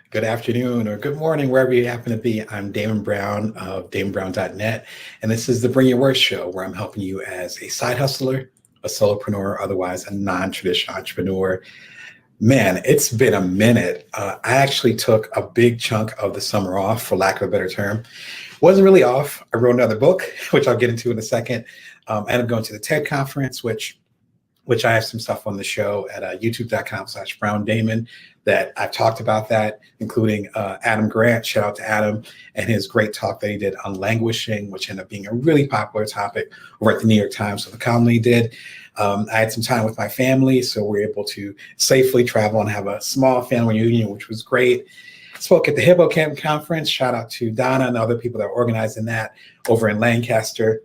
good afternoon, or good morning, wherever you happen to be. I'm Damon Brown of DamonBrown.net, and this is the Bring Your Worth Show, where I'm helping you as a side hustler, a solopreneur, otherwise a non-traditional entrepreneur. Man, it's been a minute. I actually took a big chunk of the summer off, for lack of a better term. Wasn't really off. I wrote another book, which I'll get into in a second. I ended up going to the TED conference, which I have some stuff on the show at youtube.com/Brown Damon that I've talked about that, including Adam Grant. Shout out to Adam and his great talk that he did on languishing, which ended up being a really popular topic over at the New York Times. So the column he did. I had some time with my family, so we were able to safely travel and have a small family reunion, which was great. Spoke at the Hippo Camp conference. Shout out to Donna and other people that are organizing that over in Lancaster.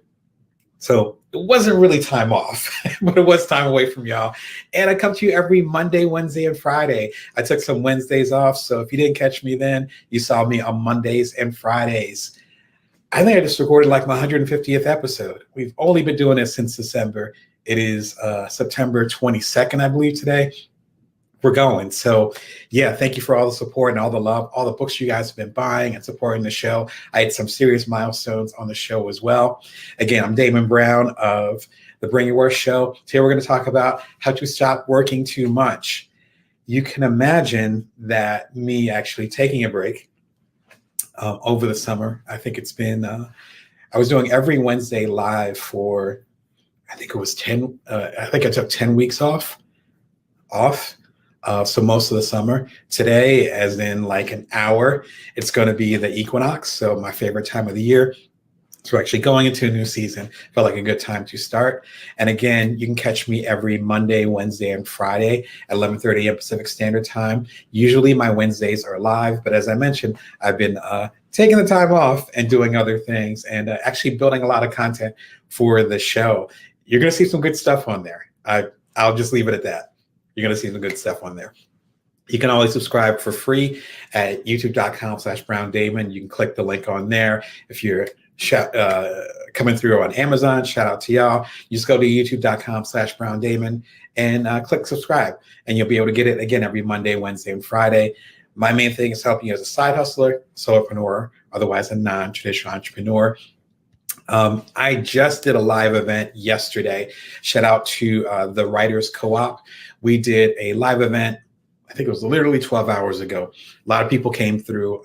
So it wasn't really time off, but it was time away from y'all. And I come to you every Monday, Wednesday, and Friday. I took some Wednesdays off. So if you didn't catch me then, you saw me on Mondays and Fridays. I think I just recorded like my 150th episode. We've only been doing this since December. It is September 22nd, I believe, today. We're going. So yeah, thank you for all the support and all the love, all the books you guys have been buying and supporting the show. I had some serious milestones on the show as well. Again, I'm Damon Brown of the Bring Your Worth Show. Today we're going to talk about how to stop working too much. You can imagine that me actually taking a break over the summer. I think it's been, I was doing every Wednesday live for, I think it was 10, I think I took 10 weeks off. So most of the summer. Today, as in like an hour, it's going to be the equinox. So my favorite time of the year. So we're actually going into a new season. Felt like a good time to start. And again, you can catch me every Monday, Wednesday, and Friday at 11:30 a.m. Pacific Standard Time. Usually my Wednesdays are live, but as I mentioned, I've been taking the time off and doing other things and actually building a lot of content for the show. You're going to see some good stuff on there. I'll just leave it at that. You're going to see some good stuff on there. You can always subscribe for free at youtube.com/Brown Damon. You can click the link on there. If you're coming through on Amazon, shout out to y'all. You just go to youtube.com/Brown Damon and click subscribe, and you'll be able to get it again every Monday, Wednesday, and Friday. My main thing is helping you as a side hustler, solopreneur, otherwise a non-traditional entrepreneur. I just did a live event yesterday. Shout out to the Writers Co-op. We did a live event. I think it was literally 12 hours ago. A lot of people came through.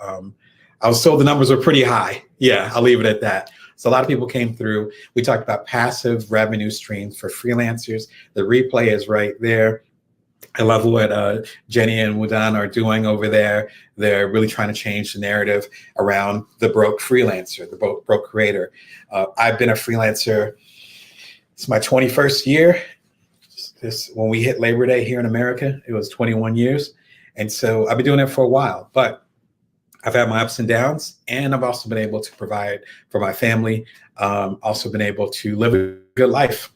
I was told the numbers were pretty high. Yeah, I'll leave it at that. So a lot of people came through. We talked about passive revenue streams for freelancers. The replay is right there. I love what Jenny and Wudan are doing over there. They're really trying to change the narrative around the broke freelancer, the broke creator. I've been a freelancer. It's my 21st year. When we hit Labor Day here in America, it was 21 years. And so I've been doing it for a while, but I've had my ups and downs, and I've also been able to provide for my family. Also been able to live a good life,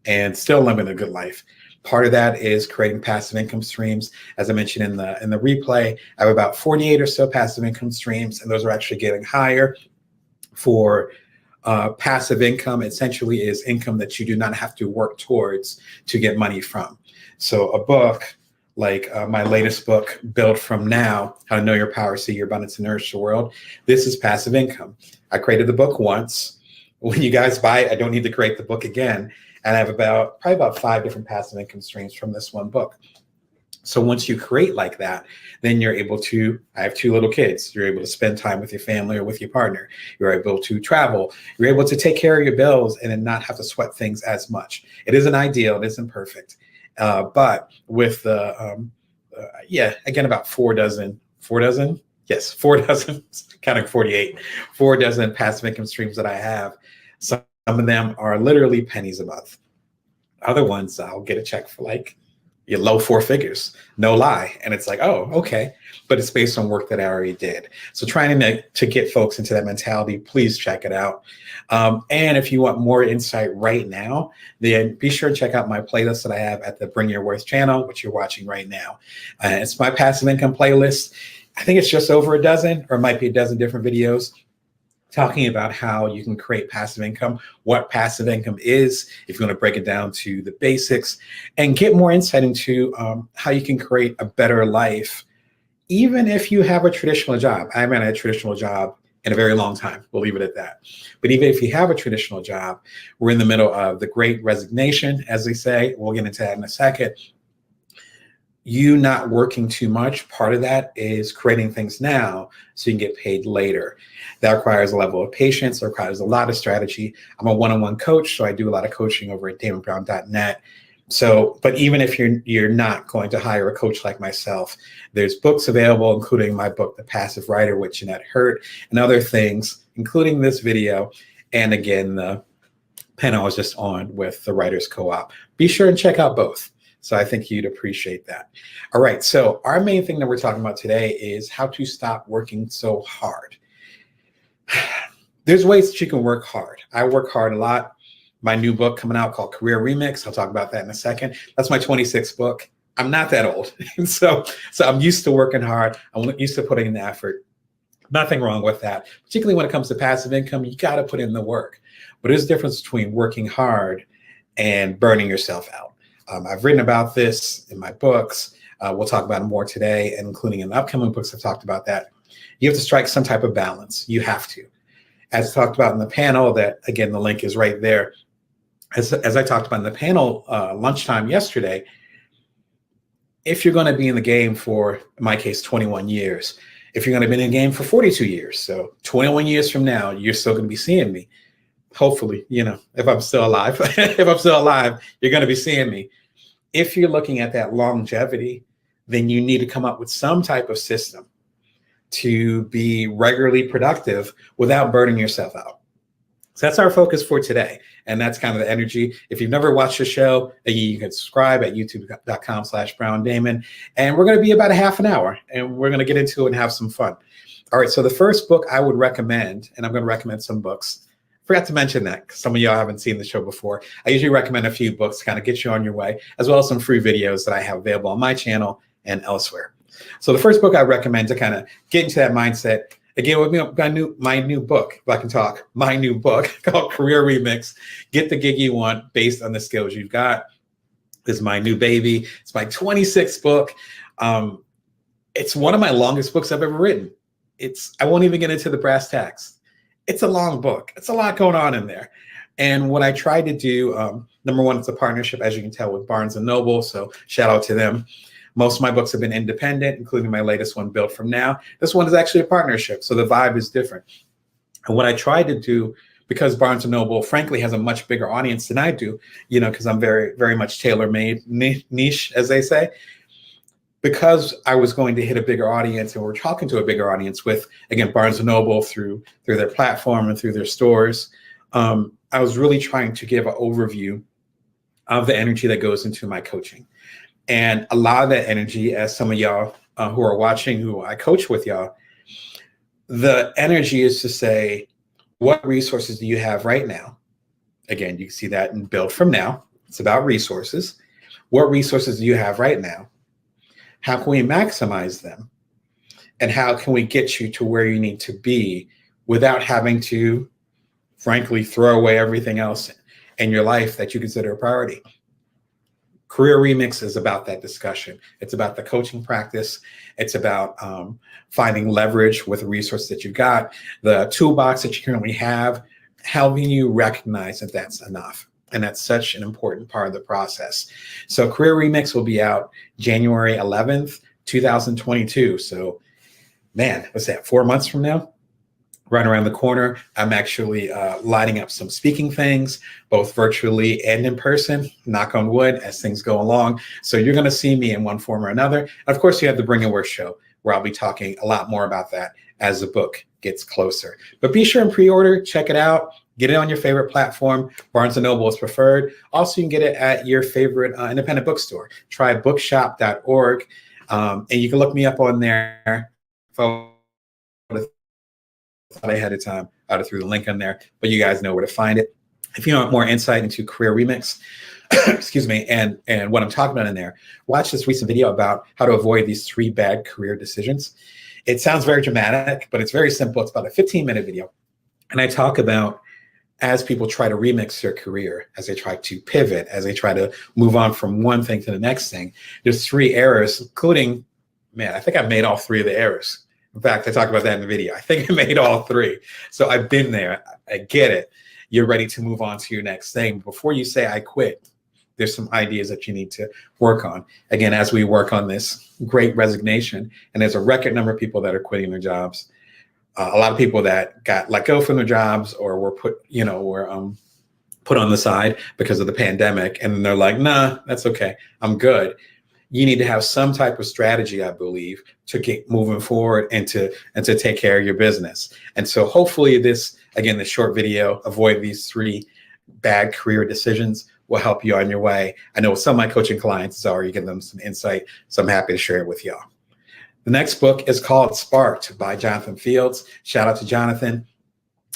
and still living a good life. Part of that is creating passive income streams. As I mentioned in the replay, I have about 48 or so passive income streams, and those are actually getting higher. For passive income, essentially is income that you do not have to work towards to get money from. So a book like my latest book, Build From Now, How to Know Your Power, See Your Abundance, and Nourish the World. This is passive income. I created the book once. When you guys buy it, I don't need to create the book again. And I have probably about 5 different passive income streams from this one book. So once you create like that, then you're able to, I have 2 little kids. You're able to spend time with your family or with your partner. You're able to travel. You're able to take care of your bills and then not have to sweat things as much. It isn't ideal. It isn't perfect. But with the, again, about 4 dozen, yes, 4 dozen, counting 48, 4 dozen passive income streams that I have. Some of them are literally pennies a month. Other ones, I'll get a check for like your low 4 figures, no lie. And it's like, oh, okay. But it's based on work that I already did. So trying to get folks into that mentality, please check it out. And if you want more insight right now, then be sure to check out my playlist that I have at the Bring Your Worth channel, which you're watching right now. It's my passive income playlist. I think it's just over a dozen, or it might be a dozen different videos talking about how you can create passive income, what passive income is, if you want to break it down to the basics, and get more insight into how you can create a better life, even if you have a traditional job, I haven't had a traditional job in a very long time. We'll leave it at that. But even if you have a traditional job, we're in the middle of the great resignation, as they say. We'll get into that in a second. You not working too much, part of that is creating things now so you can get paid later. That requires a level of patience. It requires a lot of strategy. I'm a one-on-one coach, so I do a lot of coaching over at damonbrown.net. So, but even if you're not going to hire a coach like myself, there's books available, including my book, The Passive Writer with Jeanette Hurt, and other things, including this video. And again, the panel I was just on with the Writers Co-op. Be sure and check out both. So I think you'd appreciate that. All right, so our main thing that we're talking about today is how to stop working so hard. There's ways that you can work hard. I work hard a lot. My new book coming out called Career Remix. I'll talk about that in a second. That's my 26th book. I'm not that old. so I'm used to working hard. I'm used to putting in the effort. Nothing wrong with that. Particularly when it comes to passive income, you got to put in the work. But there's a difference between working hard and burning yourself out. I've written about this in my books. We'll talk about it more today, and including in the upcoming books, I've talked about that. You have to strike some type of balance. You have to. As talked about in the panel, that again, the link is right there. As I talked about in the panel lunchtime yesterday, if you're going to be in the game for, in my case, 21 years, if you're going to be in the game for 42 years, so 21 years from now, you're still going to be seeing me. Hopefully, if I'm still alive, if I'm still alive, you're going to be seeing me. If you're looking at that longevity, then you need to come up with some type of system to be regularly productive without burning yourself out. So that's our focus for today. And that's kind of the energy. If you've never watched the show, you can subscribe at youtube.com/BrownDamon. And we're going to be about a half an hour, and we're going to get into it and have some fun. All right. So the first book I would recommend, and I'm going to recommend some books. Forgot to mention that because some of y'all haven't seen the show before. I usually recommend a few books to kind of get you on your way, as well as some free videos that I have available on my channel and elsewhere. So the first book I recommend to kind of get into that mindset, again, with me, my new book, if I can talk, my new book called Career Remix, Get the Gig You Want Based on the Skills You've Got. This is my new baby. It's my 26th book. It's one of my longest books I've ever written. I won't even get into the brass tacks. It's a long book. It's a lot going on in there. And what I tried to do, number one, it's a partnership, as you can tell, with Barnes & Noble. So shout out to them. Most of my books have been independent, including my latest one, Built From Now. This one is actually a partnership. So the vibe is different. And what I tried to do, because Barnes & Noble, frankly, has a much bigger audience than I do, because I'm very, very much tailor-made, niche, as they say. Because I was going to hit a bigger audience, and we're talking to a bigger audience with, again, Barnes & Noble through their platform and through their stores, I was really trying to give an overview of the energy that goes into my coaching. And a lot of that energy, as some of y'all who are watching, who I coach with y'all, the energy is to say, what resources do you have right now? Again, you can see that in Build From Now. It's about resources. What resources do you have right now? How can we maximize them? And how can we get you to where you need to be without having to, frankly, throw away everything else in your life that you consider a priority? Career Remix is about that discussion. It's about the coaching practice. It's about finding leverage with the resources that you've got, the toolbox that you currently have, helping you recognize that that's enough. And that's such an important part of the process. So Career Remix will be out January 11th, 2022. So, man, what's that, 4 months from now? Right around the corner. I'm actually lining up some speaking things, both virtually and in person, knock on wood, as things go along. So you're going to see me in one form or another. And of course, you have the Bring and Work show, where I'll be talking a lot more about that as the book gets closer. But be sure and pre-order, check it out. Get it on your favorite platform. Barnes & Noble is preferred. Also, you can get it at your favorite independent bookstore. Try bookshop.org. And you can look me up on there. Ahead of time, I would have threw the link in there, but you guys know where to find it. If you want more insight into Career Remix, excuse me, and what I'm talking about in there, watch this recent video about how to avoid these 3 bad career decisions. It sounds very dramatic, but it's very simple. It's about a 15-minute video. And I talk about, as people try to remix their career, as they try to pivot, as they try to move on from one thing to the next thing, there's 3 errors, including man, I think I made all three of the errors. In fact, I talked about that in the video. I think I made all three. So I've been there. I get it. You're ready to move on to your next thing. Before you say I quit, there's some ideas that you need to work on. Again, as we work on this great resignation, and there's a record number of people that are quitting their jobs. A lot of people that got let go from their jobs or were put on the side because of the pandemic. And then they're like, nah, that's okay. I'm good. You need to have some type of strategy, I believe, to get moving forward and to take care of your business. And so hopefully this short video, avoid these 3 bad career decisions, will help you on your way. I know some of my coaching clients has already given them some insight, so I'm happy to share it with y'all. The next book is called Sparked by Jonathan Fields. Shout out to Jonathan.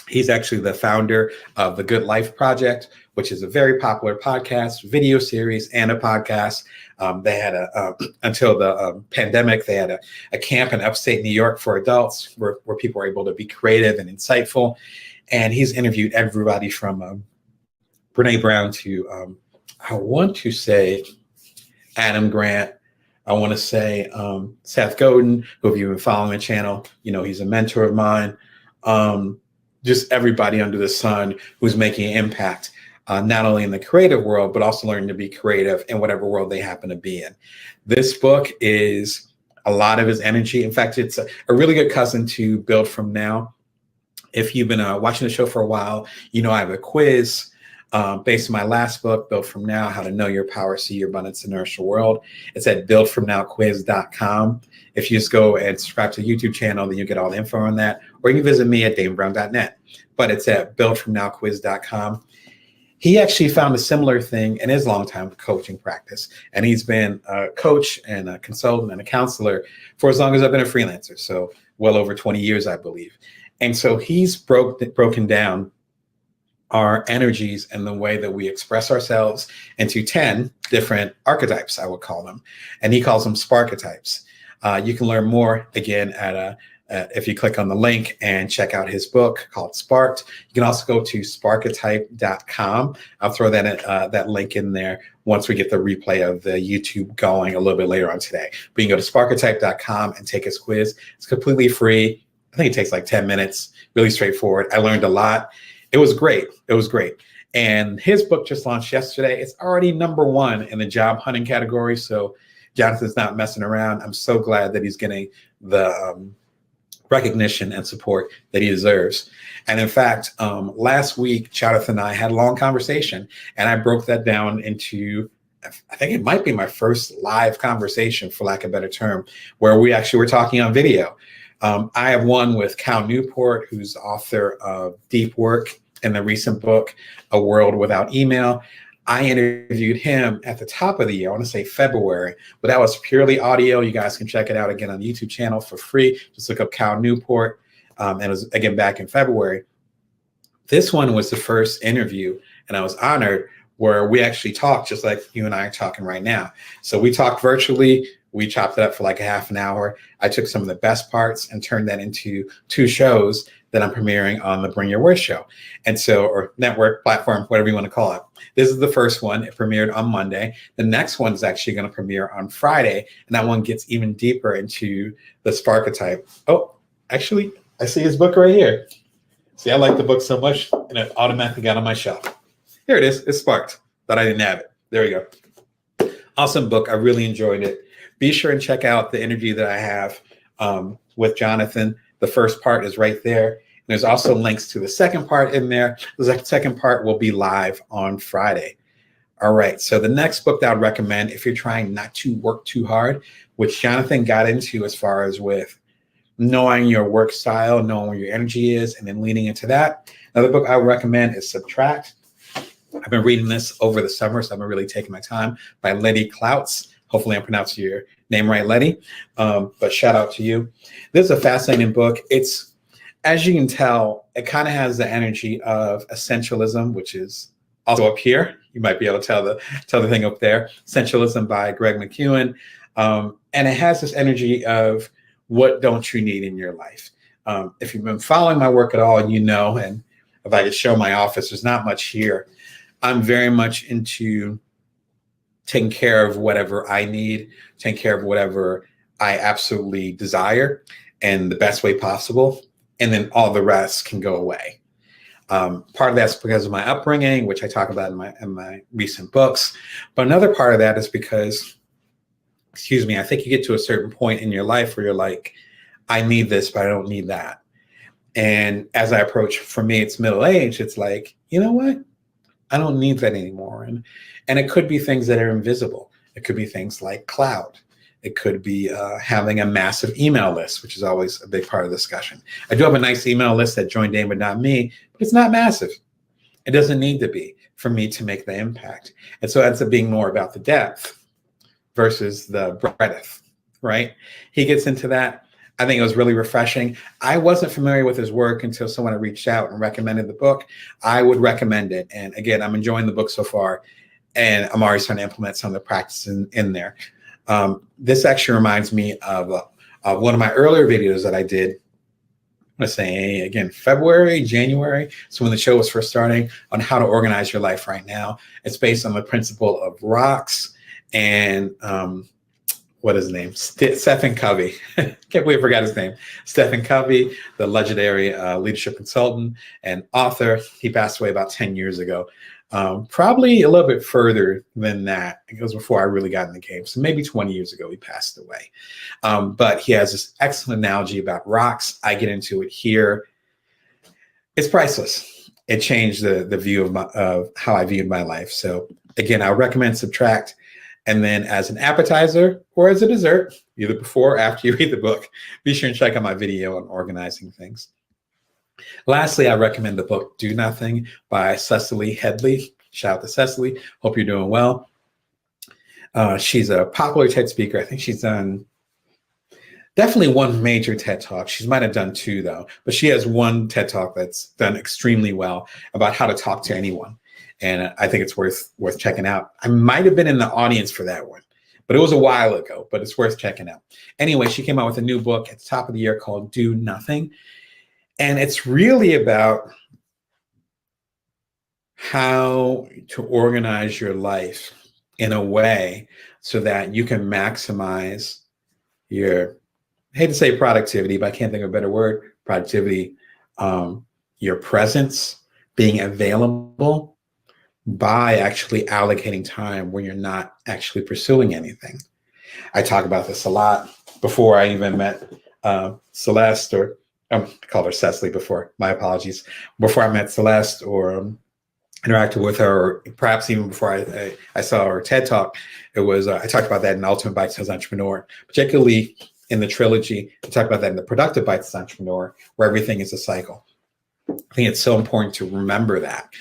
He's actually the founder of the Good Life Project, which is a very popular podcast, video series, and a podcast. They had until the pandemic, they had a camp in upstate New York for adults where people were able to be creative and insightful. And he's interviewed everybody from Brene Brown to, I want to say, Adam Grant. I want to say Seth Godin, who if you've been following the channel, he's a mentor of mine. Just everybody under the sun who's making an impact, not only in the creative world, but also learning to be creative in whatever world they happen to be in. This book is a lot of his energy. In fact, it's a really good cousin to Build From Now. If you've been watching the show for a while, I have a quiz based on my last book, Build From Now, How to Know Your Power, See Your Abundance, and Nourish Your World. It's at buildfromnowquiz.com. If you just go and subscribe to the YouTube channel, then you get all the info on that. Or you can visit me at damonbrown.net. But it's at buildfromnowquiz.com. He actually found a similar thing in his longtime coaching practice. And he's been a coach and a consultant and a counselor for as long as I've been a freelancer. So well over 20 years, I believe. And so he's broken down our energies and the way that we express ourselves into 10 different archetypes, I would call them. And he calls them sparketypes. You can learn more, again, if you click on the link and check out his book called Sparked. You can also go to sparketype.com. I'll throw that link in there once we get the replay of the YouTube going a little bit later on today. But you can go to sparketype.com and take his quiz. It's completely free. I think it takes like 10 minutes, really straightforward. I learned a lot. It was great. And his book just launched yesterday. It's already #1 in the job hunting category. So Jonathan's not messing around. I'm so glad that he's getting the recognition and support that he deserves. And in fact, last week, Jonathan and I had a long conversation, and I broke that down into, I think it might be my first live conversation, for lack of a better term, where we actually were talking on video. I have one with Cal Newport, who's author of Deep Work and the recent book, A World Without Email. I interviewed him at the top of the year, I want to say February, but that was purely audio. You guys can check it out again on the YouTube channel for free. Just look up Cal Newport. And it was, again, back in February. This one was the first interview, and I was honored, where we actually talked just like you and I are talking right now. So we talked virtually. We chopped it up for like a half an hour. I took some of the best parts and turned that into 2 shows that I'm premiering on the Bring Your Worth show. And so, or network, platform, whatever you want to call it. This is the first one. It premiered on Monday. The next one is actually going to premiere on Friday. And that one gets even deeper into the Sparketype. Oh, actually, I see his book right here. See, I like the book so much, and it automatically got on my shelf. Here it is. It's Sparked. Thought I didn't have it. There we go. Awesome book. I really enjoyed it. Be sure and check out the interview that I have with Jonathan. The first part is right there. And there's also links to the second part in there. The second part will be live on Friday. All right. So the next book that I would recommend, if you're trying not to work too hard, which Jonathan got into as far as with knowing your work style, knowing where your energy is, and then leaning into that. Another book I would recommend is Subtract. I've been reading this over the summer, so I've been really taking my time, by Letty Klautz. Hopefully I'm pronouncing your name right, Letty. But shout out to you. This is a fascinating book. It's, as you can tell, it kind of has the energy of essentialism, which is also up here. You might be able to tell the thing up there. Essentialism by Greg McKeown. And it has this energy of what don't you need in your life. If you've been following my work at all, you know, and if I could show my office, there's not much here. I'm very much into taking care of whatever I need, taking care of whatever I absolutely desire in the best way possible. And then all the rest can go away. Part of that's because of my upbringing, which I talk about in my recent books. But another part of that is because, excuse me, I think you get to a certain point in your life where you're like, I need this, but I don't need that. And as I approach, for me, it's middle age. It's like, you know what? I don't need that anymore. And it could be things that are invisible. It could be things like cloud. It could be having a massive email list, which is always a big part of the discussion. I do have a nice email list at joindamon.me, but it's not massive. It doesn't need to be for me to make the impact. And so it ends up being more about the depth versus the breadth, right? He gets into that. I think it was really refreshing. I wasn't familiar with his work until someone had reached out and recommended the book. I would recommend it. And again, I'm enjoying the book so far, and I'm already starting to implement some of the practices in there. This actually reminds me of one of my earlier videos that I did, let's say, again, February, January. So when the show was first starting, on how to organize your life right now. It's based on the principle of rocks and what is his name? Stephen Covey. Can't believe I forgot his name. Stephen Covey, the legendary leadership consultant and author. He passed away about 10 years ago. Probably a little bit further than that. It was before I really got in the game. So maybe 20 years ago, he passed away. But he has this excellent analogy about rocks. I get into it here. It's priceless. It changed the view of how I viewed my life. So again, I recommend Subtract. And then as an appetizer or as a dessert, either before or after you read the book, be sure and check out my video on organizing things. Lastly, I recommend the book Do Nothing by Cecily Headley. Shout out to Cecily. Hope you're doing well. She's a popular TED speaker. I think she's done definitely one major TED Talk. She might have done two, though. But she has one TED Talk that's done extremely well about how to talk to anyone. And I think it's worth checking out. I might have been in the audience for that one, but it was a while ago, but it's worth checking out. Anyway, she came out with a new book at the top of the year called Do Nothing. And it's really about how to organize your life in a way so that you can maximize your, I hate to say productivity, but I can't think of a better word, productivity, your presence, being available, by actually allocating time when you're not actually pursuing anything. I talk about this a lot before I even met Celeste, or I called her Cecily before, my apologies. Before I met Celeste or interacted with her, or perhaps even before I saw her TED Talk, it was, I talked about that in Ultimate Bite-Sized Entrepreneur, particularly in the trilogy. I talked about that in the Productive Bite-Sized Entrepreneur, where everything is a cycle. I think it's so important to remember that.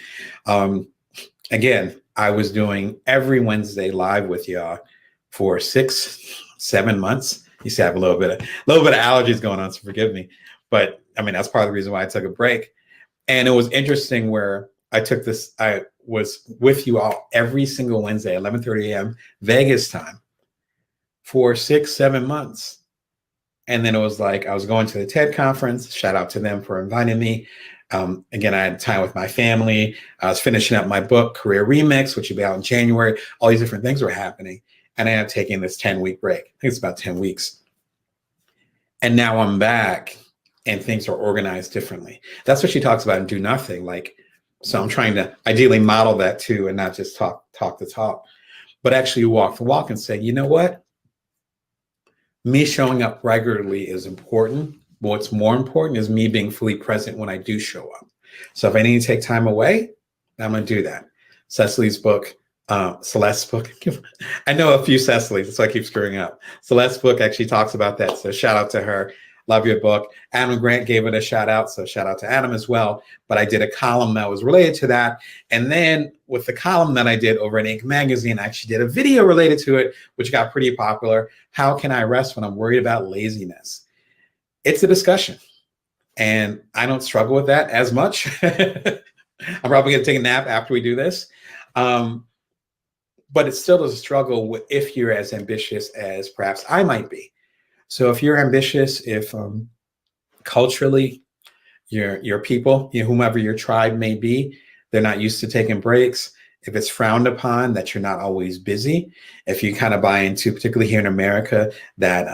Again, I was doing every Wednesday live with y'all for 6-7 months. You see, I have a little bit of allergies going on, so forgive me. But I mean, that's part of the reason why I took a break. And it was interesting where I was with you all every single Wednesday, 11:30 a.m. Vegas time for 6-7 months. And then it was like I was going to the TED conference. Shout out to them for inviting me. Again, I had time with my family. I was finishing up my book, Career Remix, which will be out in January. All these different things were happening. And I ended up taking this 10-week break. I think it's about 10 weeks. And now I'm back and things are organized differently. That's what she talks about in Do Nothing. Like, so I'm trying to ideally model that too, and not just talk the talk, but actually walk the walk and say, you know what? Me showing up regularly is important. But what's more important is me being fully present when I do show up. So if I need to take time away, I'm going to do that. Cecily's book, Celeste's book. I know a few Cecilys, so I keep screwing up. Celeste's book actually talks about that. So shout out to her. Love your book. Adam Grant gave it a shout out. So shout out to Adam as well. But I did a column that was related to that. And then with the column that I did over at Inc. Magazine, I actually did a video related to it, which got pretty popular. How can I rest when I'm worried about laziness? It's a discussion. And I don't struggle with that as much. I'm probably going to take a nap after we do this. But it still is a struggle if you're as ambitious as perhaps I might be. So if you're ambitious, if culturally your people, whomever your tribe may be, they're not used to taking breaks. if it's frowned upon that you're not always busy, if you kind of buy into, particularly here in America, that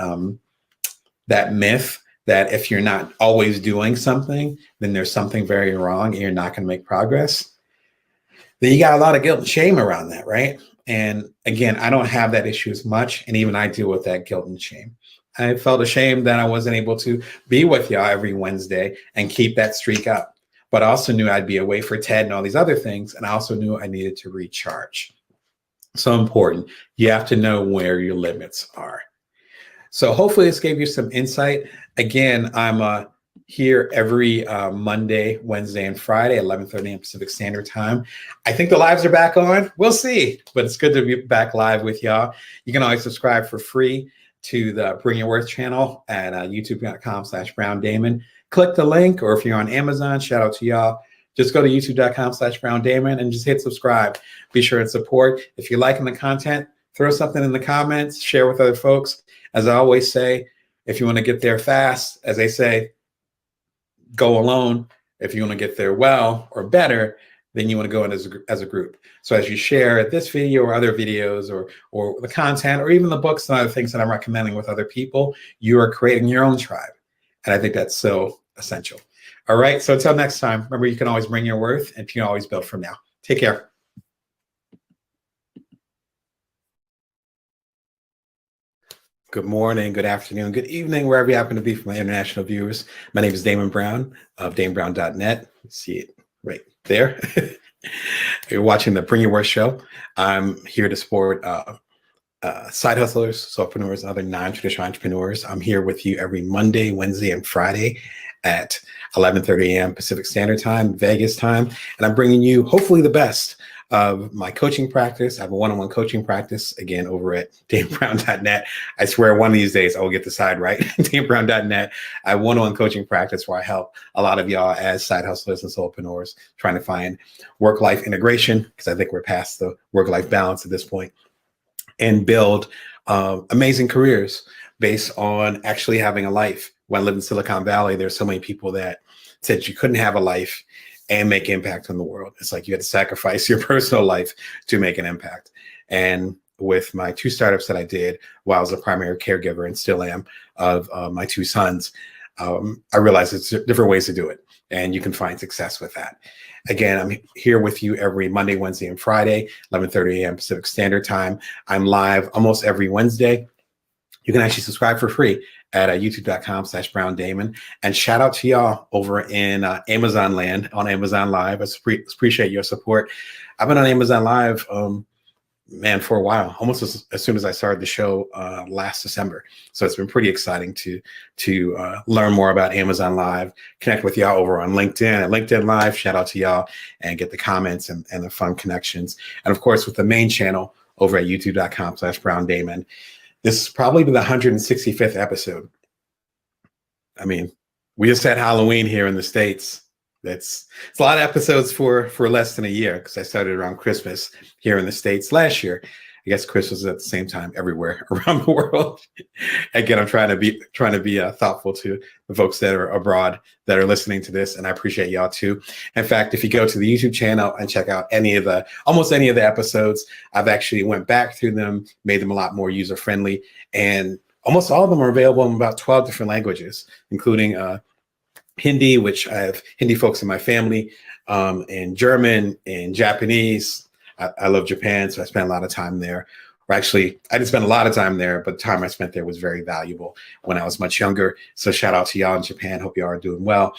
that myth that if you're not always doing something, then there's something very wrong and you're not going to make progress, then you got a lot of guilt and shame around that, right? And again, I don't have that issue as much. And even I deal with that guilt and shame. I felt ashamed that I wasn't able to be with y'all every Wednesday and keep that streak up. But I also knew I'd be away for TED and all these other things. And I also knew I needed to recharge. So important. You have to know where your limits are. So hopefully this gave you some insight. Again, I'm here every Monday, Wednesday, and Friday, 11:30 a.m. Pacific Standard Time. I think the lives are back on. We'll see. But it's good to be back live with y'all. You can always subscribe for free to the Bring Your Worth channel at youtube.com/BrownDamon. Click the link, or if you're on Amazon, shout out to y'all. Just go to youtube.com/BrownDamon and just hit subscribe. Be sure and support. If you're liking the content, throw something in the comments, share with other folks. As I always say, if you want to get there fast, as they say, go alone. If you want to get there well or better, then you want to go in as a group. So as you share this video or other videos or the content or even the books and other things that I'm recommending with other people, you are creating your own tribe. And I think that's so essential. All right. So until next time, remember, you can always bring your worth and you can always build from now. Take care. Good morning, good afternoon, good evening, wherever you happen to be for my international viewers. My name is Damon Brown of DamonBrown.net. See it right there. You're watching the Bring Your Worth show. I'm here to support side hustlers, solopreneurs, and other non-traditional entrepreneurs. I'm here with you every Monday, Wednesday, and Friday at 11:30 a.m. Pacific Standard Time, Vegas time. And I'm bringing you hopefully the best of my coaching practice. I have a one-on-one coaching practice, again, over at DamonBrown.net. I swear one of these days I will get the side right. DamonBrown.net. I have one-on-one coaching practice where I help a lot of y'all as side hustlers and solopreneurs trying to find work-life integration, because I think we're past the work-life balance at this point, and build amazing careers based on actually having a life. When I lived in Silicon Valley, there's so many people that said you couldn't have a life and make impact on the world. It's like you had to sacrifice your personal life to make an impact. And with my 2 startups that I did while I was a primary caregiver and still am of my 2 sons, I realized it's different ways to do it. And you can find success with that. Again, I'm here with you every Monday, Wednesday, and Friday, 11:30 a.m. Pacific Standard Time. I'm live almost every Wednesday. You can actually subscribe for free at youtube.com/BrownDamon. And shout out to y'all over in Amazon land on Amazon Live. I appreciate your support. I've been on Amazon Live, for a while, almost as soon as I started the show last December. So it's been pretty exciting to learn more about Amazon Live, connect with y'all over on LinkedIn and LinkedIn Live. Shout out to y'all and get the comments and the fun connections. And of course, with the main channel over at youtube.com/BrownDamon. This is probably the 165th episode. I mean, we just had Halloween here in the States. It's a lot of episodes for less than a year, because I started around Christmas here in the States last year. I guess Christmas is at the same time everywhere around the world. Again, I'm trying to be thoughtful to the folks that are abroad that are listening to this, and I appreciate y'all too. In fact, if you go to the YouTube channel and check out almost any of the episodes, I've actually went back through them, made them a lot more user friendly, and almost all of them are available in about 12 different languages, including Hindi, which I have Hindi folks in my family, and German and Japanese. I love Japan, so I spent a lot of time there. Or actually, I didn't spend a lot of time there, but the time I spent there was very valuable when I was much younger. So shout out to y'all in Japan. Hope y'all are doing well.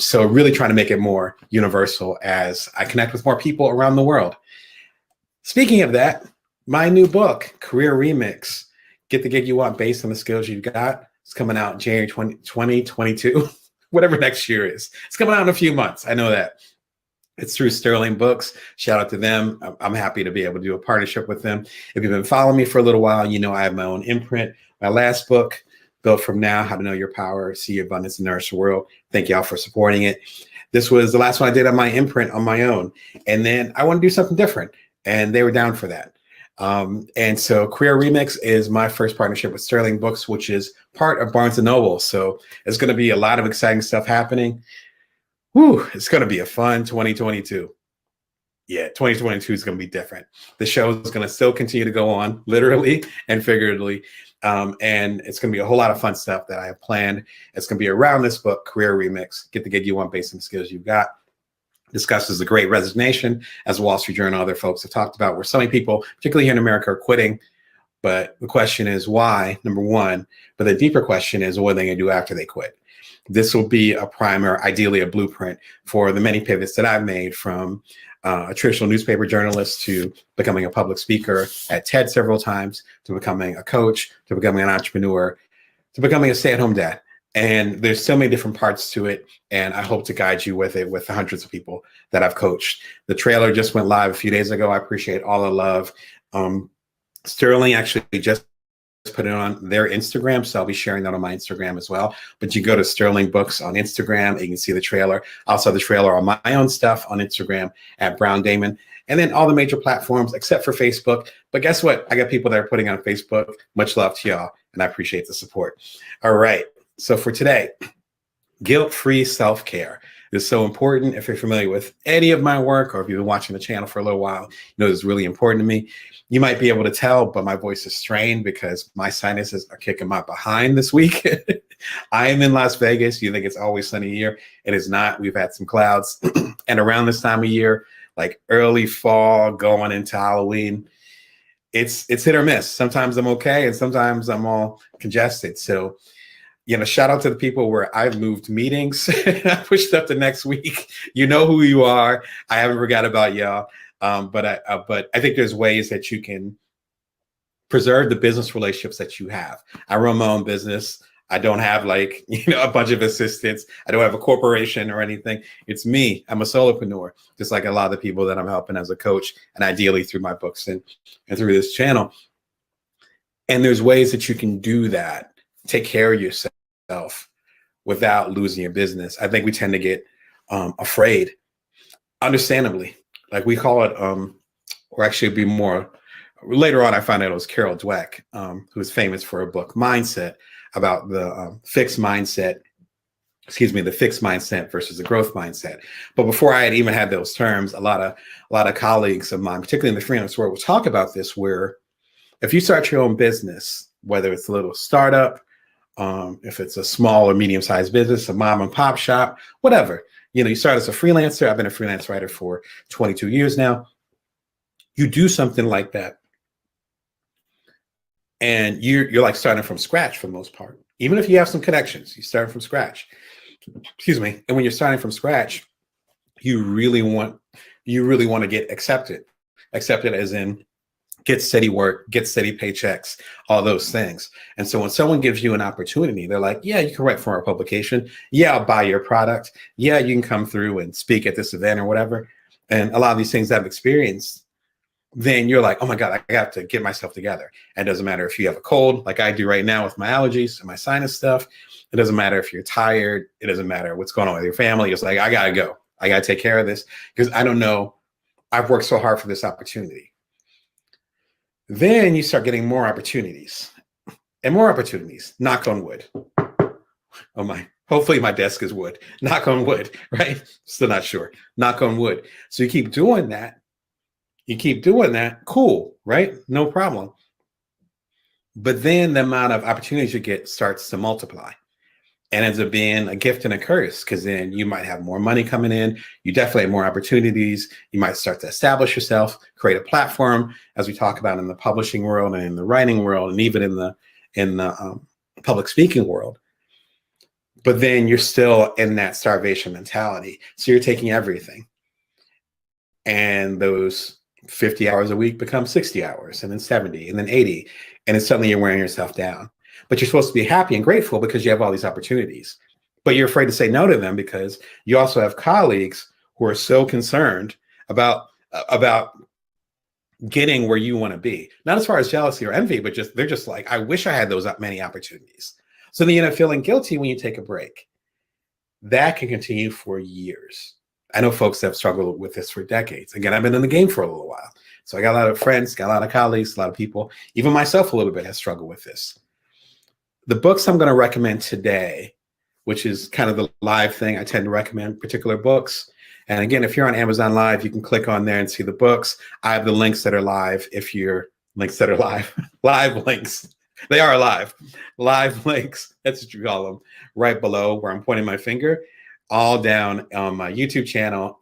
So really trying to make it more universal as I connect with more people around the world. Speaking of that, my new book, Career Remix, Get the Gig You Want Based on the Skills You've Got. It's coming out January 2022, whatever next year is. It's coming out in a few months. I know that. It's through Sterling Books. Shout out to them. I'm happy to be able to do a partnership with them. If you've been following me for a little while, you know I have my own imprint. My last book, Built From Now, How to Know Your Power, See Your Abundance, and Nourish the World. Thank y'all for supporting it. This was the last one I did on my imprint on my own. And then I want to do something different. And they were down for that. And so Career Remix is my first partnership with Sterling Books, which is part of Barnes & Noble. So it's going to be a lot of exciting stuff happening. Whew, it's going to be a fun 2022. Yeah, 2022 is going to be different. The show is going to still continue to go on, literally and figuratively. And it's going to be a whole lot of fun stuff that I have planned. It's going to be around this book, Career Remix, Get the Gig You Want Based on the Skills You've Got. Discusses the Great Resignation, as Wall Street Journal and other folks have talked about, where so many people, particularly here in America, are quitting. But the question is why, number one. But the deeper question is, what are they going to do after they quit? This will be a primer, ideally a blueprint for the many pivots that I've made, from a traditional newspaper journalist to becoming a public speaker at TED several times, to becoming a coach, to becoming an entrepreneur, to becoming a stay-at-home dad. And there's so many different parts to it. And I hope to guide you with it, with the hundreds of people that I've coached. The trailer just went live a few days ago. I appreciate all the love. Sterling actually just put it on their Instagram, so I'll be sharing that on my Instagram as well. But you go to Sterling Books on Instagram, and you can see the trailer. I also have the trailer on my own stuff on Instagram at Brown Damon, and then all the major platforms except for Facebook. But guess what? I got people that are putting on Facebook. Much love to y'all, and I appreciate the support. All right. So for today, guilt-free self-care is so important. If you're familiar with any of my work, or if you've been watching the channel for a little while, you know it's really important to me. You might be able to tell, but my voice is strained because my sinuses are kicking my behind this week. I am in Las Vegas. You think it's always sunny here. It is not. We've had some clouds. And around this time of year, like early fall going into Halloween, it's hit or miss. Sometimes I'm okay, and sometimes I'm all congested. So, you know, shout out to the people where I've moved meetings. I pushed up to next week. You know who you are. I haven't forgot about y'all. But I think there's ways that you can preserve the business relationships that you have. I run my own business. I don't have like, a bunch of assistants. I don't have a corporation or anything. It's me. I'm a solopreneur, just like a lot of the people that I'm helping as a coach, and ideally through my books and through this channel. And there's ways that you can do that, take care of yourself without losing your business. I think we tend to get afraid, understandably. Like we call it, or actually it'd be more, later on I found out it was Carol Dweck, who's famous for a book, Mindset, about the fixed mindset versus the growth mindset. But before I had even had those terms, a lot of colleagues of mine, particularly in the freelance world, will talk about this, where if you start your own business, whether it's a little startup, if it's a small or medium-sized business, a mom and pop shop, whatever, you start as a freelancer. I've been a freelance writer for 22 years now. You do something like that, and you're like starting from scratch for the most part. Even if you have some connections, you start from scratch. Excuse me. And when you're starting from scratch, you really want to get accepted as in get steady work, get steady paychecks, all those things. And so when someone gives you an opportunity, they're like, yeah, you can write for our publication. Yeah, I'll buy your product. Yeah, you can come through and speak at this event or whatever. And a lot of these things I've experienced, then you're like, oh my God, I have to get myself together. And it doesn't matter if you have a cold, like I do right now with my allergies and my sinus stuff. It doesn't matter if you're tired. It doesn't matter what's going on with your family. It's like, I got to go. I got to take care of this because I don't know. I've worked so hard for this opportunity. Then you start getting more opportunities and more opportunities. Knock on wood. Oh my, hopefully my desk is wood. Knock on wood, right? Still not sure. Knock on wood. So you keep doing that. Cool, right? No problem. But then the amount of opportunities you get starts to multiply and ends up being a gift and a curse, because then you might have more money coming in. You definitely have more opportunities. You might start to establish yourself, create a platform, as we talk about in the publishing world and in the writing world, and even in the public speaking world. But then you're still in that starvation mentality. So you're taking everything. And those 50 hours a week become 60 hours, and then 70, and then 80. And then suddenly you're wearing yourself down. But you're supposed to be happy and grateful because you have all these opportunities. But you're afraid to say no to them because you also have colleagues who are so concerned about getting where you want to be. Not as far as jealousy or envy, but they're just like, I wish I had those many opportunities. So then you end up feeling guilty when you take a break. That can continue for years. I know folks that have struggled with this for decades. Again, I've been in the game for a little while. So I got a lot of friends, got a lot of colleagues, a lot of people, even myself a little bit has struggled with this. The books I'm going to recommend today, which is kind of the live thing, I tend to recommend particular books. And again, if you're on Amazon Live, you can click on there and see the books. I have the links that are live. If you're links that are live, live links, they are live, live links. That's what you call them, right below where I'm pointing my finger, all down on my YouTube channel,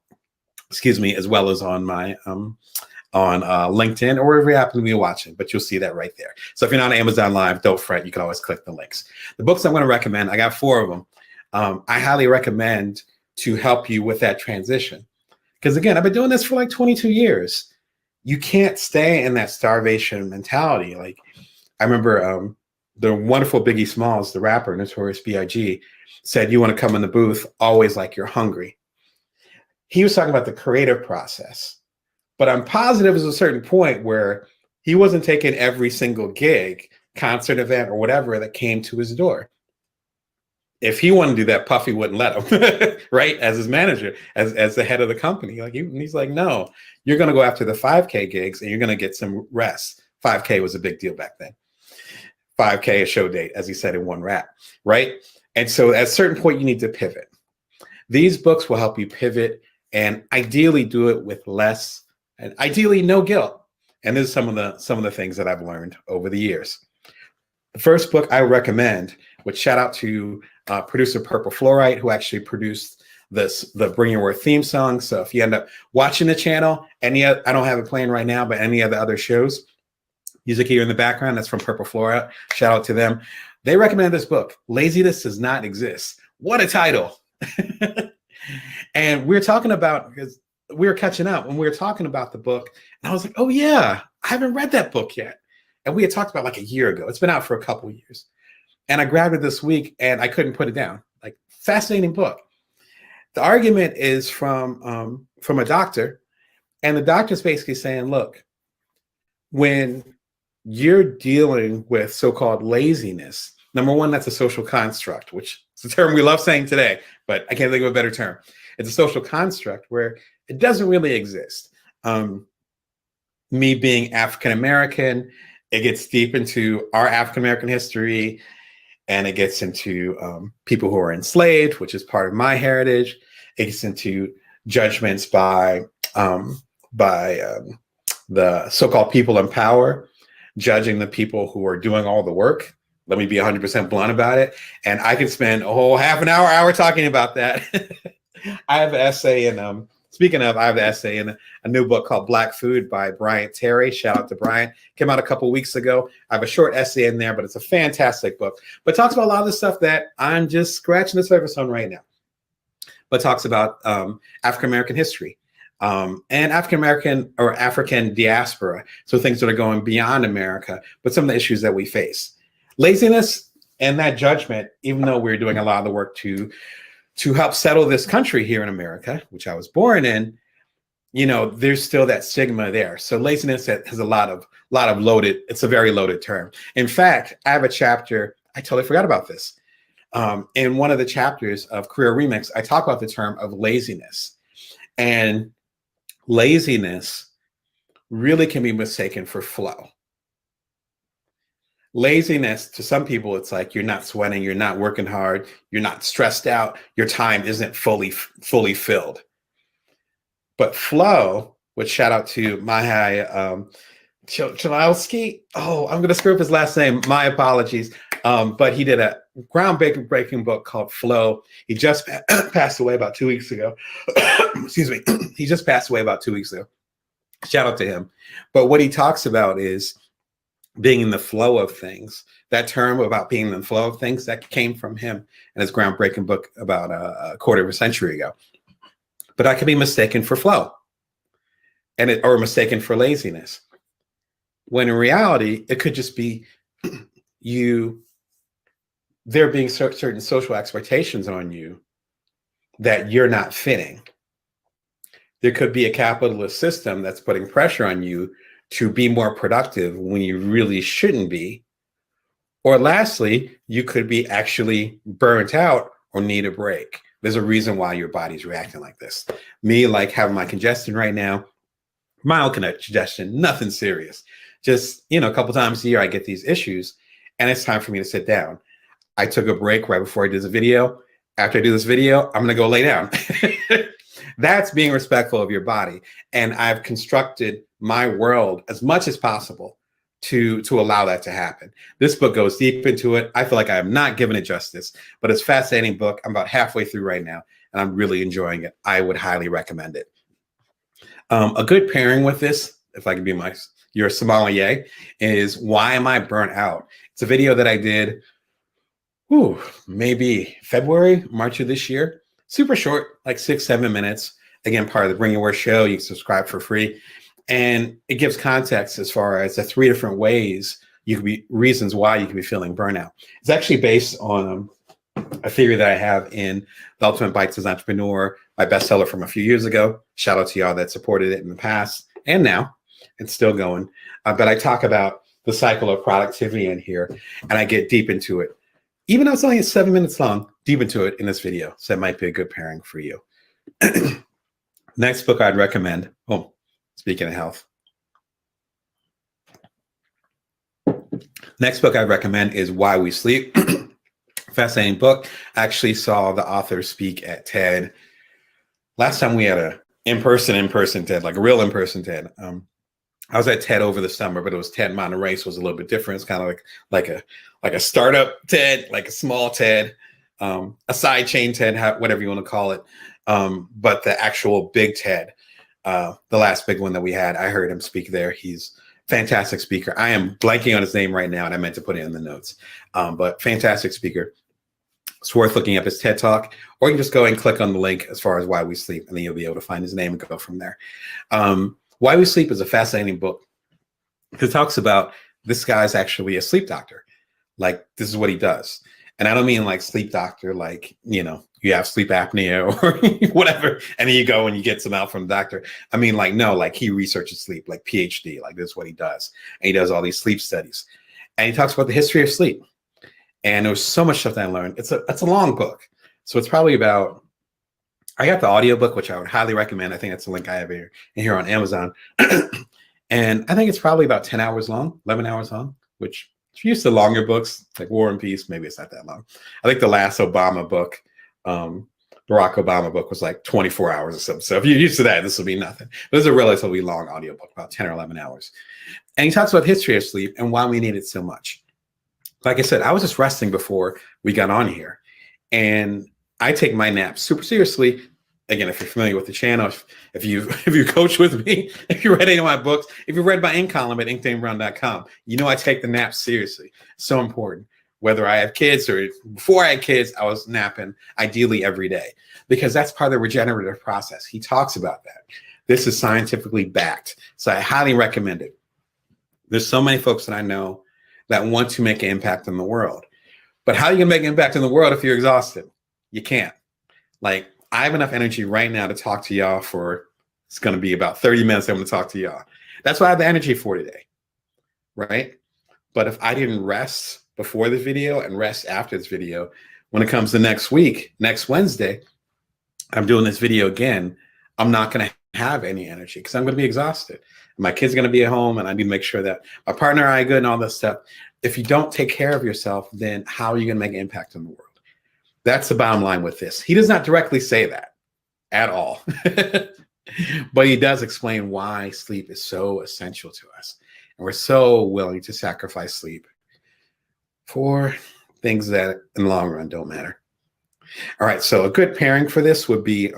excuse me, as well as on my on LinkedIn or wherever you happen to be watching, but you'll see that right there. So if you're not on Amazon Live, don't fret. You can always click the links. The books I'm going to recommend, I got 4 of them. I highly recommend to help you with that transition. Because again, I've been doing this for like 22 years. You can't stay in that starvation mentality. Like I remember the wonderful Biggie Smalls, the rapper, Notorious B.I.G., said, you want to come in the booth always like you're hungry. He was talking about the creative process. But I'm positive there's a certain point where he wasn't taking every single gig, concert event, or whatever that came to his door. If he wanted to do that, Puffy wouldn't let him, right? As his manager, as the head of the company. Like he's like, no, you're going to go after the 5K gigs and you're going to get some rest. 5K was a big deal back then. 5K a show date, as he said in one rap, right? And so at a certain point, you need to pivot. These books will help you pivot and ideally do it with less and ideally no guilt. And this is some of the things that I've learned over the years. The first book I recommend, which shout out to producer Purple Fluorite, who actually produced the Bring Your Worth theme song. So if you end up watching the channel, I don't have it playing right now, but any of the other shows, music here in the background, that's from Purple Fluorite. Shout out to them. They recommended this book, Laziness Does Not Exist. What a title. And we're talking about, because we were catching up when we were talking about the book, and I was like, oh yeah, I haven't read that book yet. And we had talked about like a year ago. It's been out for a couple of years. And I grabbed it this week and I couldn't put it down. Like, fascinating book. The argument is from a doctor, and the doctor's basically saying, look, when you're dealing with so-called laziness, number one, that's a social construct, which is a term we love saying today, but I can't think of a better term. It's a social construct where it doesn't really exist. Me being African-American, it gets deep into our African-American history, and it gets into people who are enslaved, which is part of my heritage. It gets into judgments by the so-called people in power, judging the people who are doing all the work. Let me be 100% blunt about it. And I could spend a whole half an hour talking about that. I have an essay in, speaking of, I have an essay in a new book called Black Food by Bryant Terry. Shout out to Bryant. Came out a couple weeks ago. I have a short essay in there, but it's a fantastic book. But talks about a lot of the stuff that I'm just scratching the surface on right now. But talks about African-American history and African-American or African diaspora. So things that are going beyond America, but some of the issues that we face. Laziness and that judgment, even though we're doing a lot of the work to help settle this country here in America, which I was born in, you know, there's still that stigma there. So laziness has a lot of loaded, it's a very loaded term. In fact, I have a chapter, I totally forgot about this. In one of the chapters of Career Remix, I talk about the term of laziness. And laziness really can be mistaken for flow. Laziness, to some people, it's like you're not sweating, you're not working hard, you're not stressed out, your time isn't fully filled. But flow, which shout out to Mahai Chalowski. Oh, I'm going to screw up his last name. My apologies. But he did a groundbreaking book called Flow. He just passed away about 2 weeks ago. Excuse me. He just passed away about 2 weeks ago. Shout out to him. But what he talks about is being in the flow of things. That term about being in the flow of things, that came from him in his groundbreaking book about a quarter of a century ago. But I could be mistaken for flow or mistaken for laziness. When in reality, it could just be there being certain social expectations on you that you're not fitting. There could be a capitalist system that's putting pressure on you to be more productive when you really shouldn't be. Or lastly, you could be actually burnt out or need a break. There's a reason why your body's reacting like this. Me, like having my congestion right now, mild congestion, nothing serious. Just, a couple times a year, I get these issues and it's time for me to sit down. I took a break right before I did the video. After I do this video, I'm going to go lay down. That's being respectful of your body. And I've constructed my world as much as possible to allow that to happen. This book goes deep into it. I feel like I have not given it justice, but it's a fascinating book. I'm about halfway through right now, and I'm really enjoying it. I would highly recommend it. A good pairing with this, if I can be your sommelier, is Why Am I Burnt Out? It's a video that I did maybe February, March of this year. Super short, like 6-7 minutes. Again, part of the Bring Your Worst show. You can subscribe for free. And it gives context as far as the 3 different ways reasons why you could be feeling burnout. It's actually based on a theory that I have in The Ultimate Bikes as Entrepreneur, my bestseller from a few years ago. Shout out to y'all that supported it in the past and now. It's still going. But I talk about the cycle of productivity in here, and I get deep into it. Even though it's only 7 minutes long, deep into it in this video. So it might be a good pairing for you. Next book I'd recommend. Speaking of health. Next book I'd recommend is Why We Sleep. Fascinating book. I actually saw the author speak at TED. Last time we had a in-person TED, like a real in-person TED. I was at TED over the summer, but it was TED Monterey, so it was a little bit different. It's kind of like a startup TED, like a small TED, a side chain TED, whatever you want to call it. But the actual big TED, the last big one that we had, I heard him speak there. He's a fantastic speaker. I am blanking on his name right now, and I meant to put it in the notes. But fantastic speaker. It's worth looking up his TED Talk, or you can just go and click on the link as far as Why We Sleep, and then you'll be able to find his name and go from there. Why We Sleep is a fascinating book. It talks about this guy's actually a sleep doctor. Like, this is what he does. And I don't mean like sleep doctor, like, you have sleep apnea or whatever, and then you go and you get some out from the doctor. I mean, like, no, like he researches sleep, like PhD, like this is what he does. And he does all these sleep studies. And he talks about the history of sleep. And there was so much stuff that I learned. It's a long book. So it's probably about, I got the audiobook, which I would highly recommend. I think that's the link I have here on Amazon. And I think it's probably about 10 hours long, 11 hours long, which if you're used to longer books, like War and Peace, maybe it's not that long. I think the last Obama book, Barack Obama book, was like 24 hours or something. So if you're used to that, this will be nothing. But it's a relatively long audiobook, about 10 or 11 hours. And he talks about the history of sleep and why we need it so much. Like I said, I was just resting before we got on here. And I take my naps super seriously. Again, if you're familiar with the channel, if you coach with me, if you read any of my books, if you read my ink column at inkdamebrown.com, you know I take the naps seriously. So important. Whether I have kids or before I had kids, I was napping ideally every day because that's part of the regenerative process. He talks about that. This is scientifically backed. So I highly recommend it. There's so many folks that I know that want to make an impact in the world. But how are you gonna make an impact in the world if you're exhausted? You can't. Like, I have enough energy right now to talk to y'all for, it's gonna be about 30 minutes I'm gonna talk to y'all. That's what I have the energy for today, right? But if I didn't rest before this video and rest after this video, when it comes to next week, next Wednesday, I'm doing this video again, I'm not gonna have any energy because I'm gonna be exhausted. My kids are gonna be at home and I need to make sure that my partner and I are good and all this stuff. If you don't take care of yourself, then how are you gonna make an impact in the world? That's the bottom line with this. He does not directly say that at all, but he does explain why sleep is so essential to us. And we're so willing to sacrifice sleep for things that in the long run don't matter. All right, so a good pairing for this would be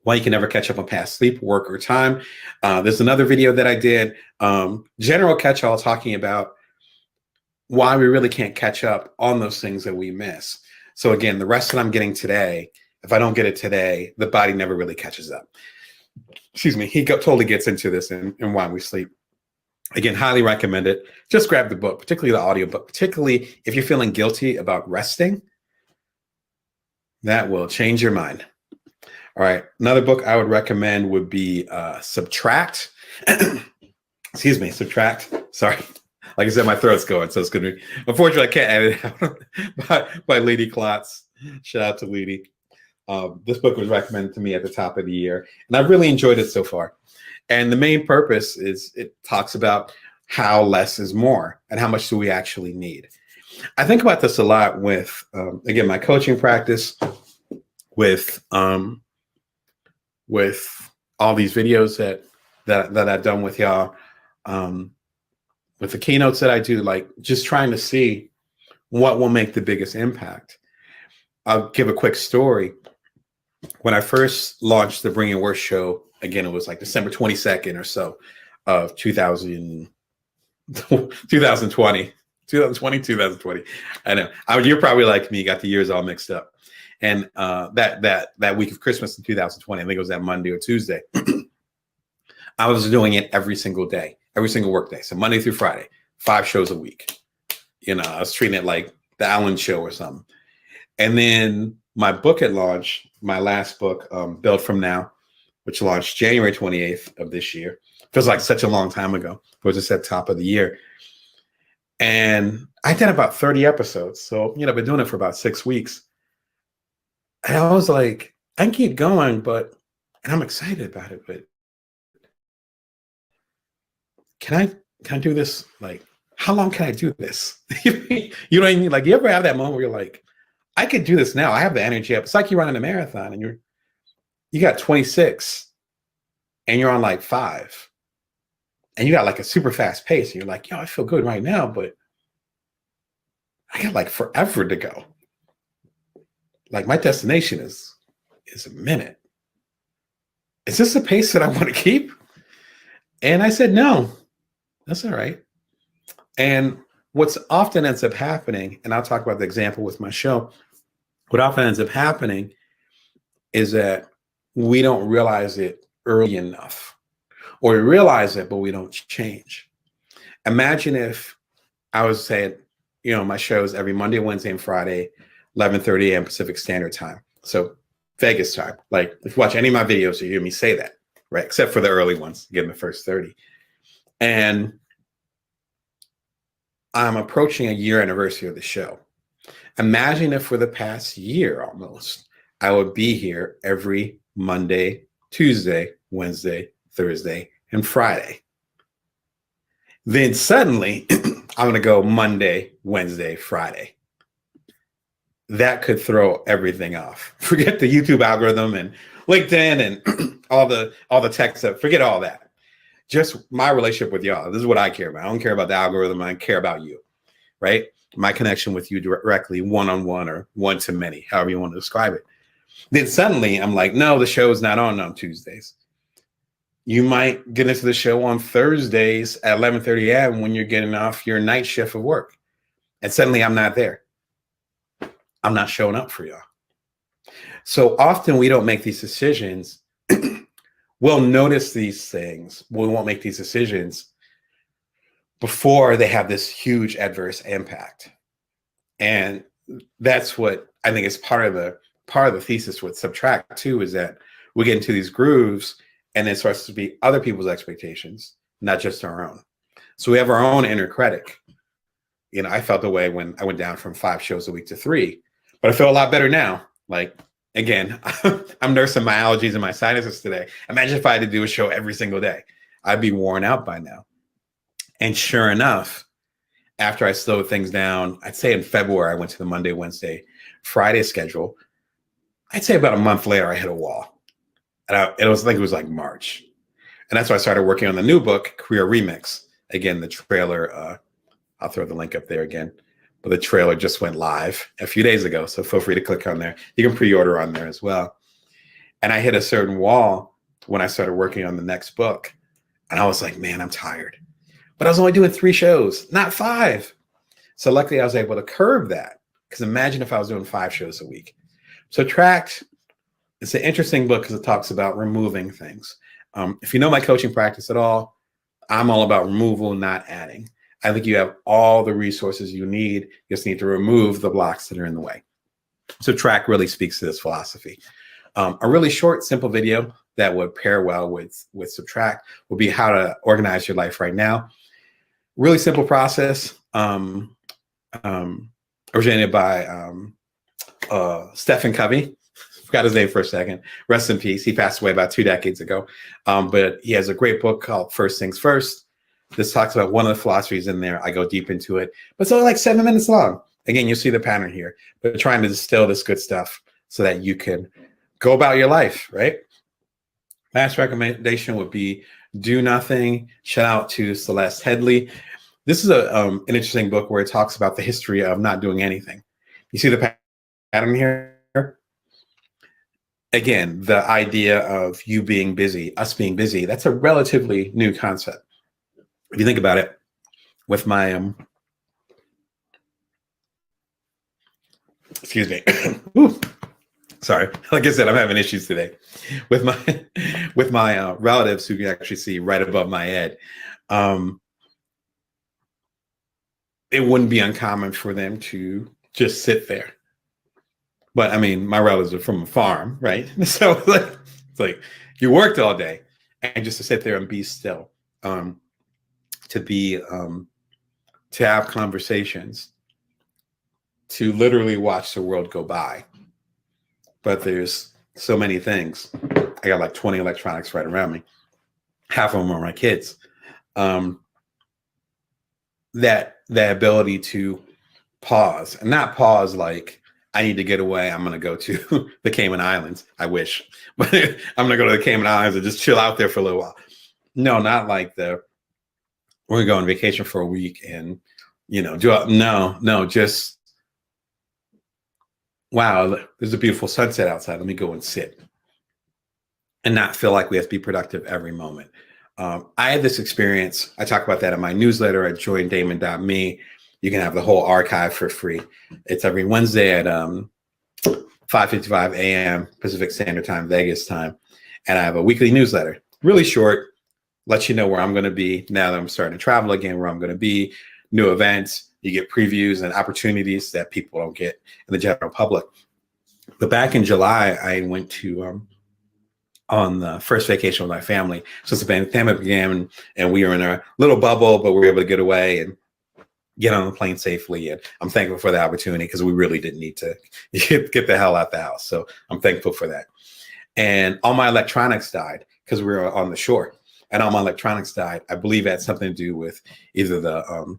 why you can never catch up on past sleep, work, or time. There's another video that I did, general catch-all, talking about why we really can't catch up on those things that we miss. So again, the rest that I'm getting today, if I don't get it today, the body never really catches up. Excuse me. He totally gets into this in Why We Sleep. Again, highly recommend it. Just grab the book, particularly the audio book, particularly if you're feeling guilty about resting. That will change your mind. All right. Another book I would recommend would be Subtract. Excuse me, Subtract. Sorry. Like I said, my throat's going, so it's going to be, unfortunately, I can't edit it out by Lady Klotz. Shout out to Lady. This book was recommended to me at the top of the year, and I've really enjoyed it so far. And the main purpose is it talks about how less is more and how much do we actually need. I think about this a lot with, again, my coaching practice, with with all these videos that I've done with y'all, with the keynotes that I do, like just trying to see what will make the biggest impact. I'll give a quick story. When I first launched the Bring Your Worst show, again, it was like December 22nd or so of 2020. I know. You're probably like me, you got the years all mixed up. And that week of Christmas in 2020, I think it was that Monday or Tuesday, I was doing it every single day, every single work day. So Monday through Friday, 5 shows a week. You know, I was treating it like the Allen Show or something. And then my book had launched, my last book, Build From Now, which launched January 28th of this year. Feels like such a long time ago. It was just at top of the year. And I did about 30 episodes. So, you know, I've been doing it for about 6 weeks. And I was like, I can keep going, and I'm excited about it, but can I do this? Like, how long can I do this? You know what I mean? Like, you ever have that moment where you're like, I could do this now. I have the energy up. It's like you're running a marathon and you got 26 and you're on like 5 and you got like a super fast pace. And you're like, yo, I feel good right now, but I got like forever to go. Like my destination is a minute. Is this the pace that I want to keep? And I said, no, that's all right. And what's often ends up happening, and I'll talk about the example with my show, what often ends up happening is that we don't realize it early enough, or we realize it, but we don't change. Imagine if I was saying, you know, my shows every Monday, Wednesday, and Friday, 11:30 a.m. Pacific Standard Time. So Vegas time. Like if you watch any of my videos, you hear me say that, right? Except for the early ones, again, the first 30. And I'm approaching a year anniversary of the show. Imagine if for the past year almost, I would be here every Monday, Tuesday, Wednesday, Thursday, and Friday. Then suddenly I'm going to go Monday, Wednesday, Friday. That could throw everything off. Forget the YouTube algorithm and LinkedIn and all the tech stuff. Forget all that. Just my relationship with y'all. This is what I care about. I don't care about the algorithm. I care about you, right? My connection with you directly, one-on-one or one-to-many, however you want to describe it. Then suddenly I'm like, no, the show is not on Tuesdays. You might get into the show on Thursdays at 11:30 a.m. when you're getting off your night shift of work. And suddenly I'm not there. I'm not showing up for y'all. So often we don't make these decisions. We'll notice these things. We won't make these decisions before they have this huge adverse impact. And that's what I think is part of the thesis with Subtract too, is that we get into these grooves and it starts to be other people's expectations, not just our own. So we have our own inner critic. You know, I felt the way when I went down from 5 shows a week to 3, but I feel a lot better now. Like, again, I'm nursing my allergies and my sinuses today. Imagine if I had to do a show every single day. I'd be worn out by now. And sure enough, after I slowed things down, I'd say in February, I went to the Monday, Wednesday, Friday schedule. I'd say about a month later, I hit a wall. And I think it was like March. And that's why I started working on the new book, Career Remix. Again, the trailer, I'll throw the link up there again. But the trailer just went live a few days ago. So feel free to click on there. You can pre-order on there as well. And I hit a certain wall when I started working on the next book. And I was like, man, I'm tired. But I was only doing 3 shows, not 5. So luckily I was able to curb that. Because imagine if I was doing 5 shows a week. Subtract, it's an interesting book because it talks about removing things. If you know my coaching practice at all, I'm all about removal, not adding. I think you have all the resources you need. You just need to remove the blocks that are in the way. Subtract really speaks to this philosophy. A really short, simple video that would pair well with Subtract would be how to organize your life right now. Really simple process. Originated by Stephen Covey. Forgot his name for a second. Rest in peace. He passed away about 2 decades ago. But he has a great book called First Things First. This talks about one of the philosophies in there. I go deep into it, but it's only like 7 minutes long. Again, you'll see the pattern here, but trying to distill this good stuff so that you can go about your life, right? Last recommendation would be Do Nothing. Shout out to Celeste Headley. This is an interesting book where it talks about the history of not doing anything. You see the pattern here? Again, the idea of you being busy, us being busy, that's a relatively new concept. If you think about it, with my excuse me. Sorry, like I said, I'm having issues today with my relatives who can actually see right above my head. It wouldn't be uncommon for them to just sit there. But I mean, my relatives are from a farm, right? So it's like you worked all day, and just to sit there and be still, to be to have conversations, to literally watch the world go by. But there's so many things. I got like 20 electronics right around me. Half of them are my kids. That ability to pause, and not pause like I need to get away. I'm going to go to the Cayman Islands. I wish, but I'm going to go to the Cayman Islands and just chill out there for a little while. No, not like we're going to go on vacation for a week and, just, wow, there's a beautiful sunset outside. Let me go and sit and not feel like we have to be productive every moment. I had this experience. I talk about that in my newsletter at joindamon.me. You can have the whole archive for free. It's every Wednesday at 5:55 a.m. Pacific Standard Time, Vegas time. And I have a weekly newsletter, really short, let you know where I'm going to be now that I'm starting to travel again, where I'm going to be, new events. You get previews and opportunities that people don't get in the general public. But back in July, I went to on the first vacation with my family since the pandemic began, and we were in a little bubble, but we were able to get away and get on the plane safely. And I'm thankful for the opportunity because we really didn't need to get the hell out the house. So I'm thankful for that. And all my electronics died because we were on the shore, and all my electronics died. I believe it had something to do with either the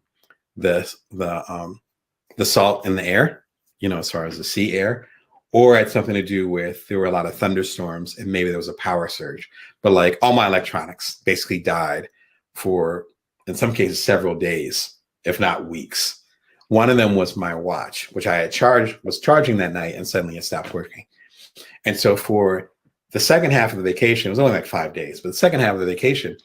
salt in the air, as far as the sea air, or it had something to do with there were a lot of thunderstorms and maybe there was a power surge. But like all my electronics basically died for, in some cases, several days, if not weeks. One of them was my watch, which I had was charging that night, and suddenly it stopped working. And so for the second half of the vacation, it was only like 5 days, but the second half of the vacation,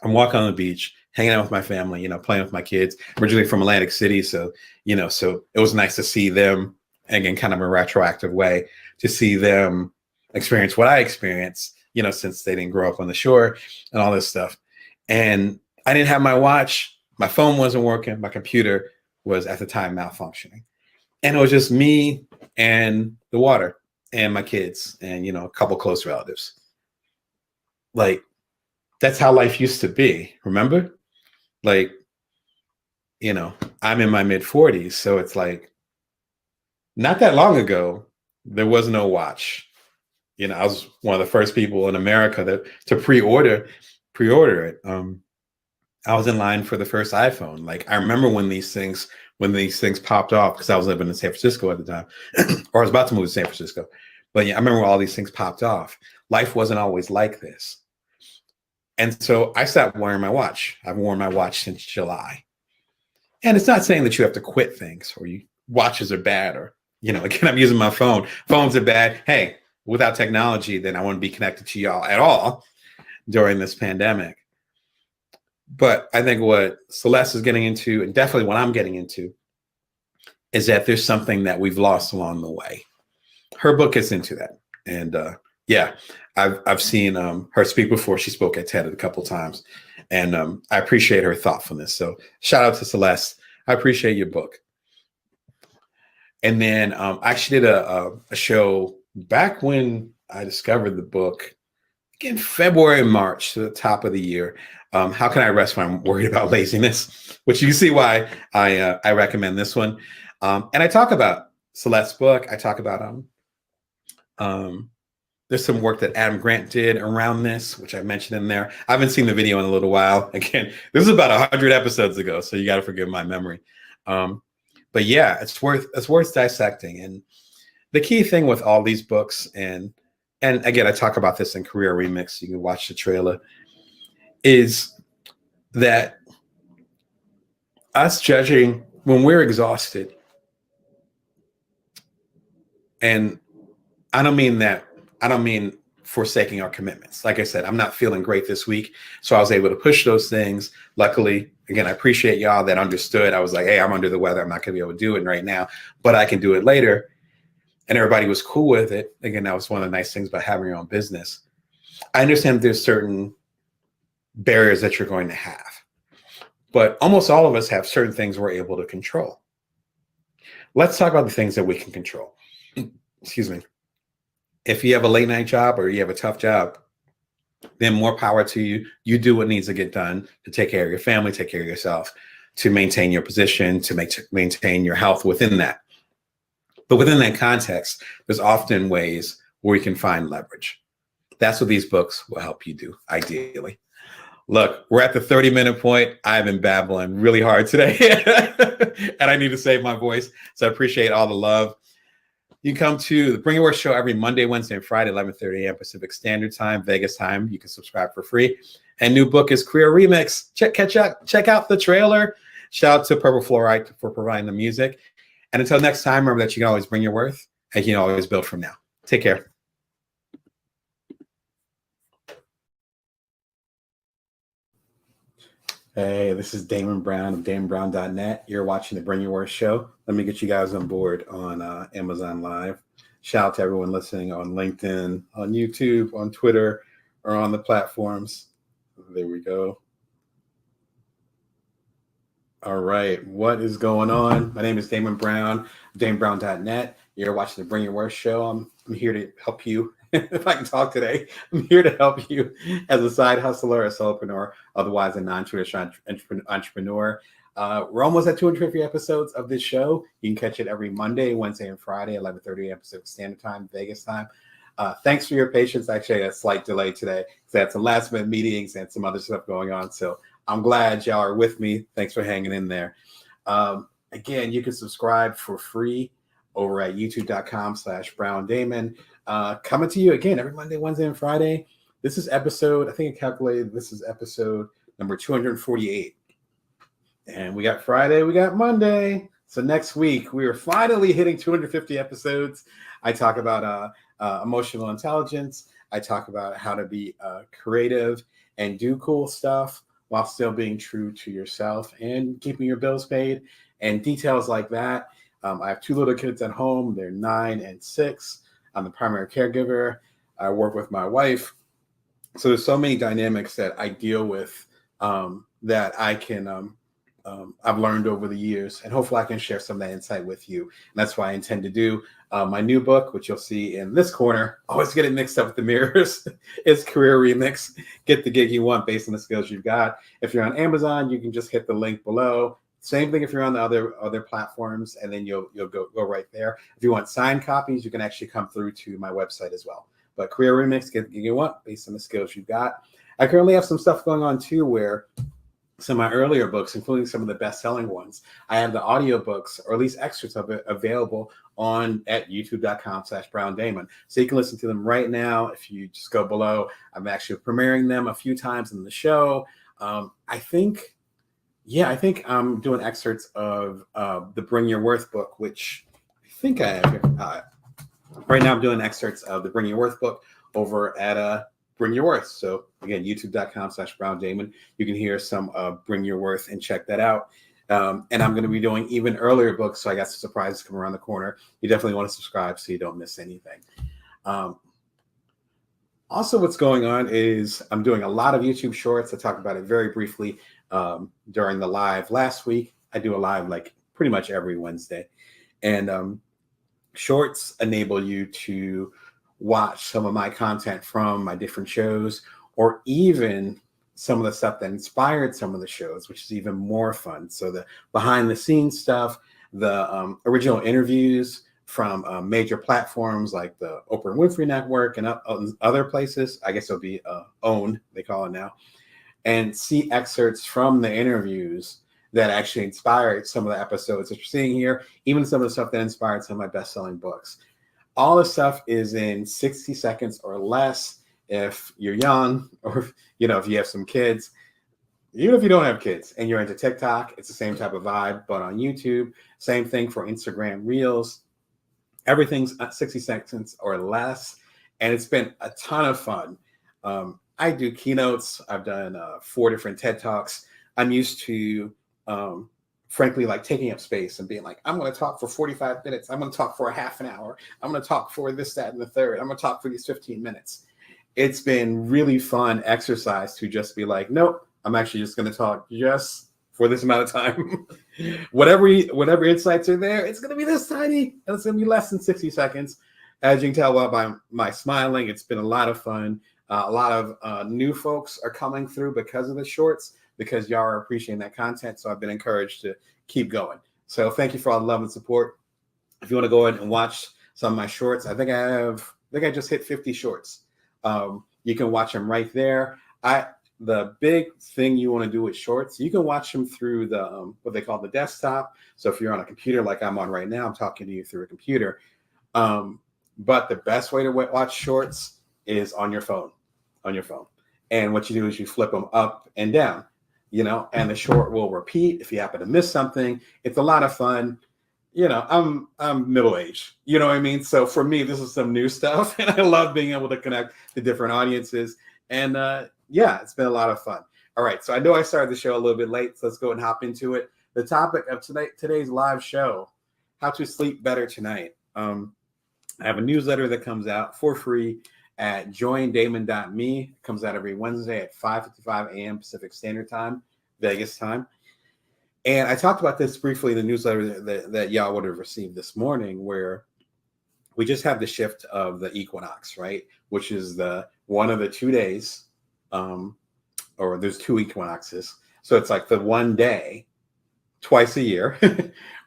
I'm walking on the beach, hanging out with my family, playing with my kids, originally from Atlantic City. So it was nice to see them, again, kind of a retroactive way to see them experience what I experienced, since they didn't grow up on the shore and all this stuff. And I didn't have my watch. My phone wasn't working. My computer was at the time malfunctioning. And it was just me and the water and my kids and, a couple close relatives. Like, that's how life used to be. Remember? Like, I'm in my mid 40s. So it's like, not that long ago, there was no watch. I was one of the first people in America to pre-order it. I was in line for the first iPhone. Like, I remember when these things popped off, because I was living in San Francisco at the time, or I was about to move to San Francisco. But yeah, I remember when all these things popped off. Life wasn't always like this. And so I stopped wearing my watch. I've worn my watch since July. And it's not saying that you have to quit things or watches are bad, or, again, I'm using my phone. Phones are bad. Hey, without technology, then I wouldn't be connected to y'all at all during this pandemic. But I think what Celeste is getting into, and definitely what I'm getting into, is that there's something that we've lost along the way. Her book gets into that. And I've seen her speak before. She spoke at TED a couple times, and I appreciate her thoughtfulness. So shout out to Celeste. I appreciate your book. And then I actually did a show back when I discovered the book, again, February, March, to the top of the year. How can I rest when I'm worried about laziness? Which you can see why I recommend this one. And I talk about Celeste's book. I talk about there's some work that Adam Grant did around this, which I mentioned in there. I haven't seen the video in a little while. Again, this is about 100 episodes ago, so you got to forgive my memory. But yeah, it's worth dissecting. And the key thing with all these books and and again, I talk about this in Career Remix. You can watch the trailer. Is that us judging when we're exhausted? And I don't mean that. I don't mean forsaking our commitments. Like I said, I'm not feeling great this week, so I was able to push those things. Luckily, again, I appreciate y'all that understood. I was like, hey, I'm under the weather. I'm not going to be able to do it right now, but I can do it later. And everybody was cool with it. Again, that was one of the nice things about having your own business. I understand there's certain barriers that you're going to have, but almost all of us have certain things we're able to control. Let's talk about the things that we can control. Excuse me. If you have a late night job or you have a tough job, then more power to you. You do what needs to get done to take care of your family, take care of yourself, to maintain your position, to maintain your health within that. But within that context, there's often ways where you can find leverage. That's what these books will help you do, ideally. Look, we're at the 30-minute point. I've been babbling really hard today, and I need to save my voice. So I appreciate all the love. You can come to the Bring Your Worth show every Monday, Wednesday, and Friday, 11:30 a.m. Pacific Standard Time, Vegas time. You can subscribe for free. And new book is Career Remix. Check out the trailer. Shout out to Purple Fluoride for providing the music. And until next time, remember that you can always bring your worth and you can always build from now. Take care. Hey, this is Damon Brown of DamonBrown.net. You're watching the Bring Your Worth show. Let me get you guys on board on Amazon Live. Shout out to everyone listening on LinkedIn, on YouTube, on Twitter, or on the platforms. There we go. All right, what is going on? My name is Damon Brown, DamonBrown.net. You're watching the Bring Your Worth show. I'm here to help you. If I can talk today, I'm here to help you as a side hustler, a solopreneur, otherwise a non-traditional entrepreneur. We're almost at 250 episodes of this show. You can catch it every Monday, Wednesday, and Friday, 11:30 a.m. Pacific Standard Time, Vegas time. Thanks for your patience. Actually, I had a slight delay today because I had some last-minute meetings and some other stuff going on. So I'm glad y'all are with me. Thanks for hanging in there. Again, you can subscribe for free over at youtube.com/BrownDamon. Coming to you again every Monday, Wednesday, and Friday. This is episode, I think I calculated, this is episode number 248. And we got Friday, we got Monday. So next week, we are finally hitting 250 episodes. I talk about emotional intelligence. I talk about how to be creative and do cool stuff while still being true to yourself and keeping your bills paid and details like that. I have two little kids at home. They're 9 and 6. I'm the primary caregiver. I work with my wife. So there's so many dynamics that I deal with that I can, I've learned over the years, and hopefully I can share some of that insight with you. And that's why I intend to do my new book, which you'll see in this corner. Always get it mixed up with the mirrors. It's Career Remix. Get the gig you want based on the skills you've got. If you're on Amazon, you can just hit the link below. Same thing if you're on the other platforms, and then you'll go right there. If you want signed copies, you can actually come through to my website as well. But Career Remix, get the gig you want based on the skills you've got. I currently have some stuff going on too, where some of my earlier books, including some of the best-selling ones, I have the audiobooks, or at least excerpts of it, available at youtube.com/BrownDamon. So you can listen to them right now. If you just go below, I'm actually premiering them a few times in the show. I think I'm doing excerpts of the Bring Your Worth book, which I think I have here. Right now I'm doing excerpts of the Bring Your Worth book over at Bring Your Worth. So again, youtube.com/BrownDamon. You can hear some Bring Your Worth and check that out. And I'm going to be doing even earlier books. So I got some surprises coming around the corner. You definitely want to subscribe so you don't miss anything. Also, what's going on is I'm doing a lot of YouTube shorts. I talked about it very briefly during the live last week. I do a live like pretty much every Wednesday. And shorts enable you to watch some of my content from my different shows, or even some of the stuff that inspired some of the shows, which is even more fun. So the behind the scenes stuff, the original interviews from major platforms like the Oprah Winfrey Network and other places. I guess it'll be OWN, they call it now. And see excerpts from the interviews that actually inspired some of the episodes that you're seeing here, even some of the stuff that inspired some of my best-selling books. All the stuff is in 60 seconds or less. If you're young, or if you have some kids, even if you don't have kids and you're into TikTok, it's the same type of vibe. But on YouTube, same thing for Instagram Reels. Everything's 60 seconds or less, and it's been a ton of fun. I do keynotes. I've done 4 different TED Talks. I'm used to, frankly, like taking up space and being like, I'm going to talk for 45 minutes. I'm going to talk for a half an hour. I'm going to talk for this, that, and the third. I'm going to talk for these 15 minutes. It's been really fun exercise to just be like, nope, I'm actually just going to talk just for this amount of time. whatever insights are there, it's going to be this tiny, and it's going to be less than 60 seconds. As you can tell by my smiling, it's been a lot of fun. A lot of new folks are coming through because of the shorts, because y'all are appreciating that content. So I've been encouraged to keep going. So thank you for all the love and support. If you want to go ahead and watch some of my shorts, I think I just hit 50 shorts. You can watch them right there. The big thing you want to do with shorts, you can watch them through the what they call the desktop. So if you're on a computer like I'm on right now, I'm talking to you through a computer. But the best way to watch shorts is on your phone. And what you do is you flip them up and down, and the short will repeat if you happen to miss something. It's a lot of fun. I'm middle-aged, you know what I mean? So for me, this is some new stuff, and I love being able to connect to different audiences. And it's been a lot of fun. All right, so I know I started the show a little bit late, so let's go and hop into it. The topic of today's live show, how to sleep better tonight. I have a newsletter that comes out for free at joindamon.me. It comes out every Wednesday at 5:55 a.m. Pacific Standard Time, Vegas time. And I talked about this briefly in the newsletter that y'all would have received this morning, where we just have the shift of the equinox, right? Which is one of the 2 days, or there's 2 equinoxes. So it's like the one day twice a year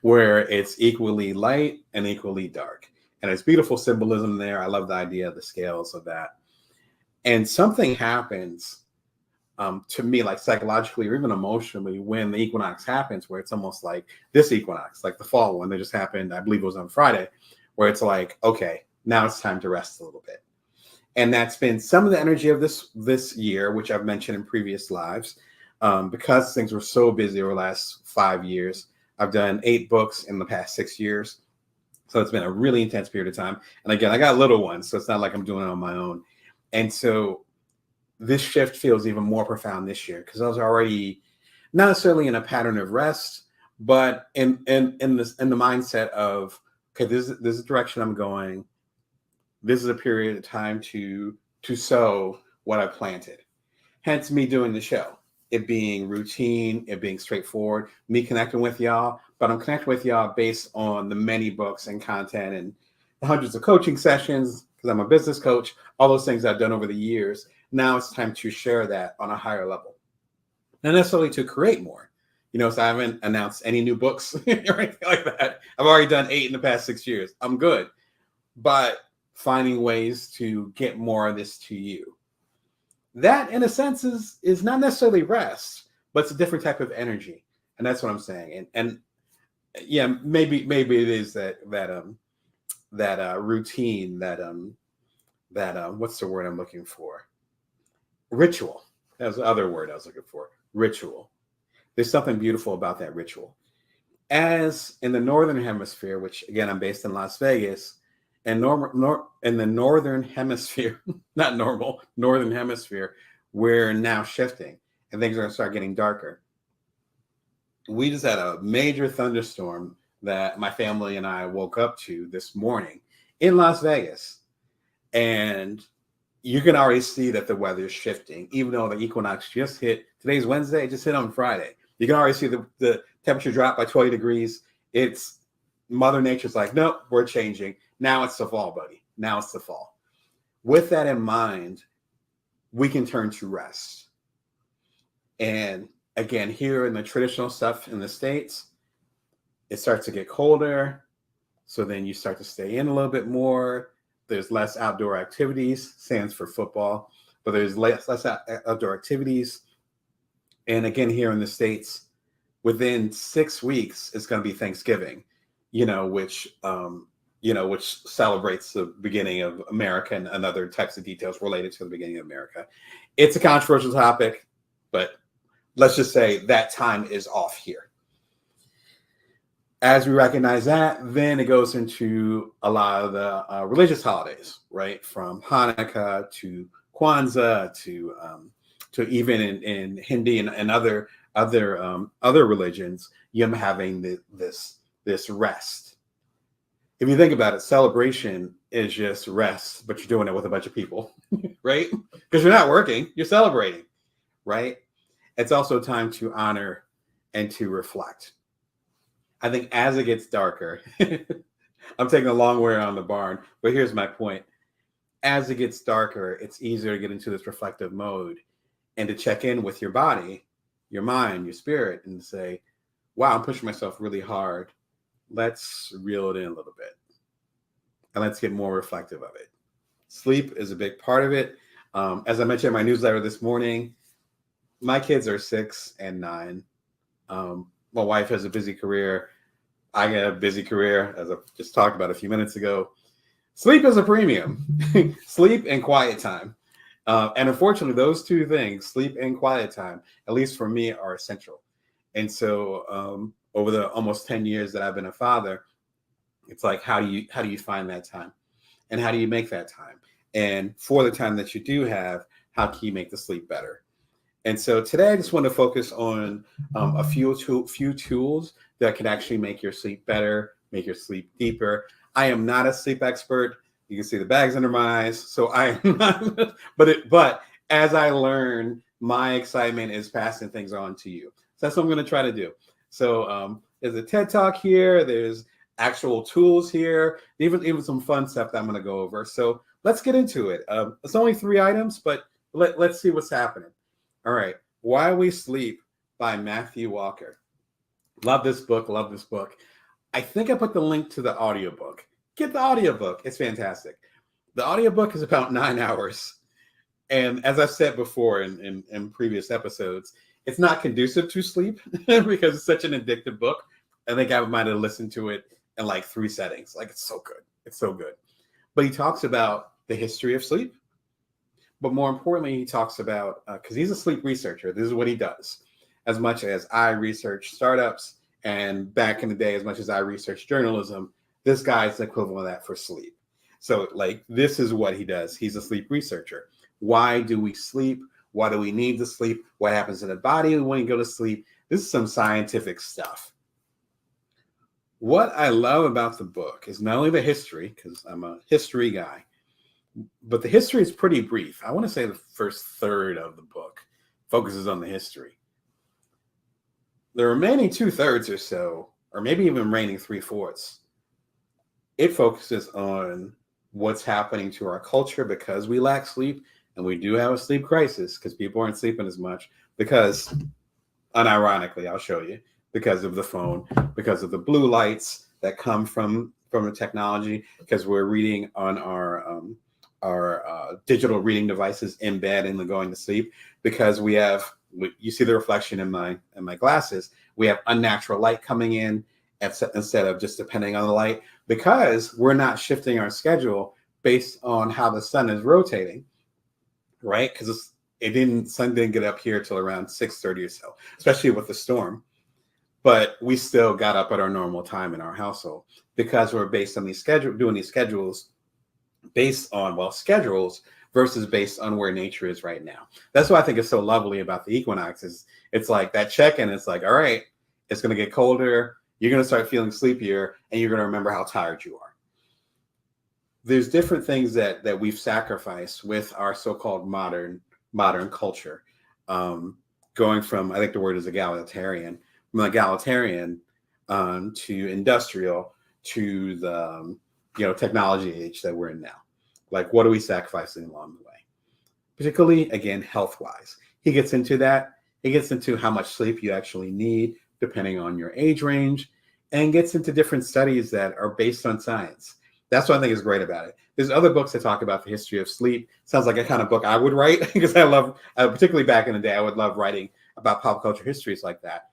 where it's equally light and equally dark. And there's beautiful symbolism there. I love the idea of the scales of that. And something happens to me, like psychologically or even emotionally, when the equinox happens, where it's almost like this equinox, like the fall one that just happened, I believe it was on Friday, where it's like, okay, now it's time to rest a little bit. And that's been some of the energy of this year, which I've mentioned in previous lives, because things were so busy over the last 5 years. I've done 8 books in the past 6 years. So it's been a really intense period of time. And again, I got little ones, so it's not like I'm doing it on my own. And so this shift feels even more profound this year, because I was already not necessarily in a pattern of rest, but in the mindset of, okay, this is the direction I'm going. This is a period of time to sow what I planted. Hence me doing the show, it being routine, it being straightforward, me connecting with y'all, but I'm connecting with y'all based on the many books and content and the hundreds of coaching sessions, because I'm a business coach, all those things I've done over the years. Now it's time to share that on a higher level. Not necessarily to create more, so I haven't announced any new books or anything like that. I've already done 8 in the past 6 years. I'm good. But finding ways to get more of this to you. That, in a sense, is not necessarily rest, but it's a different type of energy. And that's what I'm saying. And yeah, maybe it is that routine, what's the word I'm looking for? Ritual. That's the other word I was looking for. Ritual. There's something beautiful about that ritual. As in the Northern Hemisphere, which again, I'm based in Las Vegas, and in the Northern Hemisphere, Northern Hemisphere, we're now shifting and things are going to start getting darker. We just had a major thunderstorm that my family and I woke up to this morning in Las Vegas. And you can already see that the weather is shifting, even though the equinox just hit. Today's Wednesday, it just hit on Friday. You can already see the temperature drop by 20 degrees. It's Mother Nature's like, nope, we're changing. Now it's the fall, buddy. Now it's the fall. With that in mind, we can turn to rest. And again, here in the traditional stuff in the States, it starts to get colder. So then you start to stay in a little bit more. There's less outdoor activities, stands for football, but there's less outdoor activities. And again, here in the States, within 6 weeks, it's going to be Thanksgiving, which which celebrates the beginning of America and other types of details related to the beginning of America. It's a controversial topic, but let's just say that time is off here. As we recognize that, then it goes into a lot of the religious holidays, right? From Hanukkah to Kwanzaa to even in Hindi and other religions, you're having this rest. If you think about it, celebration is just rest, but you're doing it with a bunch of people, right? Because you're not working, you're celebrating, right? It's also time to honor and to reflect. I think as it gets darker, I'm taking a long way around the barn, but here's my point. As it gets darker, it's easier to get into this reflective mode and to check in with your body, your mind, your spirit, and say, wow, I'm pushing myself really hard. Let's reel it in a little bit. And let's get more reflective of it. Sleep is a big part of it. As I mentioned in my newsletter this morning, my kids are 6 and 9. My wife has a busy career. I got a busy career, as I just talked about a few minutes ago. Sleep is a premium. Sleep and quiet time. And unfortunately, those two things, sleep and quiet time, at least for me, are essential. And so over the almost 10 years that I've been a father, it's like, how do you find that time? And how do you make that time? And for the time that you do have, how can you make the sleep better? And so today I just want to focus on a few tools that can actually make your sleep better, make your sleep deeper. I am not a sleep expert. You can see the bags under my eyes. So I am not, but as I learn, my excitement is passing things on to you. So that's what I'm going to try to do. So there's a TED Talk here. There's actual tools here, even some fun stuff that I'm going to go over. So let's get into it. It's only 3 items, but let's see what's happening. All right. Why We Sleep by Matthew Walker. Love this book. I think I put the link to the audiobook. Get the audiobook. It's fantastic. The audiobook is about 9 hours. And as I've said before in previous episodes, it's not conducive to sleep because it's such an addictive book. I think I might have listened to it in like 3 settings. Like, it's so good. It's so good. But he talks about the history of sleep. But more importantly, he talks about, because he's a sleep researcher, this is what he does. As much as I research startups, and back in the day, as much as I research journalism, this guy's the equivalent of that for sleep. So like, this is what he does. He's a sleep researcher. Why do we sleep? Why do we need to sleep? What happens in the body when you go to sleep? This is some scientific stuff. What I love about the book is not only the history, because I'm a history guy, but the history is pretty brief. I want to say the first third of the book focuses on the history. The remaining 2/3 or so, or maybe even remaining 3/4, it focuses on what's happening to our culture because we lack sleep, and we do have a sleep crisis because people aren't sleeping as much because, unironically, I'll show you, because of the phone, because of the blue lights that come from the technology, because we're reading on our digital reading devices in bed and going to sleep, because you see the reflection in my glasses. We have unnatural light coming in instead of just depending on the light, because we're not shifting our schedule based on how the sun is rotating, right? Because sun didn't get up here till around 6:30 or so, especially with the storm. But we still got up at our normal time in our household because we're based on doing these schedules based on, schedules versus based on where nature is right now. That's what I think is so lovely about the equinoxes. It's like that check-in. It's like, all right, it's going to get colder. You're going to start feeling sleepier, and you're going to remember how tired you are. There's different things that we've sacrificed with our so-called modern culture. Going from, I think the word is egalitarian, from egalitarian to industrial to the technology age that we're in now. Like, what are we sacrificing along the way? Particularly, again, health-wise. He gets into that. He gets into how much sleep you actually need, depending on your age range, and gets into different studies that are based on science. That's what I think is great about it. There's other books that talk about the history of sleep. Sounds like a kind of book I would write, because I love, particularly back in the day, I would love writing about pop culture histories like that.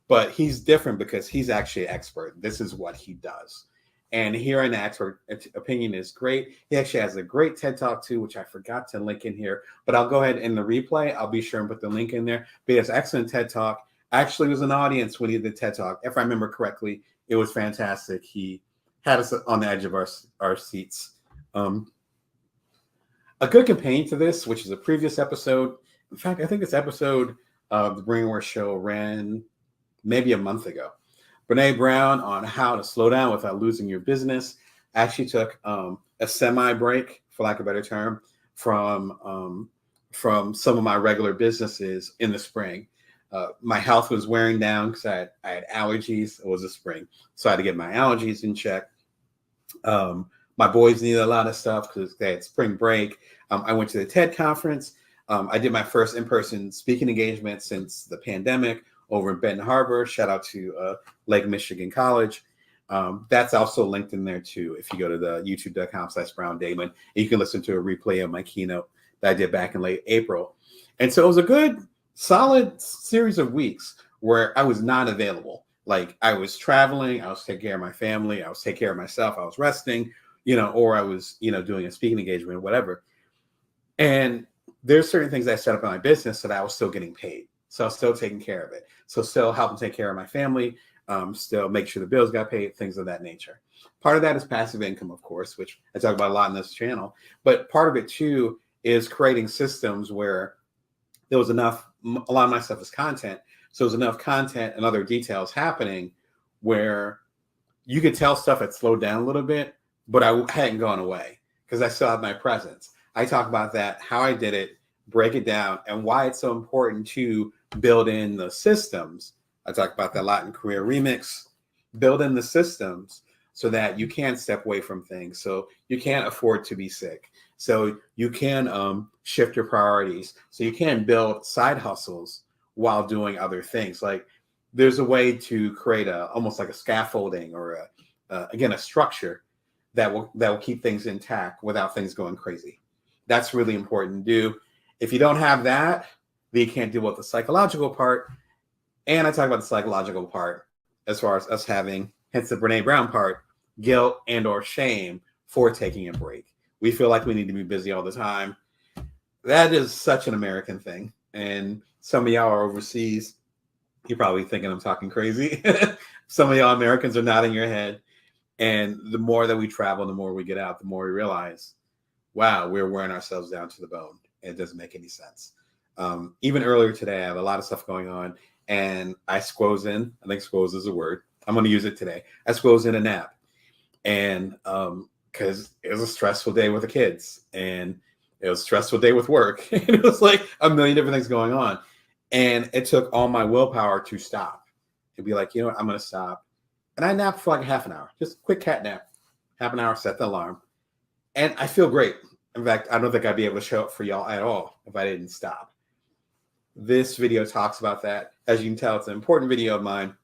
But he's different because he's actually an expert. This is what he does. And hearing that opinion is great. He actually has a great TED Talk too, which I forgot to link in here, but I'll go ahead in the replay. I'll be sure and put the link in there. But it's excellent TED Talk. I actually was an audience when he did TED Talk. If I remember correctly, it was fantastic. He had us on the edge of our seats. A good companion to this, which is a previous episode. In fact, I think this episode of the Brainwash Show ran maybe a month ago. Brene Brown on how to slow down without losing your business. I actually took a semi-break, for lack of a better term, from some of my regular businesses in the spring. My health was wearing down because I had allergies. It was the spring, so I had to get my allergies in check. My boys needed a lot of stuff because they had spring break. I went to the TED conference. I did my first in-person speaking engagement since the pandemic over in Benton Harbor. Shout out to Lake Michigan College. That's also linked in there too. If you go to the youtube.com/Brown Damon, you can listen to a replay of my keynote that I did back in late April. And so it was a good, solid series of weeks where I was not available. Like I was traveling, I was taking care of my family, I was taking care of myself, I was resting, or I was, doing a speaking engagement or whatever. And there's certain things I set up in my business that I was still getting paid. So I was still taking care of it. So still helping take care of my family, still make sure the bills got paid, things of that nature. Part of that is passive income, of course, which I talk about a lot in this channel. But part of it too is creating systems where there was enough, a lot of my stuff is content. So there's enough content and other details happening where you could tell stuff had slowed down a little bit, but I hadn't gone away because I still have my presence. I talk about that, how I did it, break it down, and why it's so important to build in the systems. I talk about that a lot in Career Remix. Build in the systems so that you can step away from things. So you can't afford to be sick. So you can shift your priorities. So you can build side hustles while doing other things. Like there's a way to create almost like a scaffolding or a structure that will keep things intact without things going crazy. That's really important to do. If you don't have that, then you can't deal with the psychological part. And I talk about the psychological part as far as us having, hence the Brene Brown part, guilt and or shame for taking a break. We feel like we need to be busy all the time. That is such an American thing. And some of y'all are overseas. You're probably thinking I'm talking crazy. Some of y'all Americans are nodding your head. And the more that we travel, the more we get out, the more we realize, wow, we're wearing ourselves down to the bone. It doesn't make any sense. Even earlier today, I have a lot of stuff going on, and I squoze in. I think squoze is a word. I'm going to use it today. I squoze in a nap, and because it was a stressful day with the kids, and it was a stressful day with work. And it was like a million different things going on, and it took all my willpower to stop and be like, you know what, I'm going to stop. And I napped for like a half an hour, just a quick cat nap, half an hour, set the alarm, and I feel great. In fact, I don't think I'd be able to show up for y'all at all if I didn't stop. This video talks about that. As you can tell, it's an important video of mine,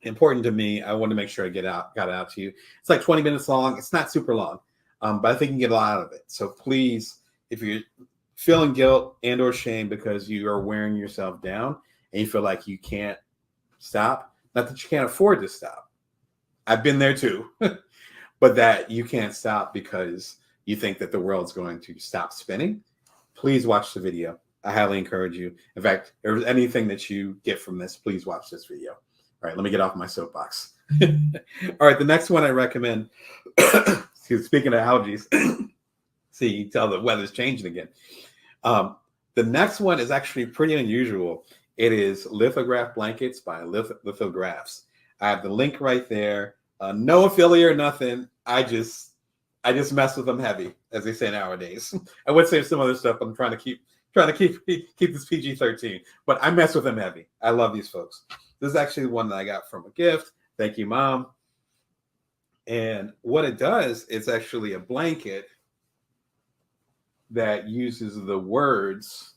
important to me. I want to make sure I got it out to you. It's like 20 minutes long. It's not super long, but I think you can get a lot out of it. So please, if you're feeling guilt and or shame because you are wearing yourself down and you feel like you can't stop, not that you can't afford to stop. I've been there too, but that you can't stop because you think that the world's going to stop spinning, please watch the video. I highly encourage you. In fact, if there's anything that you get from this, please watch this video. All right, let me get off my soapbox. All right, the next one I recommend, speaking of allergies, see, you can tell the weather's changing again. The next one is actually pretty unusual. It is Lithograph Blankets by Lithographs. I have the link right there. No affiliate or nothing. I just mess with them heavy, as they say nowadays. I would say some other stuff. I'm trying to keep this PG-13, but I mess with them heavy. I love these folks. This is actually one that I got from a gift. Thank you, Mom. And what it does, it's actually a blanket that uses the words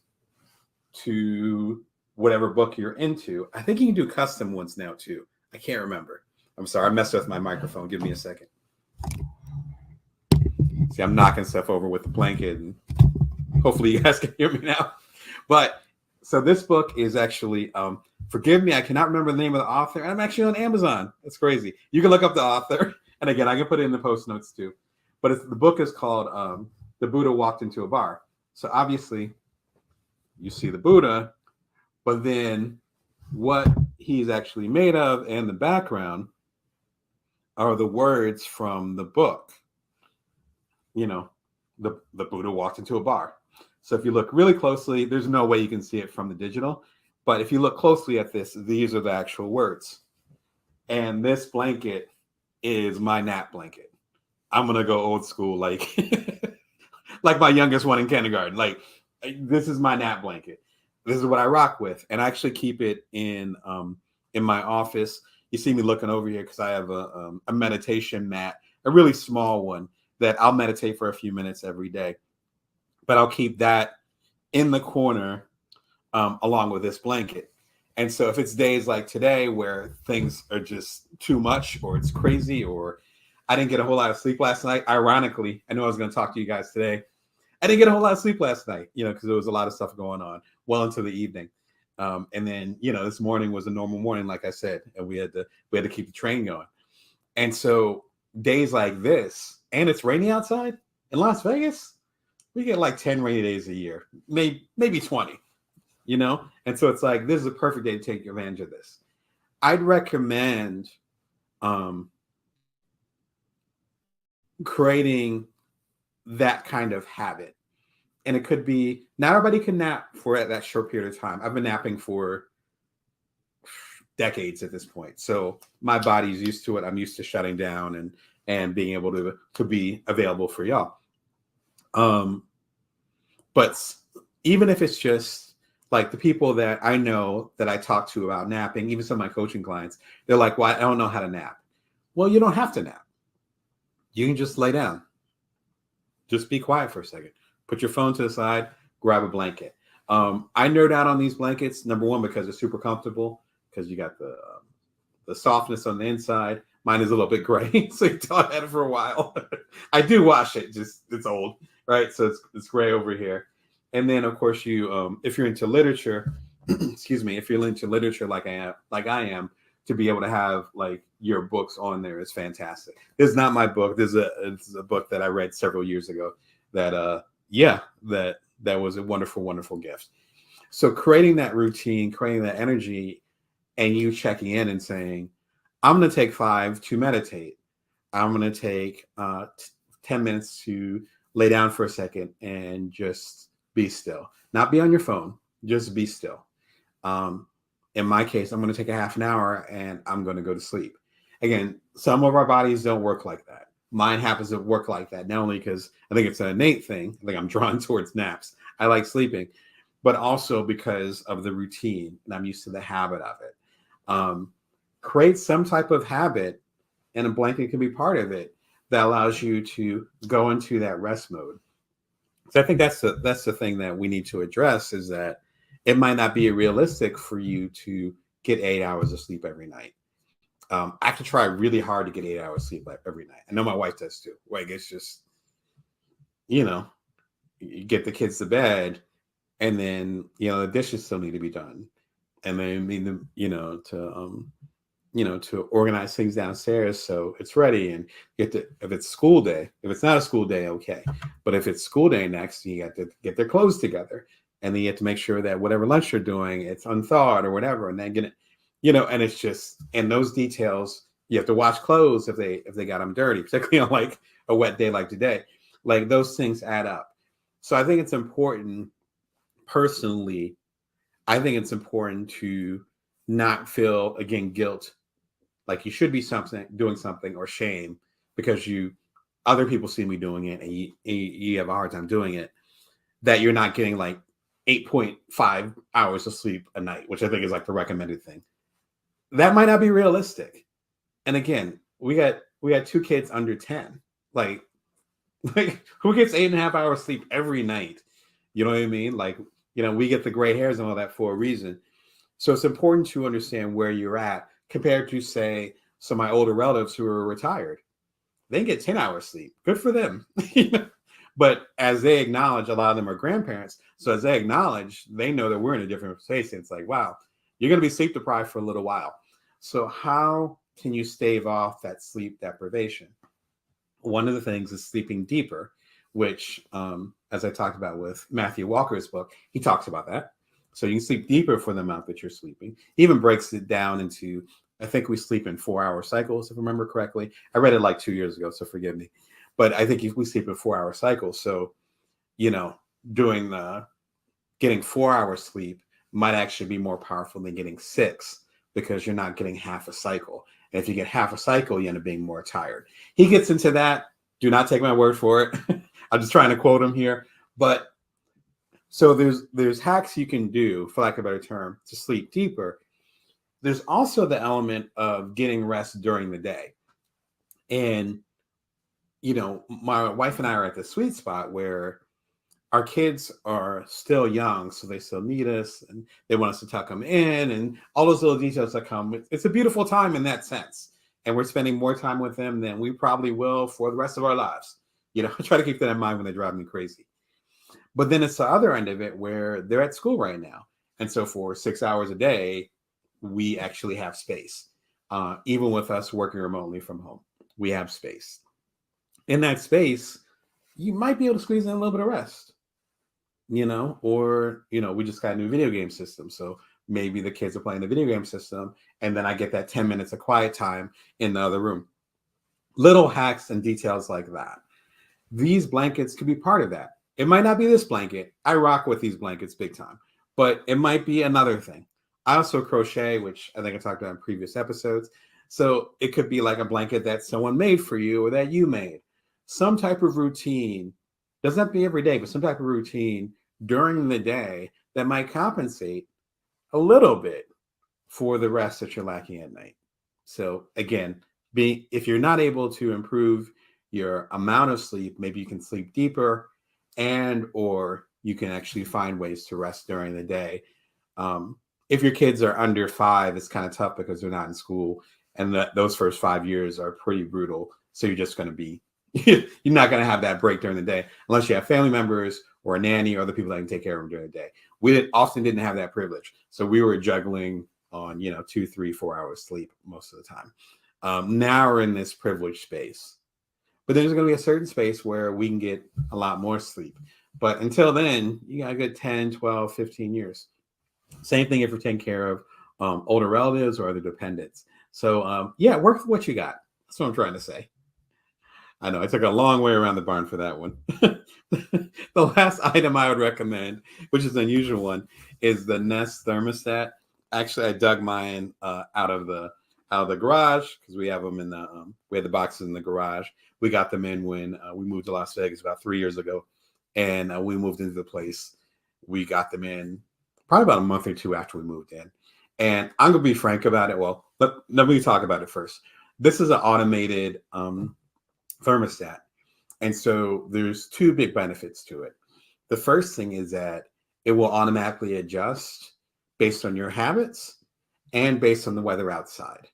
to whatever book you're into. I think you can do custom ones now too. I can't remember. I'm sorry, I messed with my microphone. Give me a second. See, I'm knocking stuff over with the blanket, and hopefully you guys can hear me now. But so this book is actually, forgive me, I cannot remember the name of the author. I'm actually on Amazon. That's crazy. You can look up the author. And again, I can put it in the post notes too. But the book is called The Buddha Walked into a Bar. So obviously, you see the Buddha, but then what he's actually made of and the background are the words from the book. You know, the Buddha walked into a bar. So if you look really closely, there's no way you can see it from the digital. But if you look closely at this, these are the actual words. And this blanket is my nap blanket. I'm going to go old school, like, like my youngest one in kindergarten. Like, this is my nap blanket. This is what I rock with. And I actually keep it in my office. You see me looking over here because I have a meditation mat, a really small one that I'll meditate for a few minutes every day. But I'll keep that in the corner along with this blanket. And so if it's days like today where things are just too much or it's crazy or I didn't get a whole lot of sleep last night, ironically, I know I was going to talk to you guys today. I didn't get a whole lot of sleep last night, because there was a lot of stuff going on well into the evening. And then, this morning was a normal morning, like I said, and we had to keep the train going. And so days like this, and it's rainy outside in Las Vegas, we get like 10 rainy days a year, maybe 20, And so it's like, this is a perfect day to take advantage of this. I'd recommend creating that kind of habit. And it could be, not everybody can nap for that short period of time. I've been napping for decades at this point. So my body's used to it. I'm used to shutting down and being able to be available for y'all. But even if it's just like the people that I know that I talk to about napping, even some of my coaching clients, they're like, well, I don't know how to nap. Well, you don't have to nap. You can just lay down. Just be quiet for a second. Put your phone to the side, grab a blanket. I nerd out on these blankets, number one, because they're super comfortable, because you got the softness on the inside. Mine is a little bit gray, so you don't have it for a while. I do wash it, just it's old, right? So it's gray over here. And then, of course, you if you're into literature, excuse me, if you're into literature like I am, to be able to have like your books on there is fantastic. This is not my book. This is a book that I read several years ago that that was a wonderful, wonderful gift. So creating that routine, creating that energy, and you checking in and saying, I'm going to take 5 to meditate. I'm going to take 10 minutes to lay down for a second and just be still. Not be on your phone, just be still. In my case, I'm going to take a half an hour and I'm going to go to sleep. Again, some of our bodies don't work like that. Mine happens to work like that, not only because I think it's an innate thing, I think I'm drawn towards naps. I like sleeping, but also because of the routine and I'm used to the habit of it. Create some type of habit, and a blanket can be part of it, that allows you to go into that rest mode. So I think that's the thing that we need to address, is that it might not be realistic for you to get 8 hours of sleep every night. I have to try really hard to get 8 hours sleep every night. I know my wife does too. Like, it's just, you get the kids to bed, and then, the dishes still need to be done. And then to organize things downstairs so it's ready, and if it's school day. If it's not a school day, okay. But if it's school day next, you got to get their clothes together, and then you have to make sure that whatever lunch you're doing, it's unthawed or whatever, and then get it, and it's just, and those details, you have to wash clothes if they got them dirty, particularly on like a wet day like today. Like, those things add up. So I think it's important, personally, I think it's important to not feel, again, guilt, like you should be doing something, or shame because other people see me doing it and you have a hard time doing it, that you're not getting like 8.5 hours of sleep a night, which I think is like the recommended thing. That might not be realistic. And again, we got 2 kids under 10. Like who gets 8.5 hours sleep every night? You know what I mean? Like, we get the gray hairs and all that for a reason. So it's important to understand where you're at compared to, say, some of my older relatives who are retired. They get 10 hours sleep. Good for them. But as they acknowledge, a lot of them are grandparents. So as they acknowledge, they know that we're in a different space. It's like, wow, you're going to be sleep deprived for a little while. So how can you stave off that sleep deprivation? One of the things is sleeping deeper, which, as I talked about with Matthew Walker's book, he talks about that. So you can sleep deeper for the amount that you're sleeping. He even breaks it down into, I think we sleep in 4-hour cycles, if I remember correctly. I read it like 2 years ago, so forgive me. But I think we sleep in 4-hour cycles. So, you know, doing getting 4 hours sleep might actually be more powerful than getting 6, because you're not getting half a cycle. And if you get half a cycle, you end up being more tired. He gets into that. Do not take my word for it. I'm just trying to quote him here. But so there's hacks you can do, for lack of a better term, to sleep deeper. There's also the element of getting rest during the day. And, you know, my wife and I are at the sweet spot where our kids are still young, so they still need us and they want us to tuck them in and all those little details that come. It's a beautiful time in that sense. And we're spending more time with them than we probably will for the rest of our lives. You know, I try to keep that in mind when they drive me crazy. But then it's the other end of it where they're at school right now. And so for 6 hours a day, we actually have space. Even with us working remotely from home, we have space. In that space, you might be able to squeeze in a little bit of rest, you know, or, you know, we just got a new video game system. So maybe the kids are playing the video game system and then I get that 10 minutes of quiet time in the other room. Little hacks and details like that. These blankets could be part of that. It might not be this blanket. I rock with these blankets big time, but it might be another thing. I also crochet, which I think I talked about in previous episodes. So it could be like a blanket that someone made for you or that you made. Some type of routine, doesn't have to be every day, but some type of routine during the day that might compensate a little bit for the rest that you're lacking at night. So again, if you're not able to improve your amount of sleep, maybe you can sleep deeper, and or you can actually find ways to rest during the day. If your kids are under 5, it's kind of tough because they're not in school, and those first 5 years are pretty brutal. So you're just going to be, you're not going to have that break during the day unless you have family members or a nanny or other people that can take care of them during the day. We often didn't have that privilege, so we were juggling on 2, 3, 4 hours sleep most of the time. Now we're in this privileged space, but there's going to be a certain space where we can get a lot more sleep. But until then, you got a good 10, 12, 15 years. Same thing if you're taking care of older relatives or other dependents. So yeah, work with what you got. That's what I'm trying to say. I know I took a long way around the barn for that one. The last item I would recommend, which is an unusual one, is the Nest thermostat. Actually, I dug mine out of the garage because we have them in the we had the boxes in the garage. We got them in when we moved to Las Vegas about 3 years ago, and we moved into the place. We got them in probably about a month or two after we moved in. And I'm gonna be frank about it. Well, let me talk about it first. This is an automated thermostat, and so there's 2 big benefits to it. The first thing is that it will automatically adjust based on your habits and based on the weather outside.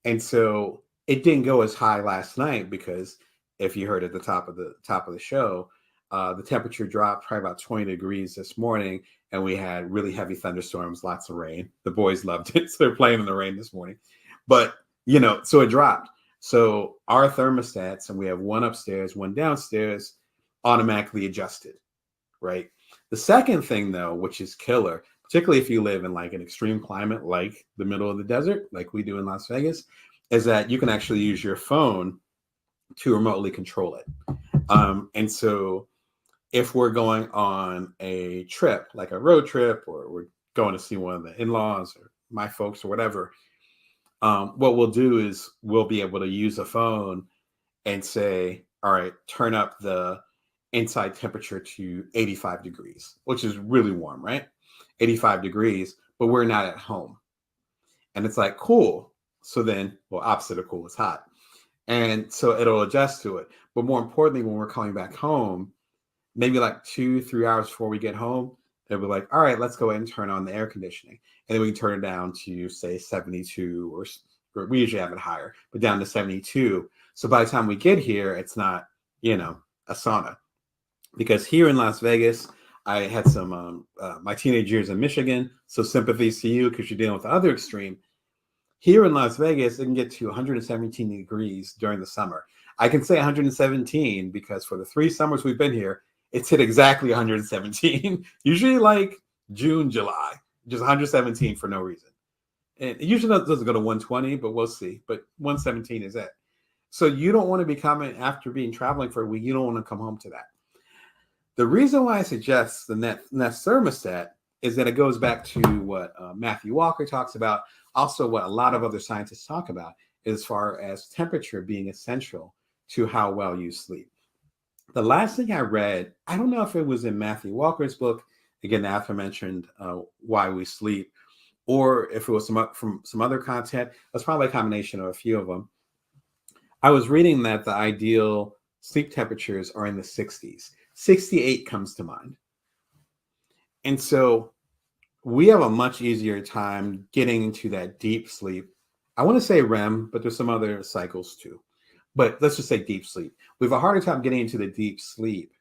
And so it didn't go as high last night because if you heard at the top of the show, the temperature dropped probably about 20 degrees this morning, and we had really heavy thunderstorms, lots of rain. The boys loved it, so they're playing in the rain this morning. But so it dropped. So our thermostats, and we have one upstairs, one downstairs, automatically adjusted, right? The second thing, though, which is killer, particularly if you live in like an extreme climate, like the middle of the desert, like we do in Las Vegas, is that you can actually use your phone to remotely control it. And so if we're going on a trip, like a road trip, or we're going to see one of the in-laws or my folks or whatever, what we'll do is we'll be able to use a phone and say, all right, turn up the inside temperature to 85 degrees, which is really warm, right? 85 degrees, but we're not at home. And it's like, cool. So then, well, opposite of cool is hot. And so it'll adjust to it. But more importantly, when we're coming back home, maybe like 2-3 hours before we get home, they'll be like, all right, let's go ahead and turn on the air conditioning. And then we can turn it down to, say, 72, or we usually have it higher, but down to 72. So by the time we get here, it's not, a sauna. Because here in Las Vegas, I had some, my teenage years in Michigan, so sympathies to you because you're dealing with the other extreme. Here in Las Vegas, it can get to 117 degrees during the summer. I can say 117 because for the 3 summers we've been here, it's hit exactly 117. Usually like June, July, just 117 for no reason. And it usually doesn't go to 120, but we'll see. But 117 is it. So you don't want to be coming after being traveling for a week. You don't want to come home to that. The reason why I suggest the Nest thermostat is that it goes back to what Matthew Walker talks about, also what a lot of other scientists talk about, as far as temperature being essential to how well you sleep. The last thing I read, I don't know if it was in Matthew Walker's book, again, the aforementioned Why We Sleep, or if it was from some other content. It's probably a combination of a few of them. I was reading that the ideal sleep temperatures are in the 60s. 68 comes to mind. And so we have a much easier time getting into that deep sleep. I want to say REM, but there's some other cycles too. But let's just say deep sleep. We have a harder time getting into the deep sleep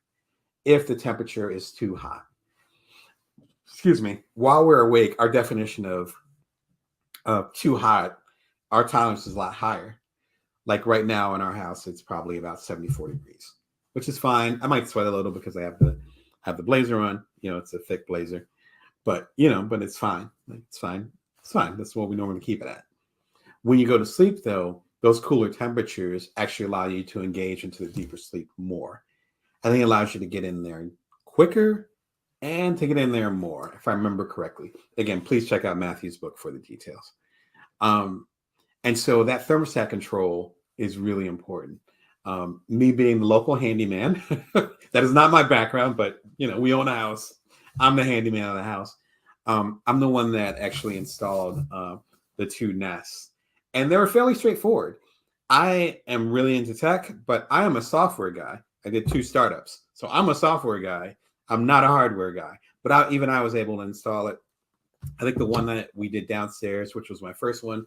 if the temperature is too hot. Excuse me. While we're awake, our definition of too hot, our tolerance is a lot higher. Like right now in our house, it's probably about 74 degrees, which is fine. I might sweat a little because I have the blazer on. It's a thick blazer, but it's fine. It's fine. It's fine. That's what we normally keep it at. When you go to sleep, though, those cooler temperatures actually allow you to engage into the deeper sleep more. I think it allows you to get in there quicker and to get in there more, if I remember correctly. Again, please check out Matthew's book for the details. And so that thermostat control is really important. Me being the local handyman, that is not my background, but we own a house. I'm the handyman of the house. I'm the one that actually installed the 2 Nests, and they were fairly straightforward. I am really into tech, but I am a software guy. I did 2 startups, so I'm a software guy. I'm not a hardware guy, but I was able to install it. I think the one that we did downstairs, which was my first one,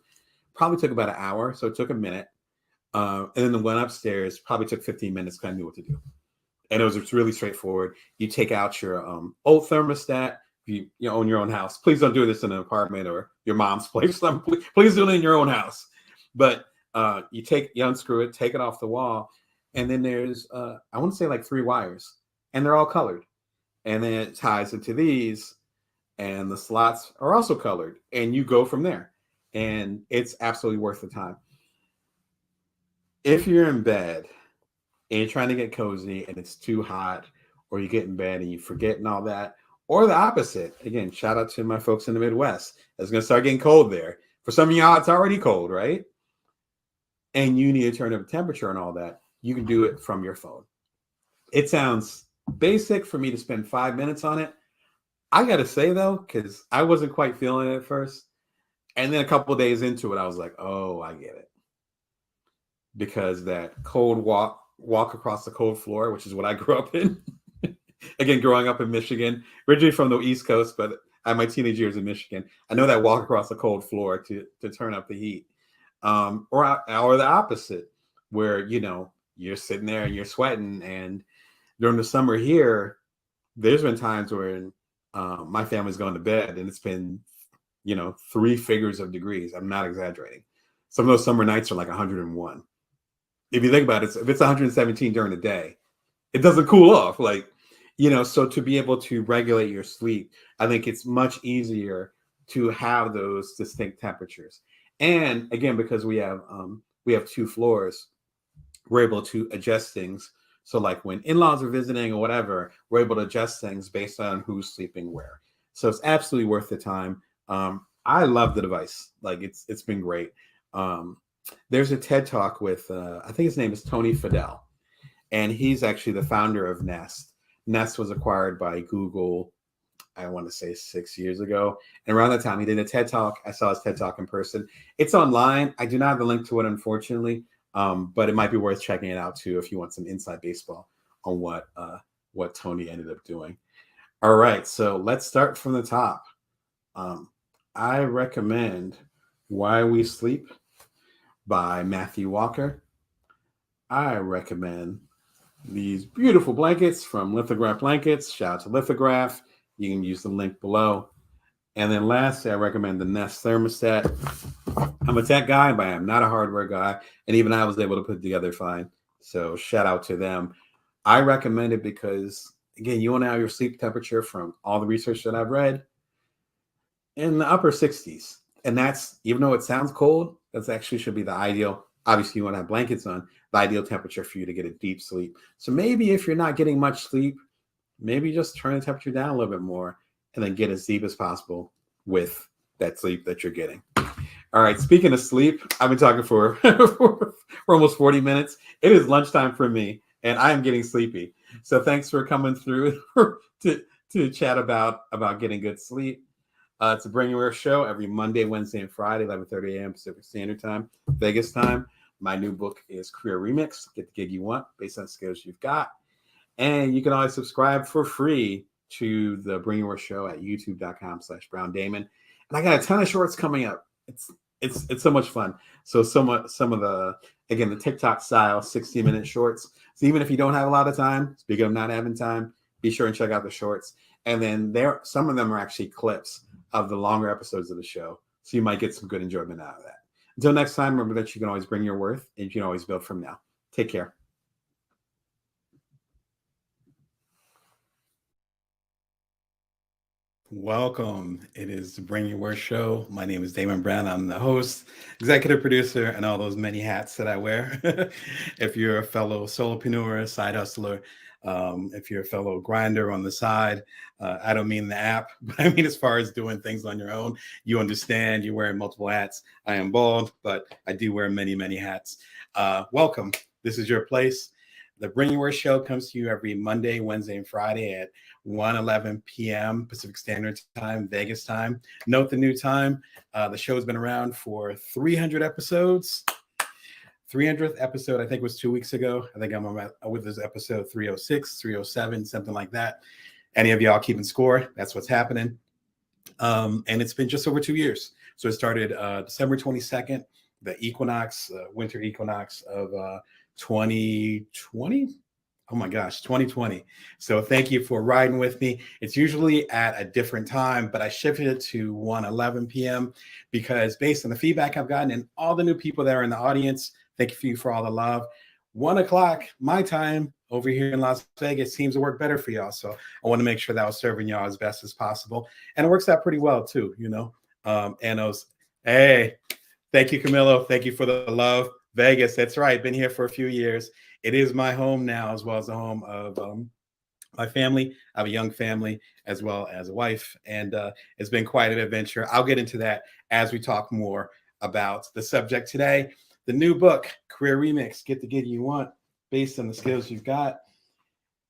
probably took about an hour, so it took a minute. And then the one upstairs probably took 15 minutes because I knew what to do. And it was really straightforward. You take out your old thermostat. If you own your own house, please don't do this in an apartment or your mom's place. Please do it in your own house. But you unscrew it, take it off the wall, and then there's I want to say like 3 wires, and they're all colored. And then it ties into these, and the slots are also colored, and you go from there. And it's absolutely worth the time. If you're in bed and you're trying to get cozy and it's too hot, or you get in bed and you forget and all that, or the opposite, again, shout out to my folks in the Midwest. It's going to start getting cold there. For some of y'all, it's already cold, right? And you need to turn up the temperature and all that. You can do it from your phone. It sounds basic for me to spend 5 minutes on it. I got to say, though, because I wasn't quite feeling it at first. And then a couple of days into it, I was like, oh, I get it. Because that cold walk across the cold floor, which is what I grew up in. Again, growing up in Michigan, originally from the East Coast, but I had my teenage years in Michigan. I know that walk across the cold floor to turn up the heat. Or the opposite, where, you're sitting there and you're sweating. And during the summer here, there's been times where my family's gone to bed and it's been 3 figures of degrees. I'm not exaggerating. Some of those summer nights are like 101. If you think about it, if it's 117 during the day, it doesn't cool off. So to be able to regulate your sleep, I think it's much easier to have those distinct temperatures. And again, because we have 2 floors, we're able to adjust things. So like when in-laws are visiting or whatever, we're able to adjust things based on who's sleeping where. So it's absolutely worth the time. I love the device. It's been great. There's a TED Talk with, I think his name is Tony Fadell, and he's actually the founder of Nest. Nest was acquired by Google, I want to say 6 years ago. And around that time, he did a TED Talk. I saw his TED Talk in person. It's online. I do not have the link to it, unfortunately, but it might be worth checking it out too if you want some inside baseball on what Tony ended up doing. All right, so let's start from the top. I recommend Why We Sleep by Matthew Walker. I recommend these beautiful blankets from Lithograph Blankets. Shout out to Lithograph. You can use the link below. And then lastly, I recommend the Nest thermostat. I'm a tech guy, but I'm not a hardware guy. And even I was able to put it together fine. So shout out to them. I recommend it because, again, you want to have your sleep temperature from all the research that I've read in the upper 60s. And that's, even though it sounds cold, that's actually should be the ideal. Obviously, you want to have blankets on, the ideal temperature for you to get a deep sleep. So maybe if you're not getting much sleep, maybe just turn the temperature down a little bit more and then get as deep as possible with that sleep that you're getting. All right, speaking of sleep, I've been talking for, for almost 40 minutes. It is lunchtime for me, and I am getting sleepy. So thanks for coming through to chat about getting good sleep. It's a Bring Your Worth show every Monday, Wednesday, and Friday, 11:30 a.m. Pacific Standard Time, Vegas time. My new book is Career Remix, Get the Gig You Want based on skills you've got. And you can always subscribe for free to the Bring Your Worth show at youtube.com/Brown Damon. And I got a ton of shorts coming up. It's so much fun. So some of the, again, the TikTok style 60-minute shorts. So even if you don't have a lot of time, speaking of not having time, be sure and check out the shorts. And then some of them are actually clips of the longer episodes of the show. So you might get some good enjoyment out of that. Until next time, remember that you can always bring your worth and you can always build from now. Take care. Welcome. It is the Bring Your Worth show. My name is Damon Brown. I'm the host, executive producer, and all those many hats that I wear. If you're a fellow solopreneur, side hustler, if you're a fellow grinder on the side, I don't mean the app, but I mean as far as doing things on your own. You understand you're wearing multiple hats. I am bald, but I do wear many, many hats. Welcome. This is your place. The Bring Your Worth show comes to you every Monday, Wednesday, and Friday at 1:11 p.m. Pacific Standard Time, Vegas time. Note the new time. The show's been around for 300 episodes. 300th episode, I think, was 2 weeks ago. I think I'm with this episode 306, 307, something like that. Any of y'all keeping score? That's what's happening. And it's been just over 2 years. So it started December 22nd, the equinox, winter equinox of 2020. Oh my gosh, 2020. So thank you for riding with me. It's usually at a different time, but I shifted it to 1:11 p.m. because based on the feedback I've gotten and all the new people that are in the audience, thank you for all the love. 1 o'clock, my time over here in Las Vegas seems to work better for y'all. So I want to make sure that I was serving y'all as best as possible. And it works out pretty well too, you know. And those, hey, thank you, Camilo. Thank you for the love. Vegas, that's right. Been here for a few years. It is my home now, as well as the home of my family. I have a young family as well as a wife, and it's been quite an adventure. I'll get into that as we talk more about the subject today. The new book, Career Remix, Get the Gig You Want, based on the skills you've got.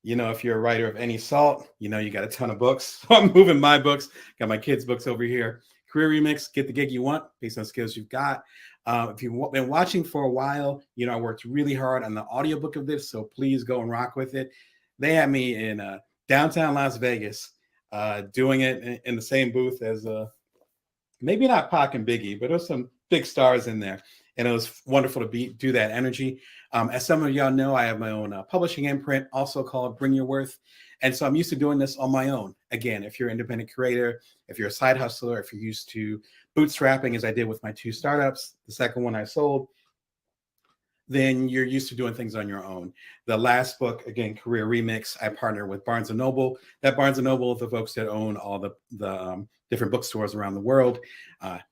You know, if you're a writer of any salt, you know, you got a ton of books. So I'm moving my books, got my kids' books over here. Career Remix, Get the Gig You Want, based on skills you've got. If you've been watching for a while, you know, I worked really hard on the audiobook of this, so please go and rock with it. They had me in downtown Las Vegas doing it in the same booth as maybe not Pac and Biggie, but there's some big stars in there. And it was wonderful to do that energy. As some of y'all know, I have my own publishing imprint, also called Bring Your Worth. And so I'm used to doing this on my own. Again, if you're an independent creator, if you're a side hustler, if you're used to bootstrapping, as I did with my 2 startups, the second one I sold, then you're used to doing things on your own. The last book, again, Career Remix, I partnered with Barnes & Noble. That Barnes & Noble, the folks that own all the different bookstores around the world,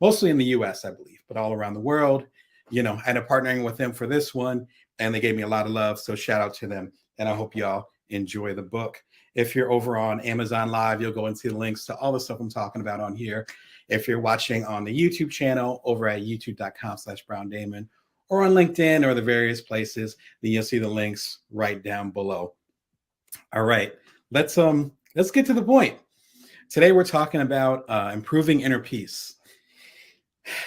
mostly in the US, I believe, but all around the world. You know, I ended up partnering with them for this one, and they gave me a lot of love. So shout out to them. And I hope y'all enjoy the book. If you're over on Amazon Live, you'll go and see the links to all the stuff I'm talking about on here. If you're watching on the YouTube channel over at youtube.com/Brown Damon, or on LinkedIn or the various places, then you'll see the links right down below. All right, let's get to the point. Today we're talking about improving inner peace.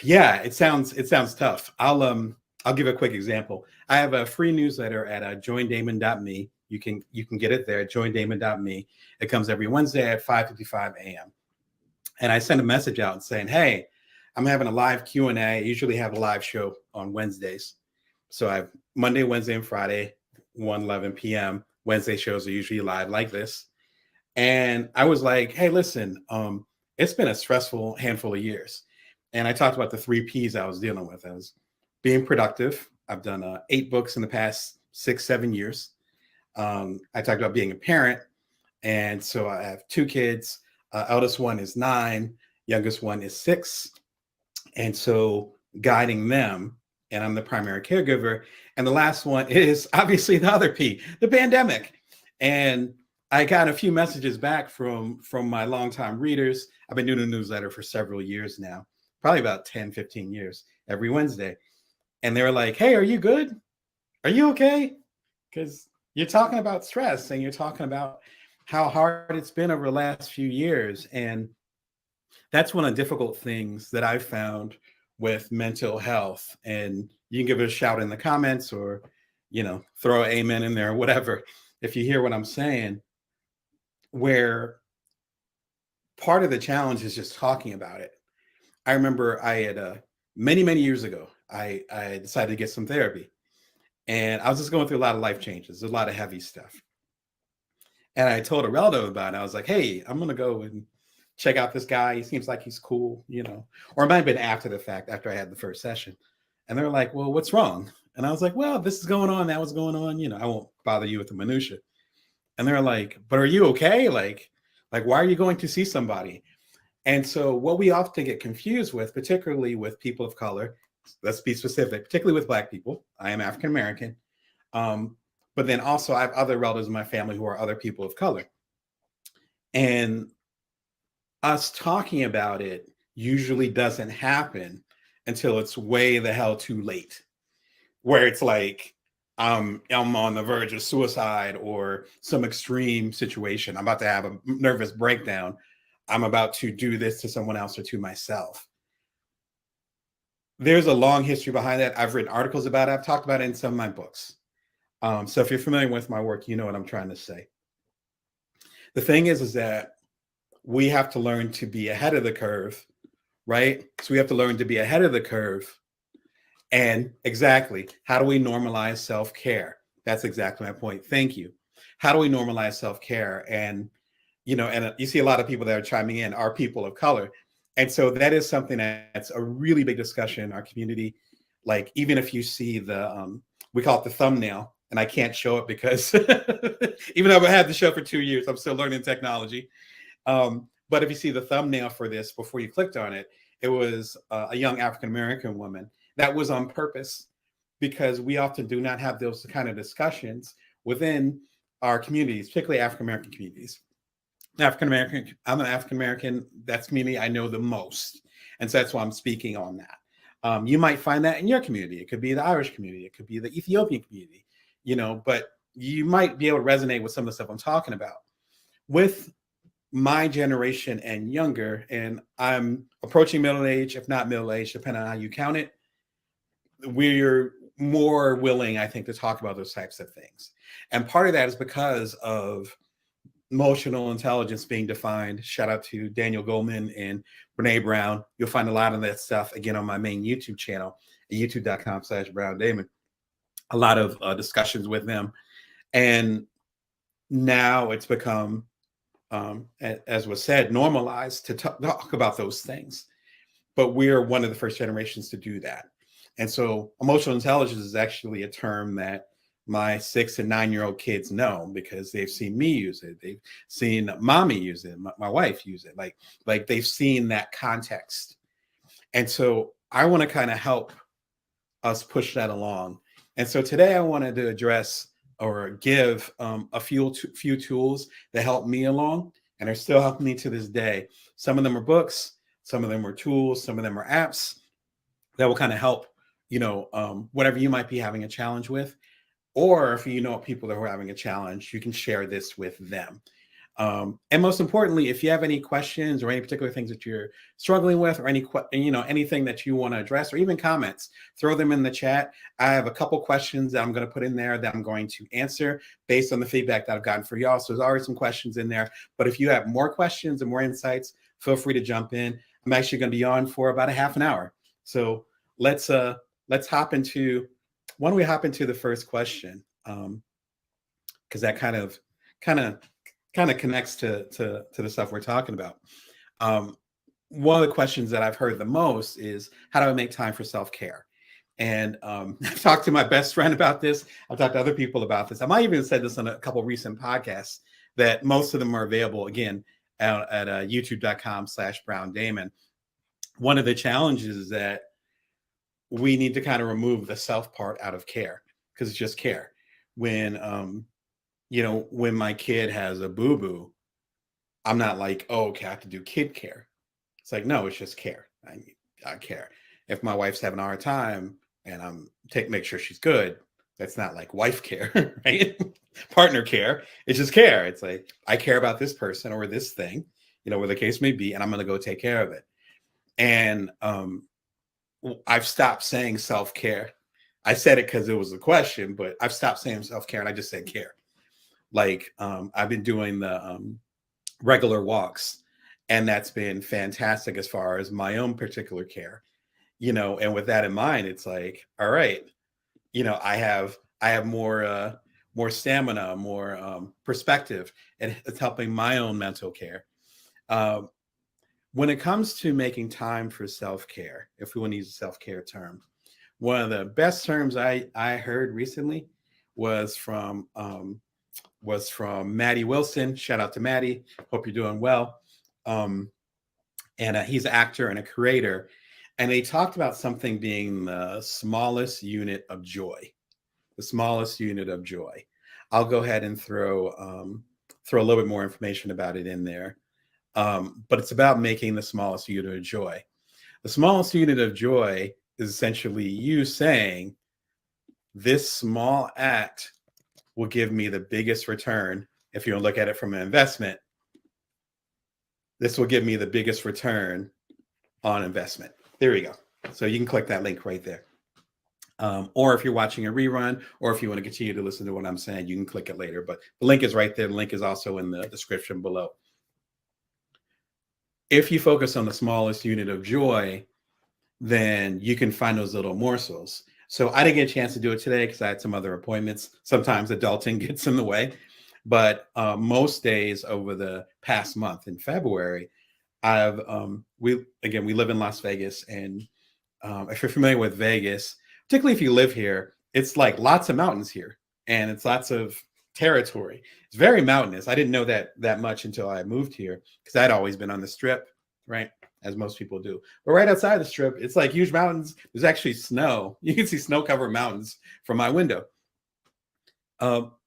Yeah, it sounds tough. I'll give a quick example. I have a free newsletter at joindamon.me. You can get it there at joindamon.me. It comes every Wednesday at 5:55 a.m. And I send a message out saying, hey, I'm having a live Q&A. I usually have a live show on Wednesdays. So I have Monday, Wednesday, and Friday, 1:11 p.m. Wednesday shows are usually live like this. And I was like, hey, listen, it's been a stressful handful of years. And I talked about the three P's I was dealing with. I was being productive. I've done 8 books in the past 6, 7 years. I talked about being a parent. And so I have 2 kids. Eldest one is 9, youngest one is 6. And so guiding them, and I'm the primary caregiver. And the last one is obviously the other P, the pandemic. And I got a few messages back from my longtime readers. I've been doing a newsletter for several years now, probably about 10, 15 years, every Wednesday. And they were like, hey, are you good? Are you okay? Because you're talking about stress and you're talking about how hard it's been over the last few years. And that's one of the difficult things that I've found with mental health. And you can give it a shout in the comments, or, throw an amen in there or whatever, if you hear what I'm saying, where part of the challenge is just talking about it. I remember I had many, many years ago, I decided to get some therapy, and I was just going through a lot of life changes, a lot of heavy stuff. And I told a relative about it. I was like, hey, I'm going to go and check out this guy. He seems like he's cool, or it might have been after the fact, after I had the first session. And they're like, well, what's wrong? And I was like, well, this is going on, that was going on. I won't bother you with the minutia. And they're like, but are you okay? Like, why are you going to see somebody? And so what we often get confused with, particularly with people of color, let's be specific, particularly with Black people. I am African American. But then also I have other relatives in my family who are other people of color. And us talking about it usually doesn't happen until it's way the hell too late, where it's like, I'm on the verge of suicide or some extreme situation. I'm about to have a nervous breakdown. I'm about to do this to someone else or to myself. There's a long history behind that. I've written articles about it. I've talked about it in some of my books. So if you're familiar with my work, you know what I'm trying to say. The thing is that we have to learn to be ahead of the curve, right? So we have to learn to be ahead of the curve. And exactly, how do we normalize self-care? That's exactly my point. Thank you. How do we normalize self-care? And, you see a lot of people that are chiming in are people of color. And so that is something that's a really big discussion in our community. Like, even if you see we call it the thumbnail, and I can't show it because even though I've had the show for 2 years, I'm still learning technology. But if you see the thumbnail for this, before you clicked on it, it was a young African-American woman. That was on purpose, because we often do not have those kind of discussions within our communities, particularly African-American communities. African-American, I'm an African-American, that's community I know the most. And so that's why I'm speaking on that. You might find that in your community. It could be the Irish community. It could be the Ethiopian community, but you might be able to resonate with some of the stuff I'm talking about. With my generation and younger, and I'm approaching middle age, if not middle age, depending on how you count it, we're more willing, I think, to talk about those types of things. And part of that is because of emotional intelligence being defined. Shout out to Daniel Goleman and Brene Brown. You'll find a lot of that stuff, again, on my main YouTube channel, at youtube.com/Brown Damon. A lot of discussions with them. And now it's become, as was said, normalized to talk about those things. But we're one of the first generations to do that. And so emotional intelligence is actually a term that my 6 and 9-year-old kids know, because they've seen me use it. They've seen mommy use it, my wife use it. Like they've seen that context. And so I want to kind of help us push that along. And so today I wanted to address or give a few tools that help me along, and are still helping me to this day. Some of them are books, some of them are tools, some of them are apps that will kind of help, whatever you might be having a challenge with. Or if you know people that are having a challenge, you can share this with them. And most importantly, if you have any questions or any particular things that you're struggling with, or anything that you want to address, or even comments, throw them in the chat. I have a couple questions that I'm going to put in there that I'm going to answer based on the feedback that I've gotten for y'all. So there's already some questions in there, but if you have more questions and more insights, feel free to jump in. I'm actually going to be on for about a half an hour. So let's hop into, why don't we hop into the first question? Because that kind of connects to the stuff we're talking about. one of the questions that I've heard the most is, how do I make time for self-care? And I've talked to my best friend about this. I've talked to other people about this. I might even said this on a couple recent podcasts, that most of them are available again at youtube.com/Brown Damon. One of the challenges is that we need to kind of remove the self part out of care, because it's just care. When when my kid has a boo-boo, I'm not like, oh, okay, I have to do kid care. It's like, no, it's just care. I care. If my wife's having a hard time and make sure she's good, that's not like wife care, right? Partner care. It's just care. It's like, I care about this person or this thing, where the case may be, and I'm going to go take care of it. And I've stopped saying self-care. I said it because it was a question, but I've stopped saying self-care and I just said care. Like, I've been doing the regular walks, and that's been fantastic as far as my own particular care, and with that in mind, it's like, all right, I have more stamina, more perspective, and it's helping my own mental care. Um, when it comes to making time for self-care, if we want to use a self-care term, one of the best terms I heard recently was from Maddie Wilson. Shout out to Maddie. Hope you're doing well. And he's an actor and a creator. And they talked about something being the smallest unit of joy. The smallest unit of joy. I'll go ahead and throw a little bit more information about it in there. But it's about making the smallest unit of joy. The smallest unit of joy is essentially you saying, this small act will give me the biggest return. If you look at it from an investment, this will give me the biggest return on investment. There you go. So you can click that link right there. Or if you're watching a rerun, or if you want to continue to listen to what I'm saying, you can click it later. But the link is right there. The link is also in the description below. If you focus on the smallest unit of joy, then you can find those little morsels. So I didn't get a chance to do it today because I had some other appointments. Sometimes adulting gets in the way. But most days over the past month in February, we live in Las Vegas, and if you're familiar with Vegas, particularly if you live here, it's like lots of mountains here, and it's lots of territory. It's very mountainous. I didn't know that much until I moved here, because I'd always been on the Strip, right? As most people do. But right outside the Strip, it's like huge mountains. There's actually snow. You can see snow-covered mountains from my window. I'll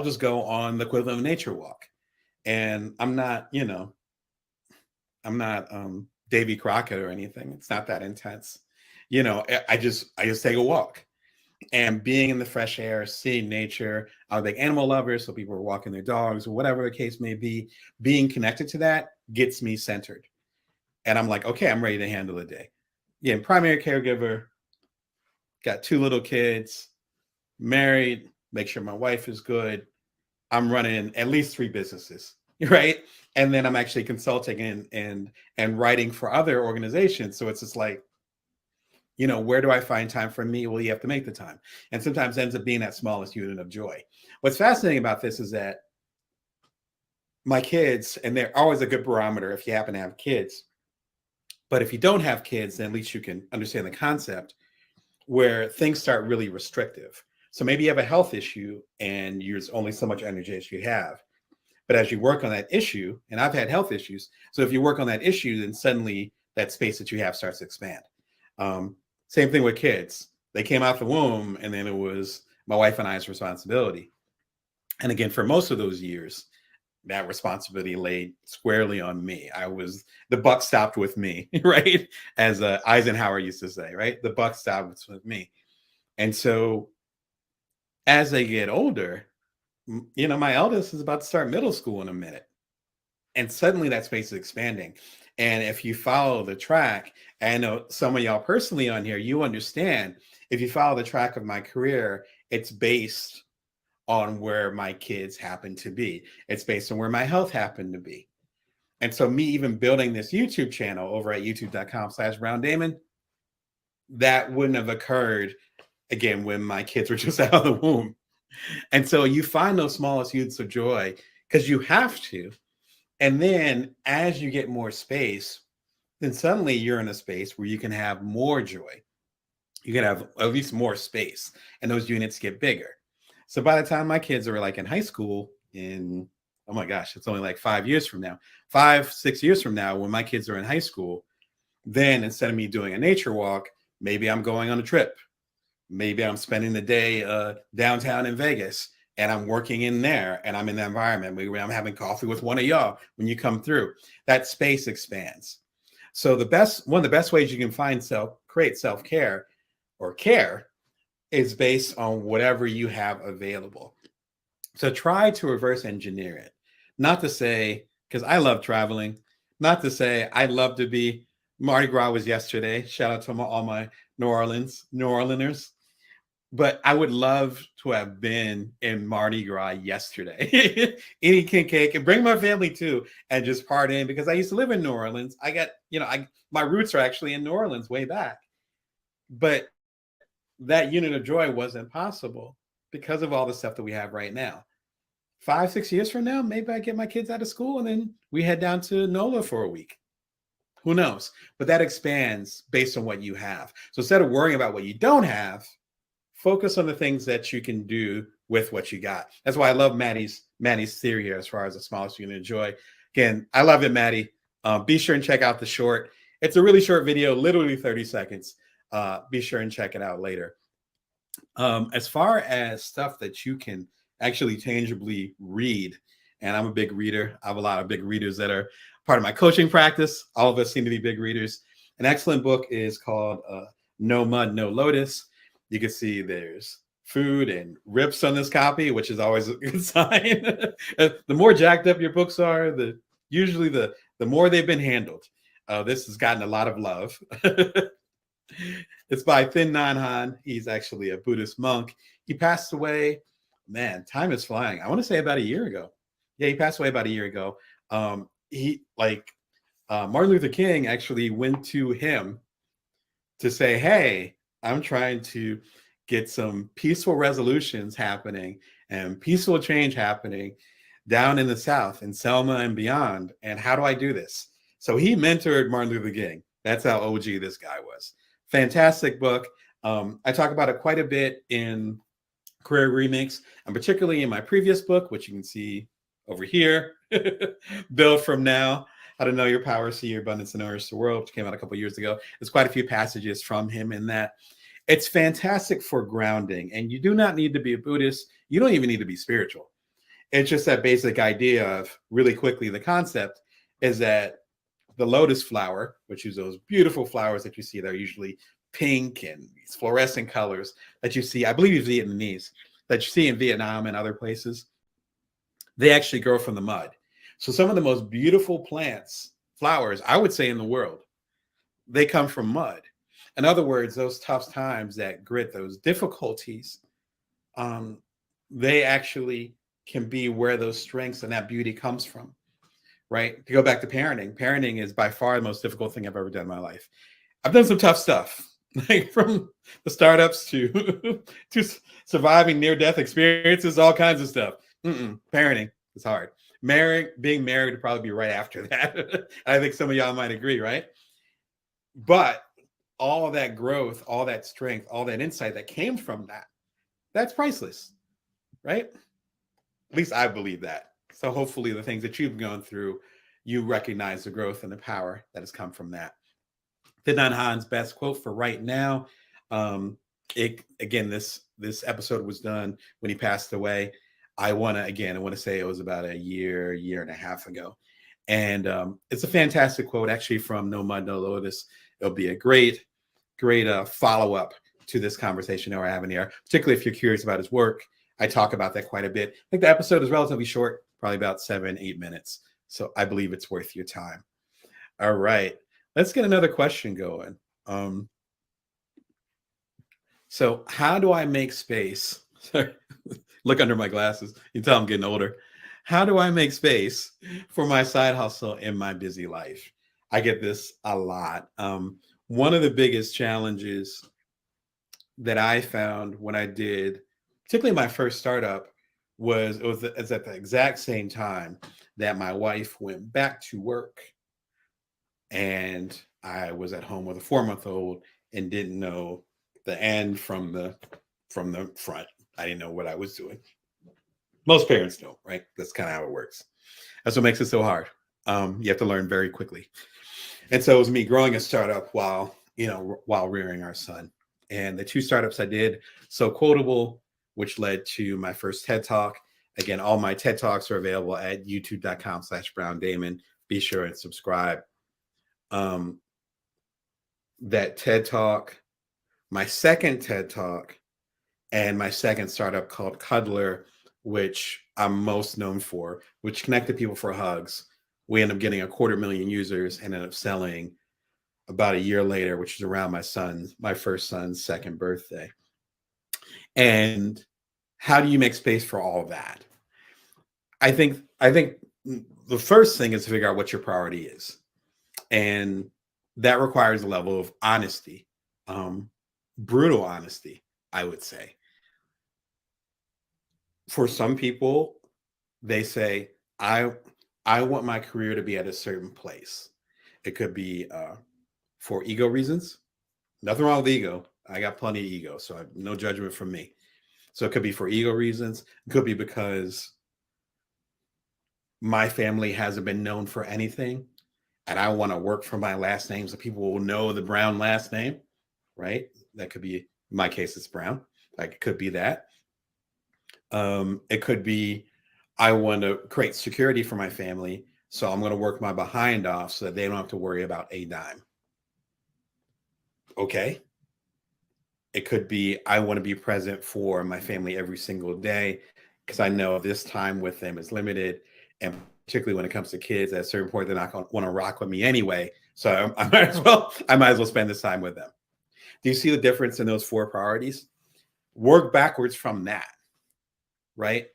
just go on the equivalent of a nature walk, and I'm not Davy Crockett or anything. It's not that intense. I just take a walk, and being in the fresh air, seeing nature. I'm a big animal lover, so people are walking their dogs or whatever the case may be. Being connected to that gets me centered. And I'm like, okay, I'm ready to handle the day. Yeah, primary caregiver, got 2 little kids, married, make sure my wife is good. I'm running at least 3 businesses, right? And then I'm actually consulting and writing for other organizations. So it's just like, where do I find time for me? Well, you have to make the time. And sometimes it ends up being that smallest unit of joy. What's fascinating about this is that my kids, and they're always a good barometer if you happen to have kids, but if you don't have kids, then at least you can understand the concept, where things start really restrictive. So maybe you have a health issue and there's only so much energy as you have. But as you work on that issue, and I've had health issues, so if you work on that issue, then suddenly that space that you have starts to expand. Same thing with kids. They came out the womb, and then it was my wife and I's responsibility. And again, for most of those years, that responsibility laid squarely on me. The buck stopped with me, right? As Eisenhower used to say, right? The buck stopped with me. And so as they get older, my eldest is about to start middle school in a minute. And suddenly that space is expanding. And if you follow the track, I know some of y'all personally on here, you understand, if you follow the track of my career, it's based on where my kids happen to be. It's based on where my health happened to be. And so me even building this YouTube channel over at youtube.com/Brown Damon, that wouldn't have occurred, again, when my kids were just out of the womb. And so you find those smallest units of joy because you have to. And then as you get more space, then suddenly you're in a space where you can have more joy. You can have at least more space, and those units get bigger. So by the time my kids are like in high school, in oh my gosh, it's only like 5 years from now, 5, 6 years from now, when my kids are in high school, then instead of me doing a nature walk, maybe I'm going on a trip. Maybe I'm spending the day downtown in Vegas and I'm working in there and I'm in the environment. Maybe I'm having coffee with one of y'all when you come through. That space expands. So one of the best ways you can create self-care or care is based on whatever you have available. So try to reverse engineer it. Not to say, because I love traveling, not to say I love to be, Mardi Gras was yesterday. Shout out to all my New Orleaners. But I would love to have been in Mardi Gras yesterday. Eating king cake and bring my family too and just party in, because I used to live in New Orleans. I got, my roots are actually in New Orleans way back. But that unit of joy wasn't possible because of all the stuff that we have right now. 5, 6 years from now, maybe I get my kids out of school and then we head down to NOLA for a week. Who knows? But that expands based on what you have. So instead of worrying about what you don't have, focus on the things that you can do with what you got. That's why I love Maddie's theory here as far as the smallest unit of joy. Again, I love it, Maddie. Be sure and check out the short. It's a really short video, literally 30 seconds. Be sure and check it out later. As far as stuff that you can actually tangibly read, and I'm a big reader. I have a lot of big readers that are part of my coaching practice. All of us seem to be big readers. An excellent book is called No Mud, No Lotus. You can see there's food and rips on this copy, which is always a good sign. The more jacked up your books are, usually the more they've been handled. This has gotten a lot of love. It's by Thich Nhat Hanh. He's actually a Buddhist monk. He passed away. Man, time is flying. I want to say about a year ago. Yeah, he passed away about a year ago. Martin Luther King actually went to him to say, hey, I'm trying to get some peaceful resolutions happening and peaceful change happening down in the South, in Selma and beyond. And how do I do this? So he mentored Martin Luther King. That's how OG this guy was. Fantastic book. I talk about it quite a bit in Career Remix, and particularly in my previous book, which you can see over here, Build From Now, How to Know Your Power, See Your Abundance, and Nourish the World, which came out a couple of years ago. There's quite a few passages from him in that. It's fantastic for grounding, and you do not need to be a Buddhist. You don't even need to be spiritual. It's just that basic idea of, really quickly, the concept is that the lotus flower, which is those beautiful flowers that you see that are usually pink and these fluorescent colors that you see, I believe Vietnamese, that you see in Vietnam and other places, they actually grow from the mud. So some of the most beautiful plants, flowers, I would say in the world, they come from mud. In other words, those tough times, that grit, those difficulties, they actually can be where those strengths and that beauty comes from. Right? To go back to parenting is by far the most difficult thing I've ever done in my life. I've done some tough stuff, like from the startups to surviving near-death experiences, all kinds of stuff. Parenting is hard. Being married would probably be right after that. I think some of y'all might agree, right? But all of that growth, all that strength, all that insight that came from that's priceless, right? At least I believe that. So hopefully the things that you've gone through, you recognize the growth and the power that has come from that. Thich Nhat Hanh's best quote for right now. This episode was done when he passed away. I want to say it was about a year and a half ago. And it's a fantastic quote, actually, from No Mud, No Lotus. It'll be a great follow-up to this conversation that we're having here, particularly if you're curious about his work. I talk about that quite a bit. I think the episode is relatively short, probably about 7-8 minutes. So I believe it's worth your time. All right, let's get another question going. So how do I make space? Look under my glasses. You can tell I'm getting older. How do I make space for my side hustle in my busy life? I get this a lot. One of the biggest challenges that I found when I did, particularly my first startup, was at the exact same time that my wife went back to work. And I was at home with a 4-month-old and didn't know the end from the front. I didn't know what I was doing. Most parents don't, right? That's kind of how it works. That's what makes it so hard. You have to learn very quickly. And so it was me growing a startup while rearing our son. And the 2 startups I did, So Quotable, which led to my first TED Talk. Again, all my TED Talks are available at youtube.com/Brown Damon. Be sure and subscribe. That TED Talk, my second TED Talk, and my second startup called Cuddler, which I'm most known for, which connected people for hugs. We ended up getting 250,000 users and ended up selling about a year later, which is around my first son's second birthday. And how do you make space for all of that? I think the first thing is to figure out what your priority is. And that requires a level of honesty, brutal honesty, I would say. For some people, they say, I want my career to be at a certain place. It could be for ego reasons. Nothing wrong with ego. I got plenty of ego, so no judgment from me. So it could be for ego reasons. It could be because my family hasn't been known for anything, and I want to work for my last name so people will know the Brown last name, right? That could be, in my case, it's Brown. Like, it could be that. It could be I want to create security for my family, so I'm going to work my behind off so that they don't have to worry about a dime. Okay. It could be I want to be present for my family every single day because I know this time with them is limited. And particularly when it comes to kids, at a certain point, they're not going to want to rock with me anyway. So I might as well spend this time with them. Do you see the difference in those 4 priorities? Work backwards from that, right?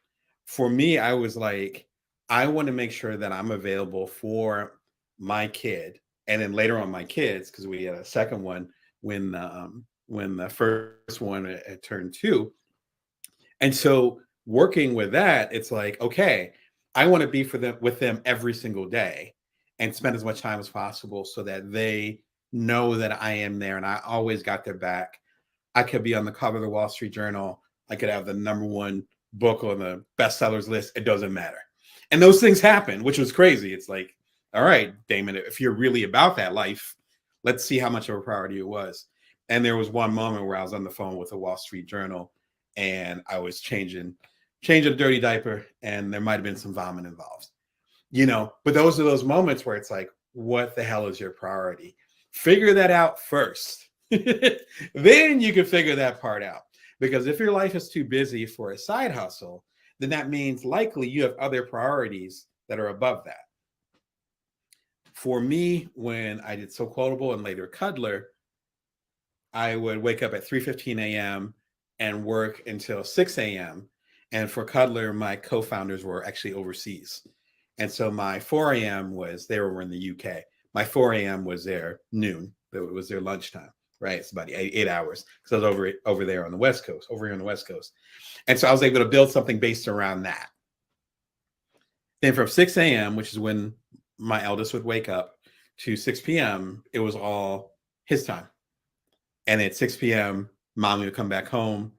For me, I was like, I want to make sure that I'm available for my kid. And then later on my kids, because we had a second one when the first one had turned 2. And so working with that, it's like, okay, I want to be with them every single day and spend as much time as possible so that they know that I am there and I always got their back. I could be on the cover of the Wall Street Journal. I could have the #1 book on the bestsellers list. It doesn't matter. And those things happen, which was crazy. It's like, all right, Damon, if you're really about that life, let's see how much of a priority it was. And there was one moment where I was on the phone with the Wall Street Journal and I was changing a dirty diaper and there might have been some vomit involved, but those are those moments where it's like, what the hell is your priority? Figure that out first. Then you can figure that part out. Because if your life is too busy for a side hustle, then that means likely you have other priorities that are above that. For me, when I did So Quotable and later Cuddler, I would wake up at 3:15 a.m. and work until 6 a.m. And for Cuddler, my co-founders were actually overseas. And so my 4 a.m. they were in the UK. My 4 a.m. was their noon. It was their lunchtime, right? It's about 8 hours. Because I was over there on the West Coast, over here on the West Coast. And so I was able to build something based around that. Then from 6 a.m., which is when my eldest would wake up, to 6 p.m., it was all his time. And at 6 p.m., mommy would come back home.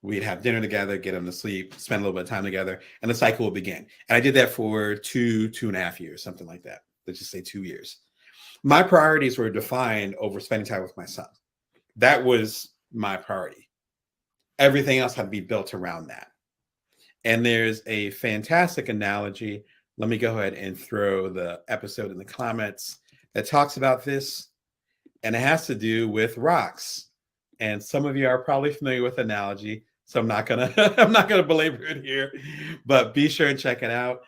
We'd have dinner together, get him to sleep, spend a little bit of time together, and the cycle would begin. And I did that for 2.5 years, something like that. Let's just say 2 years. My priorities were defined over spending time with my son. That was my priority. Everything else had to be built around that. And there's a fantastic analogy. Let me go ahead and throw the episode in the comments that talks about this. And it has to do with rocks. And some of you are probably familiar with the analogy, so I'm not gonna belabor it here, but be sure and check it out.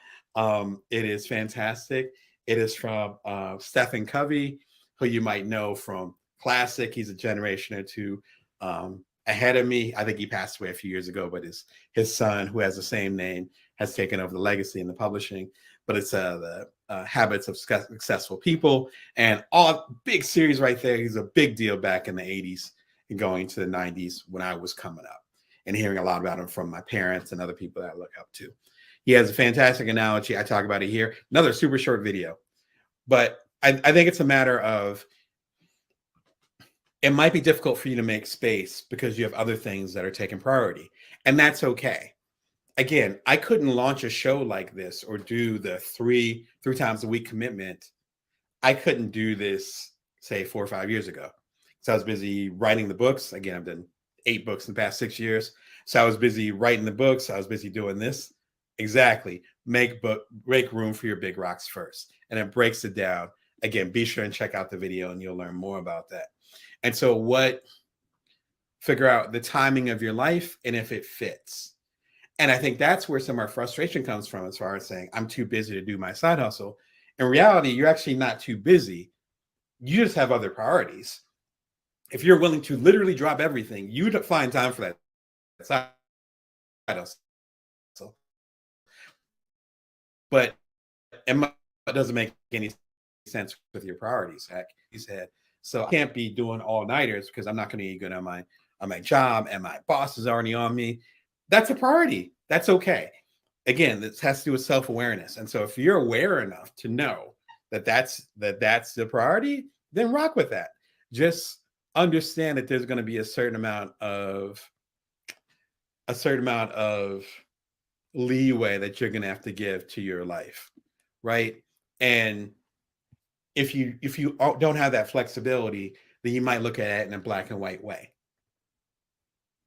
It is fantastic. It is from Stephen Covey, who you might know from Classic. He's a generation or two ahead of me. I think he passed away a few years ago, but his son, who has the same name, has taken over the legacy in the publishing. But it's the Habits of Successful People, and all big series right there. He's a big deal back in the 80s and going to the 90s when I was coming up, and hearing a lot about him from my parents and other people that I look up to. He has a fantastic analogy. I talk about it here. Another super short video. But I think it's a matter of it might be difficult for you to make space because you have other things that are taking priority. And that's okay. Again, I couldn't launch a show like this or do the three times a week commitment. I couldn't do this, say, 4 or 5 years ago. So I was busy writing the books. Again, I've done 8 books in the past 6 years. So I was busy writing the books. I was busy doing this. Exactly. Make room for your big rocks first. And it breaks it down. Again, be sure and check out the video and you'll learn more about that. And so figure out the timing of your life and if it fits. And I think that's where some of our frustration comes from, as far as saying, I'm too busy to do my side hustle. In reality, you're actually not too busy. You just have other priorities. If you're willing to literally drop everything, you'd find time for that side hustle. But it doesn't make any sense with your priorities. Heck, he said, so I can't be doing all-nighters because I'm not going to be good on my job and my boss is already on me. That's a priority. That's okay. Again, this has to do with self-awareness. And so if you're aware enough to know that that's the priority, then rock with that. Just understand that there's going to be a certain amount of leeway that you're going to have to give to your life, right? And if you don't have that flexibility, then you might look at it in a black and white way.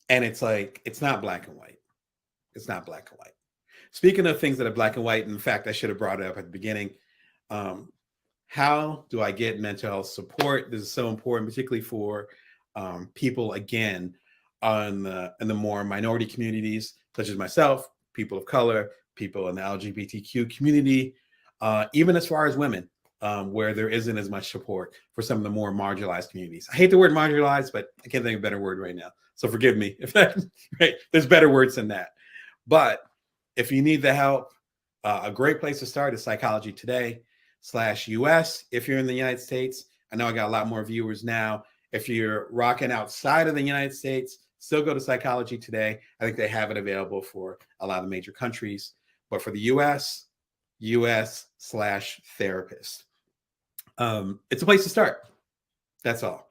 And it's like, it's not black and white. It's not black and white. Speaking of things that are black and white, in fact, I should have brought it up at the beginning. How do I get mental health support? This is so important, particularly for people, again, in the more minority communities, such as myself, people of color, people in the LGBTQ community, even as far as women, where there isn't as much support for some of the more marginalized communities. I hate the word marginalized, but I can't think of a better word right now. So forgive me if that, right? There's better words than that. But if you need the help, a great place to start is Psychology Today/US. If you're in the United States, I know I got a lot more viewers now. If you're rocking outside of the United States, still go to Psychology Today. I think they have it available for a lot of major countries. But for the US/therapist. It's a place to start. That's all.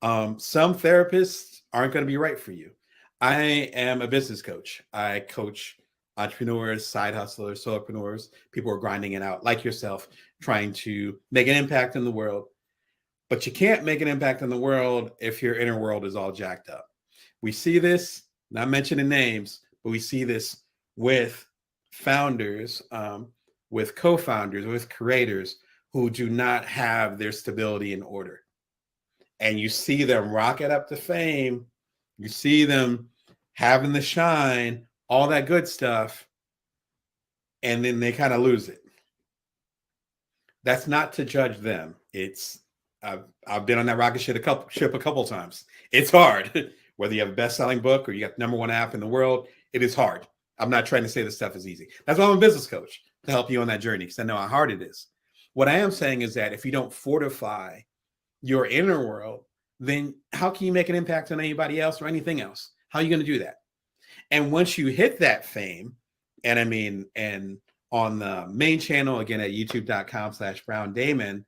Some therapists aren't going to be right for you. I am a business coach. I coach entrepreneurs, side hustlers, solopreneurs, people who are grinding it out like yourself, trying to make an impact in the world. But you can't make an impact in the world if your inner world is all jacked up. We see this, not mentioning names, but we see this with founders, with co-founders, with creators who do not have their stability in order. And you see them rocket up to fame. You see them having the shine, all that good stuff, and then they kind of lose it. That's not to judge them. I've been on that rocket ship a couple times. It's hard. Whether you have a best-selling book or you got the #1 app in the world, it is hard. I'm not trying to say this stuff is easy. That's why I'm a business coach, to help you on that journey, because I know how hard it is. What I am saying is that if you don't fortify your inner world, then how can you make an impact on anybody else or anything else? How are you going to do that? And once you hit that fame, and on the main channel, again, at youtube.com/BrownDamon,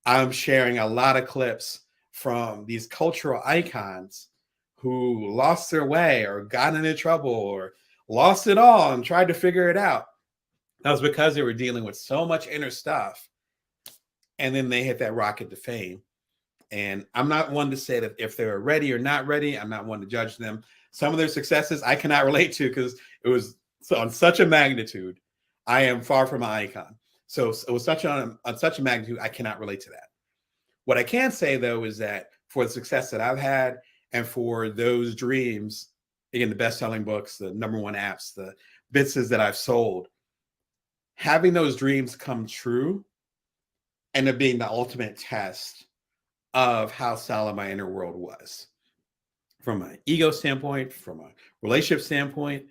I'm sharing a lot of clips from these cultural icons who lost their way or got into trouble or lost it all and tried to figure it out. That was because they were dealing with so much inner stuff. And then they hit that rocket to fame. And I'm not one to say that if they're ready or not ready. I'm not one to judge them. Some of their successes I cannot relate to because it was on such a magnitude. I am far from an icon. So it was on such a magnitude, I cannot relate to that. What I can say, though, is that for the success that I've had and for those dreams, again, the best-selling books, the #1 apps, the businesses that I've sold, having those dreams come true and it being the ultimate test of how solid my inner world was. From an ego standpoint, from a relationship standpoint,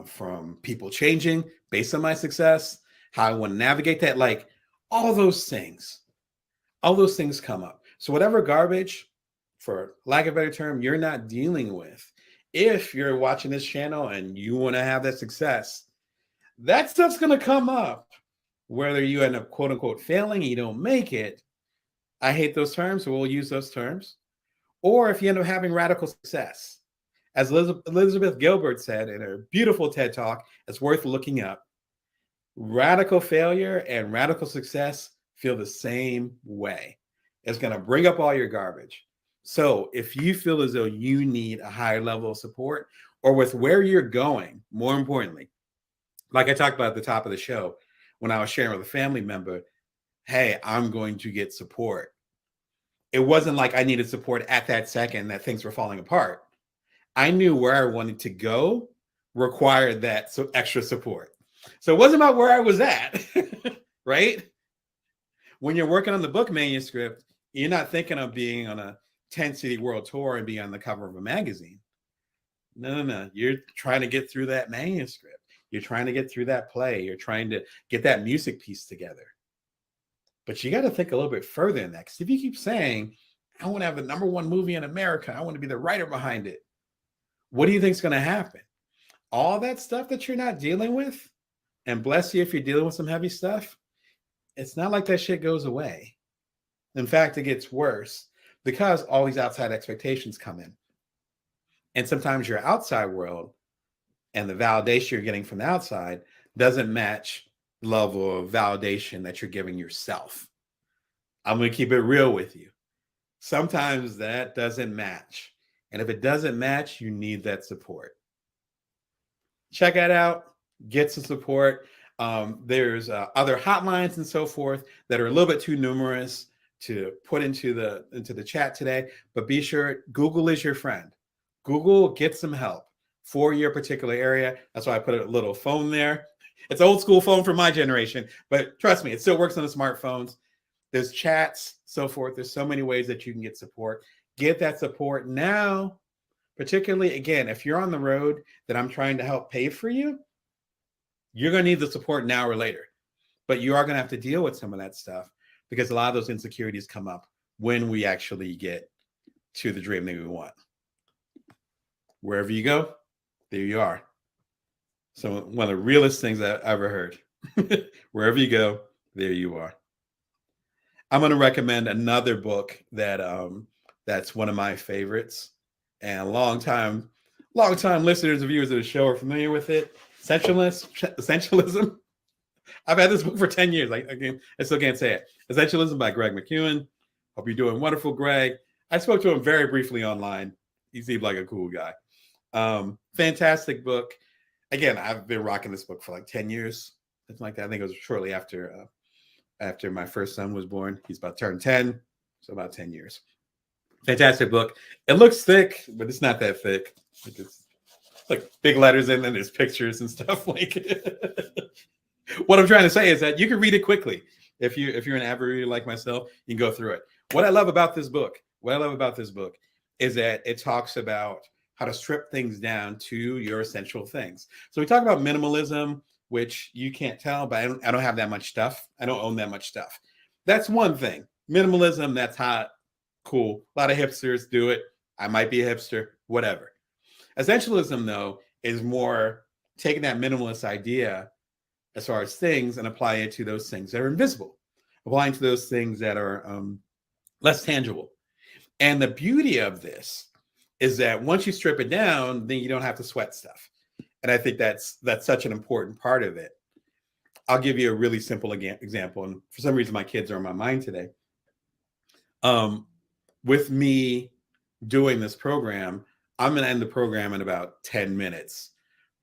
from people changing based on my success, how I want to navigate that, like all those things come up. So whatever garbage, for lack of a better term, you're not dealing with, if you're watching this channel and you want to have that success, that stuff's going to come up, whether you end up quote unquote failing and you don't make it. I hate those terms, so we'll use those terms. or if you end up having radical success. As Elizabeth Gilbert said in her beautiful TED Talk, it's worth looking up. Radical failure and radical success feel the same way. It's going to bring up all your garbage. So if you feel as though you need a higher level of support, or with where you're going, more importantly, like I talked about at the top of the show, when I was sharing with a family member, hey, I'm going to get support. It wasn't like I needed support at that second that things were falling apart. I knew where I wanted to go required that extra support. So it wasn't about where I was at, right? When you're working on the book manuscript, you're not thinking of being on a 10-city world tour and being on the cover of a magazine. No. You're trying to get through that manuscript. You're trying to get through that play. You're trying to get that music piece together. But you got to think a little bit further than that. Because if you keep saying, I want to have the #1 movie in America, I want to be the writer behind it, what do you think is going to happen? All that stuff that you're not dealing with, and bless you if you're dealing with some heavy stuff, it's not like that shit goes away. In fact, it gets worse because all these outside expectations come in. And sometimes your outside world and the validation you're getting from the outside doesn't match the level of validation that you're giving yourself. I'm going to keep it real with you. Sometimes that doesn't match. And if it doesn't match, you need that support. Check that out. Get some support. There's other hotlines and so forth that are a little bit too numerous to put into the chat today. But be sure, Google is your friend. Google, get some help for your particular area. That's why I put a little phone there. It's an old school phone from my generation, but trust me, it still works on the smartphones. There's chats, so forth. There's so many ways that you can get support. Get that support now, particularly, again, if you're on the road that I'm trying to help pay for you, you're going to need the support now or later. But you are going to have to deal with some of that stuff because a lot of those insecurities come up when we actually get to the dream that we want. Wherever you go, there you are. So one of the realest things I've ever heard. Wherever you go, there you are. I'm going to recommend another book that that's one of my favorites, and long-time listeners and viewers of the show are familiar with it. Essentialism. I've had this book for 10 years. I still can't say it. Essentialism by Greg McKeown. Hope you're doing wonderful, Greg. I spoke to him very briefly online. He seemed like a cool guy. Fantastic book. Again, I've been rocking this book for like 10 years, something like that. I think it was shortly after my first son was born. He's about to turn 10, so about 10 years. Fantastic book. It looks thick, but it's not that thick. It's like big letters in, and there's pictures and stuff. Like, what I'm trying to say is that you can read it quickly. If you're an avid reader like myself, you can go through it. What I love about this book is that it talks about how to strip things down to your essential things. So we talk about minimalism, which you can't tell, but I don't have that much stuff. I don't own that much stuff. That's one thing. Minimalism, that's hot, cool. A lot of hipsters do it. I might be a hipster, whatever. Essentialism, though, is more taking that minimalist idea as far as things and applying it to those things that are invisible, applying to those things that are less tangible. And the beauty of this is that once you strip it down, then you don't have to sweat stuff. And I think that's such an important part of it. I'll give you a really simple example. And for some reason, my kids are on my mind today. With me doing this program, I'm going to end the program in about 10 minutes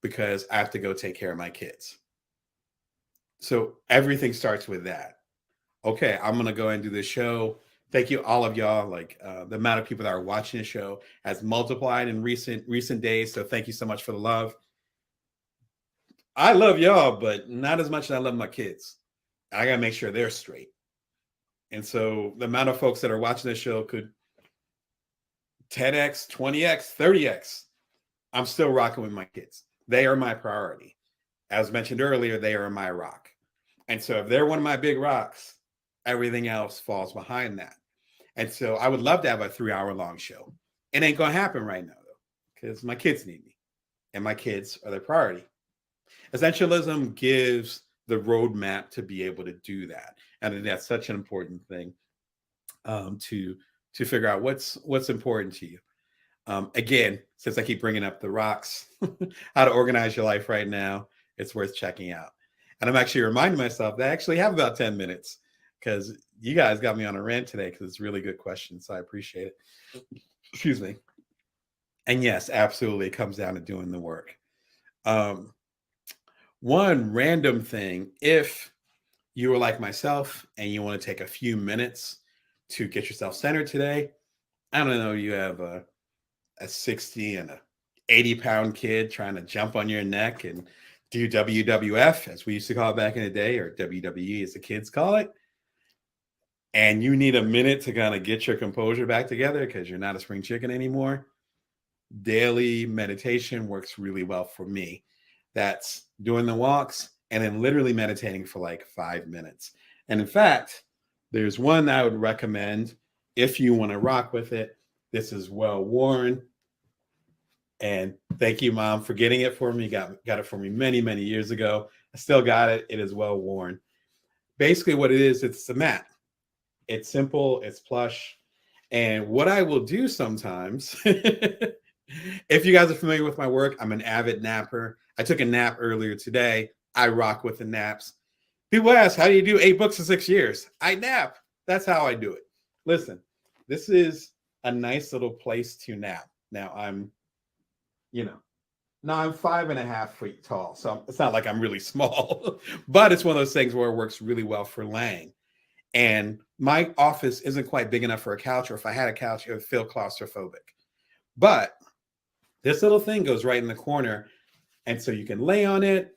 because I have to go take care of my kids. So everything starts with that. Okay, I'm going to go and do this show. Thank you, all of y'all. Like the amount of people that are watching the show has multiplied in recent days. So thank you so much for the love. I love y'all, but not as much as I love my kids. I got to make sure they're straight. And so the amount of folks that are watching this show could 10x, 20x, 30x. I'm still rocking with my kids. They are my priority. As mentioned earlier, they are my rock. And so if they're one of my big rocks, everything else falls behind that. And so I would love to have a 3-hour long show. It ain't going to happen right now, though, because my kids need me. And my kids are their priority. Essentialism gives the roadmap to be able to do that. And that's such an important thing to to figure out what's important to you. Again, since I keep bringing up the rocks, how to organize your life right now, it's worth checking out. And I'm actually reminding myself that I actually have about 10 minutes because you guys got me on a rant today because it's a really good question. So I appreciate it. Excuse me. And yes, absolutely, it comes down to doing the work. Um, One random thing, if you were like myself and you want to take a few minutes to get yourself centered today, I don't know, you have a 60 and a 80-pound kid trying to jump on your neck and do WWF, as we used to call it back in the day, or WWE as the kids call it. And you need a minute to kind of get your composure back together because you're not a spring chicken anymore. Daily meditation works really well for me. That's doing the walks and then literally meditating for like 5 minutes. And in fact, there's one I would recommend if you want to rock with it. This is well worn. And thank you, Mom, for getting it for me. Got it for me many, many years ago. I still got it. It is well worn. Basically, what it is, it's a mat. It's simple, it's plush. And what I will do sometimes, if you guys are familiar with my work, I'm an avid napper. I took a nap earlier today. I rock with the naps. People ask, how do you do 8 books in 6 years? I nap. That's how I do it. Listen, this is a nice little place to nap. Now I'm 5.5 feet tall. So it's not like I'm really small, but it's one of those things where it works really well for laying. And my office isn't quite big enough for a couch, or if I had a couch, it would feel claustrophobic. But this little thing goes right in the corner. And so you can lay on it.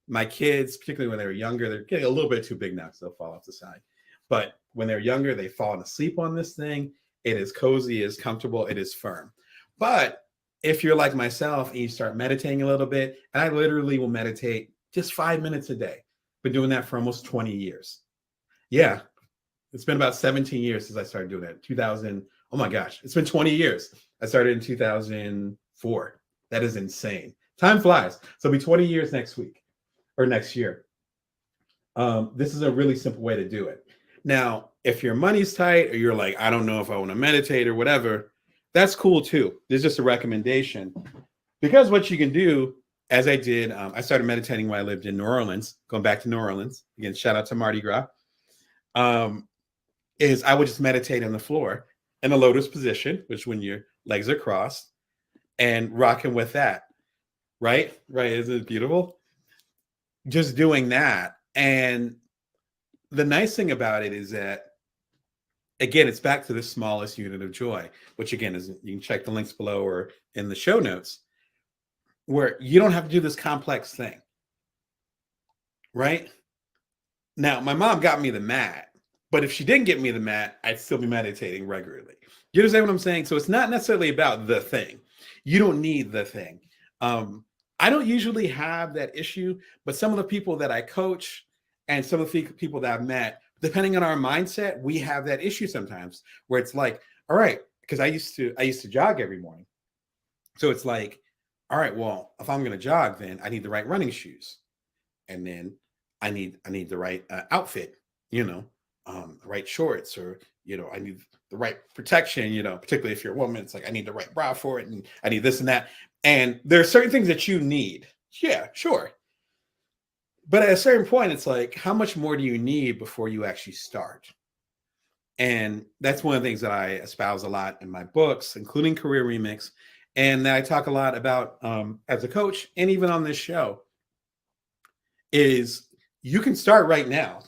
My kids, particularly when they were younger, they're getting a little bit too big now because they'll fall off the side. But when they're younger, they've fallen asleep on this thing. It is cozy, it is comfortable, it is firm. But if you're like myself and you start meditating a little bit, and I literally will meditate just 5 minutes a day. Been doing that for almost 20 years. Yeah, it's been about 17 years since I started doing it. 2000, oh my gosh, it's been 20 years. I started in 2004. That is insane. Time flies. So it'll be 20 years next week or next year. This is a really simple way to do it. Now, if your money's tight or you're like, I don't know if I want to meditate or whatever, that's cool too. There's just a recommendation. Because what you can do, as I did, I started meditating when I lived in New Orleans, going back to New Orleans. Again, shout out to Mardi Gras. Is I would just meditate on the floor in a lotus position, which when your legs are crossed, and rocking with that. Right? Isn't it beautiful? Just doing that. And the nice thing about it is that, again, it's back to the smallest unit of joy, which again is, you can check the links below or in the show notes, where you don't have to do this complex thing. Right? Now, my mom got me the mat, but if she didn't get me the mat, I'd still be meditating regularly. You understand what I'm saying? So it's not necessarily about the thing. You don't need the thing. I don't usually have that issue, but some of the people that I coach and some of the people that I've met, depending on our mindset, we have that issue sometimes where it's like, all right, because I used to jog every morning. So it's like, all right, well, if I'm going to jog, then I need the right running shoes. And then I need the right outfit, the right shorts, or, I need the right protection, particularly if you're a woman, it's like, I need the right bra for it. And I need this and that. And there are certain things that you need. Yeah, sure. But at a certain point, it's like, how much more do you need before you actually start? And that's one of the things that I espouse a lot in my books, including Career Remix, and that I talk a lot about as a coach, and even on this show, is you can start right now.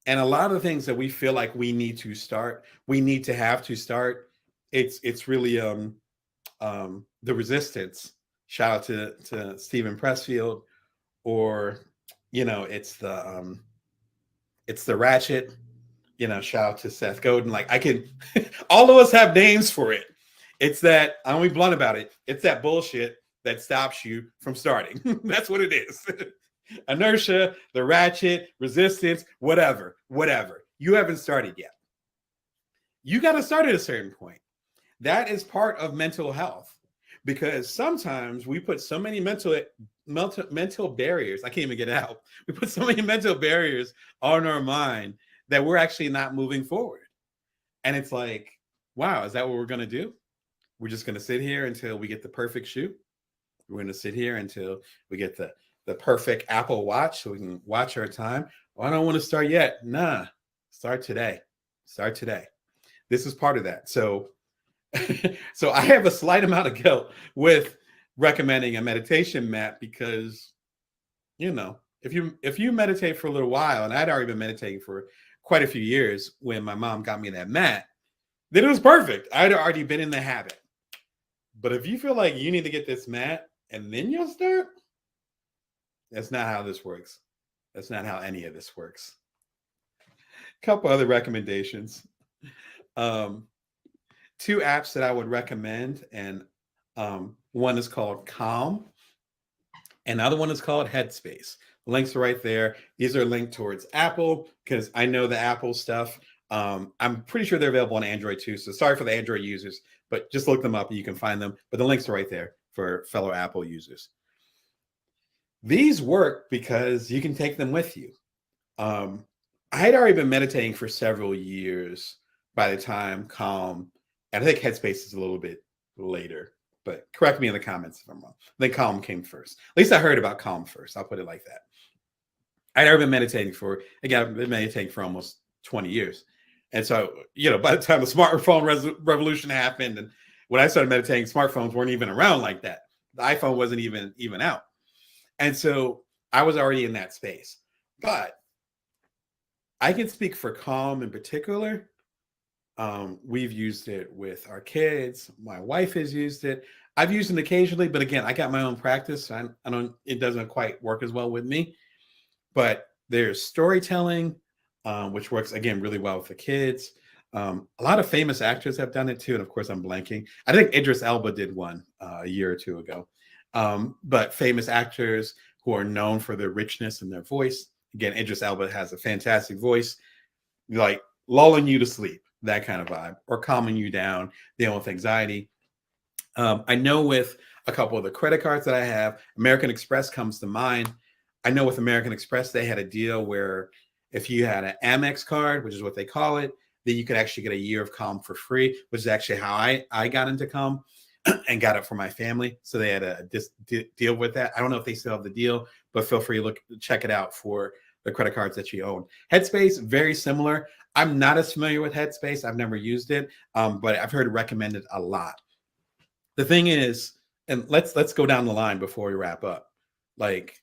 And a lot of the things that we feel like we need to start, we need to have to start. It's really the resistance. Shout out to Stephen Pressfield, or it's the ratchet. Shout out to Seth Godin. Like, I can, all of us have names for it. It's that, I'm gonna be blunt about it. It's that bullshit that stops you from starting. That's what it is. Inertia, the ratchet, resistance, whatever. You haven't started yet. You got to start at a certain point. That is part of mental health, because sometimes we put so many mental barriers. I can't even get it out. We put so many mental barriers on our mind that we're actually not moving forward. And it's like, wow, is that what we're going to do? We're just going to sit here until we get the perfect shoe. We're going to sit here until we get the perfect Apple Watch so we can watch our time. Oh, I don't want to start yet. Nah, start today. Start today. This is part of that. So, so I have a slight amount of guilt with recommending a meditation mat because, if you meditate for a little while, and I'd already been meditating for quite a few years when my mom got me that mat, then it was perfect. I'd already been in the habit. But if you feel like you need to get this mat and then you'll start, that's not how this works. That's not how any of this works. A couple other recommendations. Two apps that I would recommend, and one is called Calm, and the other one is called Headspace. The links are right there. These are linked towards Apple because I know the Apple stuff. I'm pretty sure they're available on Android too. So sorry for the Android users, but just look them up and you can find them. But the links are right there for fellow Apple users. These work because you can take them with you. I had already been meditating for several years by the time Calm, and I think Headspace is a little bit later, but correct me in the comments if I'm wrong. I think Calm came first. At least I heard about Calm first. I'll put it like that. I'd already been meditating I've been meditating for almost 20 years. And so, by the time the smartphone revolution happened, and when I started meditating, smartphones weren't even around like that. The iPhone wasn't even out. And so I was already in that space. But I can speak for Calm in particular. We've used it with our kids. My wife has used it. I've used it occasionally, but again, I got my own practice. So it doesn't quite work as well with me. But there's storytelling, which works, again, really well with the kids. A lot of famous actors have done it too. And of course, I'm blanking. I think Idris Elba did one a year or two ago. But famous actors who are known for their richness and their voice. Again, Idris Elba has a fantastic voice, like lulling you to sleep, that kind of vibe, or calming you down, dealing with anxiety. I know with a couple of the credit cards that I have, American Express comes to mind. I know with American Express, they had a deal where if you had an Amex card, which is what they call it, then you could actually get a year of Calm for free, which is actually how I got into Calm and got it for my family. So they had a deal with that. I don't know if they still have the deal, but feel free to check it out for the credit cards that you own. Headspace, very similar. I'm not as familiar with Headspace. I've never used it, but I've heard it recommended a lot. The thing is, and let's go down the line before we wrap up. Like,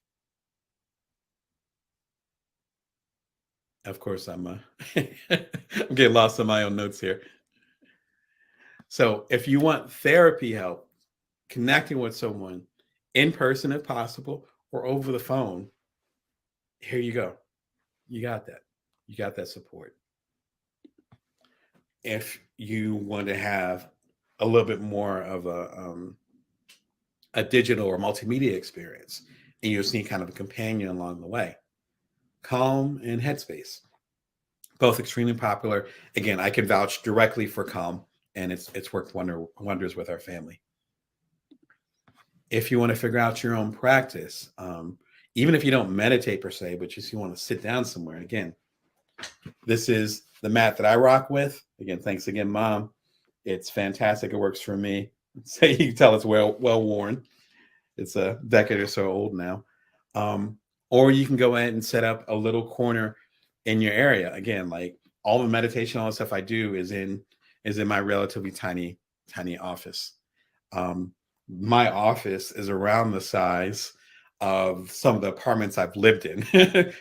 of course, I'm getting lost in my own notes here. So if you want therapy help, connecting with someone in person if possible, or over the phone, here you go. You got that. You got that support. If you want to have a little bit more of a digital or multimedia experience, and you just need kind of a companion along the way, Calm and Headspace, both extremely popular. Again, I can vouch directly for Calm, and it's worked wonders with our family. If you want to figure out your own practice, even if you don't meditate per se, but just you want to sit down somewhere, again, this is the mat that I rock with. Again, thanks again, Mom. It's fantastic. It works for me. So you can tell it's well worn. It's a decade or so old now. Or you can go ahead and set up a little corner in your area. Again, like all the meditation, all the stuff I do is in my relatively tiny office. My office is around the size of some of the apartments I've lived in.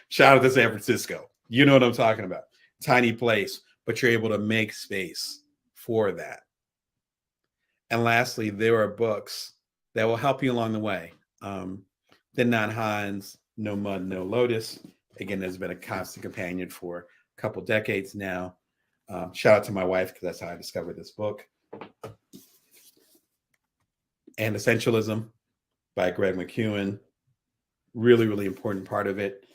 Shout out to San Francisco. You know what I'm talking about. Tiny place, but you're able to make space for that. And lastly, there are books that will help you along the way. Thich Nhat Hanh's No Mud, No Lotus. Again, has been a constant companion for a couple decades now. Shout out to my wife because that's how I discovered this book. And Essentialism by Greg McKeown. Really, really important part of it.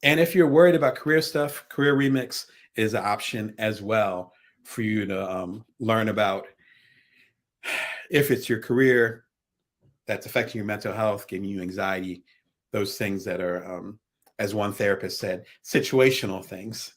And if you're worried about career stuff, Career Remix is an option as well for you to learn about if it's your career that's affecting your mental health, giving you anxiety, those things that are, as one therapist said, situational things,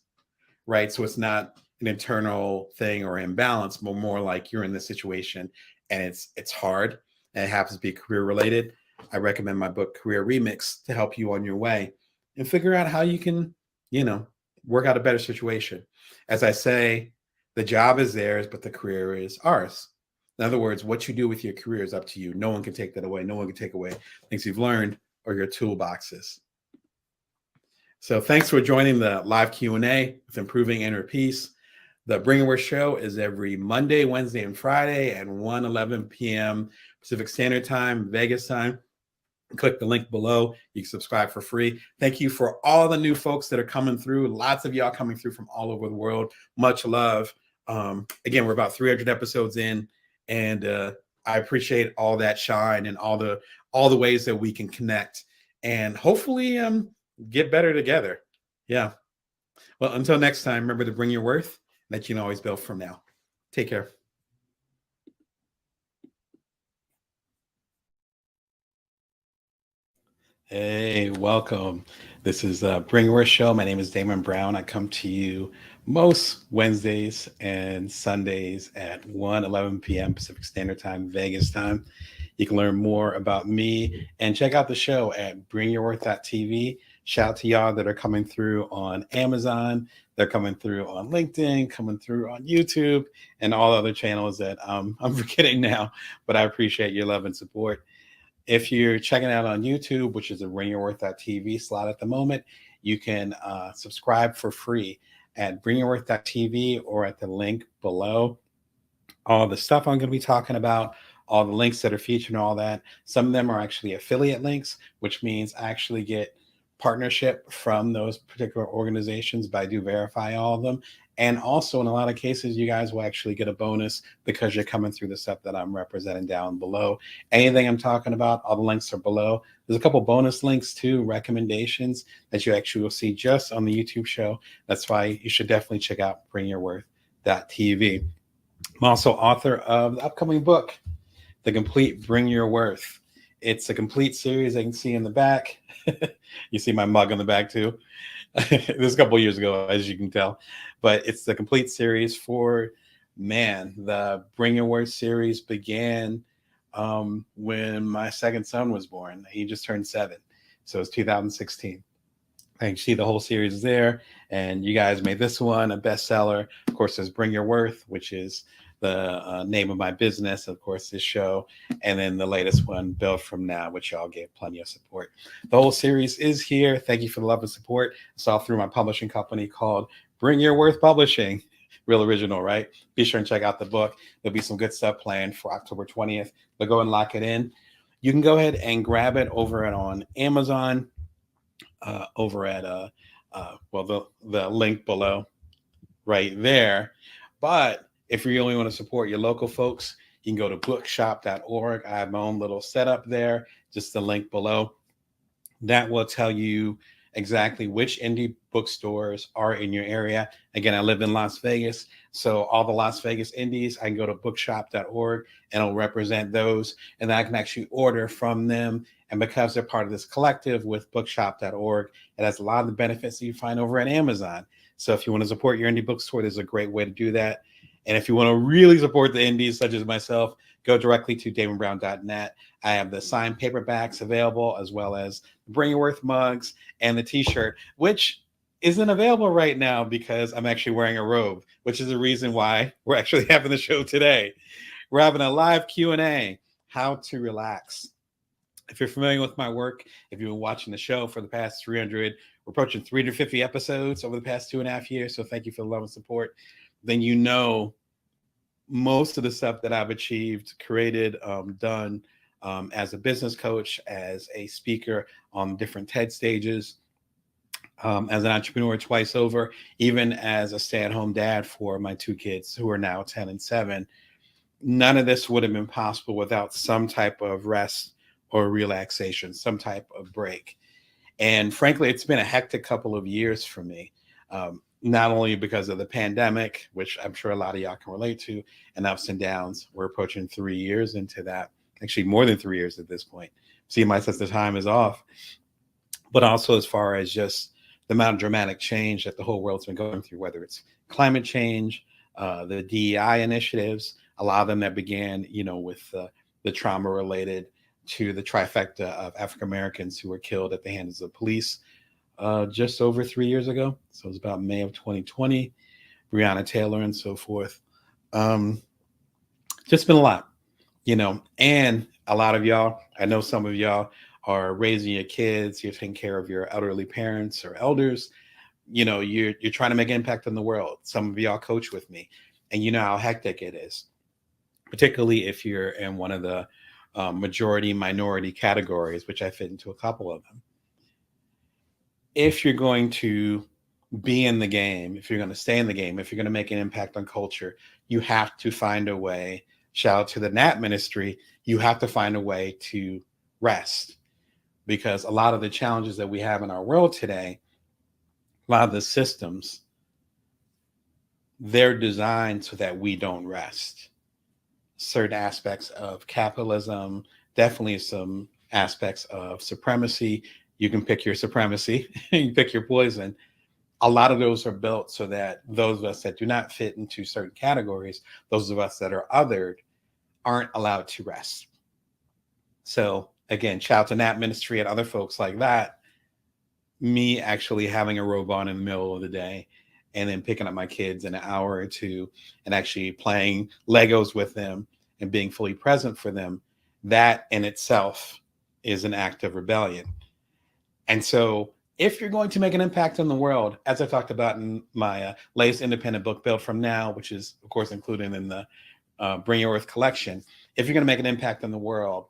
right? So it's not an internal thing or imbalance, but more like you're in this situation and it's hard and it happens to be career related, I recommend my book Career Remix to help you on your way and figure out how you can, you know, work out a better situation. As I say, the job is theirs, but the career is ours. In other words, what you do with your career is up to you. No one can take that away. No one can take away things you've learned or your toolboxes. So thanks for joining the live Q&A with Improving Inner Peace. The Bring Your Worth show is every Monday, Wednesday, and Friday at 1:11 p.m. Pacific Standard Time, Vegas time. Click the link below. You can subscribe for free. Thank you for all the new folks that are coming through. Lots of y'all coming through from all over the world. Much love. Again, we're about 300 episodes in, and I appreciate all that shine and all the ways that we can connect and hopefully get better together. Yeah. Well, until next time, remember to bring your worth that you can always build from now. Take care. Hey, welcome. This is Bring Your Worth Show. My name is Damon Brown. I come to you most Wednesdays and Sundays at 1:11 p.m. Pacific Standard Time, Vegas time. You can learn more about me and check out the show at bringyourworth.tv. Shout out to y'all that are coming through on Amazon. They're coming through on LinkedIn, coming through on YouTube, and all other channels that I'm forgetting now. But I appreciate your love and support. If you're checking out on YouTube, which is a bringyourworth.tv slot at the moment, you can subscribe for free at bringyourworth.tv or at the link below. All the stuff I'm going to be talking about, all the links that are featured and all that. Some of them are actually affiliate links, which means I actually get partnership from those particular organizations, but I do verify all of them. And also in a lot of cases, you guys will actually get a bonus because you're coming through the stuff that I'm representing down below. Anything I'm talking about, all the links are below. There's a couple bonus links too, recommendations that you actually will see just on the YouTube show. That's why you should definitely check out bringyourworth.tv. I'm also author of the upcoming book, The Complete Bring Your Worth. It's a complete series. I can see in the back. You see my mug on the back too. This is a couple years ago, as you can tell. But it's the complete series for, the Bring Your Worth series began when my second son was born. He just turned 7. So it's 2016. I can see the whole series there. And you guys made this one a bestseller. Of course, there's Bring Your Worth, which is the name of my business, of course, this show. And then the latest one, Build From Now, which y'all gave plenty of support. The whole series is here. Thank you for the love and support. It's all through my publishing company called Bring Your Worth Publishing. Real original, right? Be sure and check out the book. There'll be some good stuff planned for October 20th. But go and lock it in. You can go ahead and grab it over on Amazon, over at the link below right there. But if you only want to support your local folks, you can go to bookshop.org. I have my own little setup there, just the link below. That will tell you exactly which indie bookstores are in your area. Again, I live in Las Vegas, so all the Las Vegas indies, I can go to bookshop.org and it'll represent those, and I can actually order from them. And because they're part of this collective with bookshop.org, it has a lot of the benefits that you find over at Amazon. So if you want to support your indie bookstore, there's a great way to do that. And if you want to really support the indies, such as myself, go directly to damonbrown.net. I have the signed paperbacks available, as well as the Bring Your Worth mugs and the t-shirt, which isn't available right now because I'm actually wearing a robe, which is the reason why we're actually having the show today. We're having a live Q&A, how to relax. If you're familiar with my work, if you've been watching the show for the past 300, we're approaching 350 episodes over the past 2.5 years. So thank you for the love and support. Then you know most of the stuff that I've achieved, created, done as a business coach, as a speaker on different TED stages, as an entrepreneur twice over, even as a stay-at-home dad for my 2 kids who are now 10 and 7. None of this would have been possible without some type of rest or relaxation, some type of break. And frankly, it's been a hectic couple of years for me. Not only because of the pandemic, which I'm sure a lot of y'all can relate to, and ups and downs. We're approaching 3 years into that. Actually, more than 3 years at this point. See, my sense of time is off. But also as far as just the amount of dramatic change that the whole world's been going through, whether it's climate change, the DEI initiatives, a lot of them that began, with the trauma related to the trifecta of African Americans who were killed at the hands of the police just over 3 years ago. So it was about May of 2020, Breonna Taylor and so forth. Um, just been a lot, and a lot of y'all, I know some of y'all are raising your kids, you're taking care of your elderly parents or elders, you're trying to make an impact on the world. Some of y'all coach with me, and you know how hectic it is, particularly if you're in one of the majority minority categories, which I fit into a couple of them. If you're going to be in the game, if you're going to stay in the game, if you're going to make an impact on culture, you have to find a way. Shout out to the NAP ministry. You have to find a way to rest, because a lot of the challenges that we have in our world today, a lot of the systems, they're designed so that we don't rest. Certain aspects of capitalism, definitely some aspects of supremacy. You can pick your supremacy, you pick your poison. A lot of those are built so that those of us that do not fit into certain categories, those of us that are othered, aren't allowed to rest. So again, shout out to Nat Ministry and other folks like that. Me actually having a robe on in the middle of the day and then picking up my kids in an hour or two and actually playing Legos with them and being fully present for them, that in itself is an act of rebellion. And so if you're going to make an impact in the world, as I talked about in my latest independent book, Built From Now, which is, of course, included in the Bring Your Earth collection, if you're going to make an impact in the world,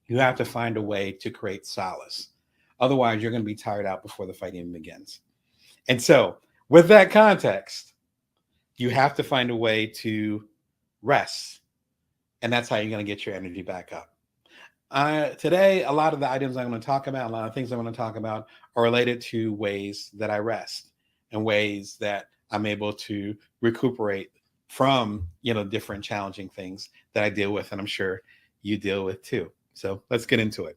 you have to find a way to create solace. Otherwise, you're going to be tired out before the fight even begins. And so with that context, you have to find a way to rest. And that's how you're going to get your energy back up. Today, a lot of the items I'm going to talk about, a lot of things I'm going to talk about are related to ways that I rest and ways that I'm able to recuperate from, different challenging things that I deal with. And I'm sure you deal with too. So let's get into it.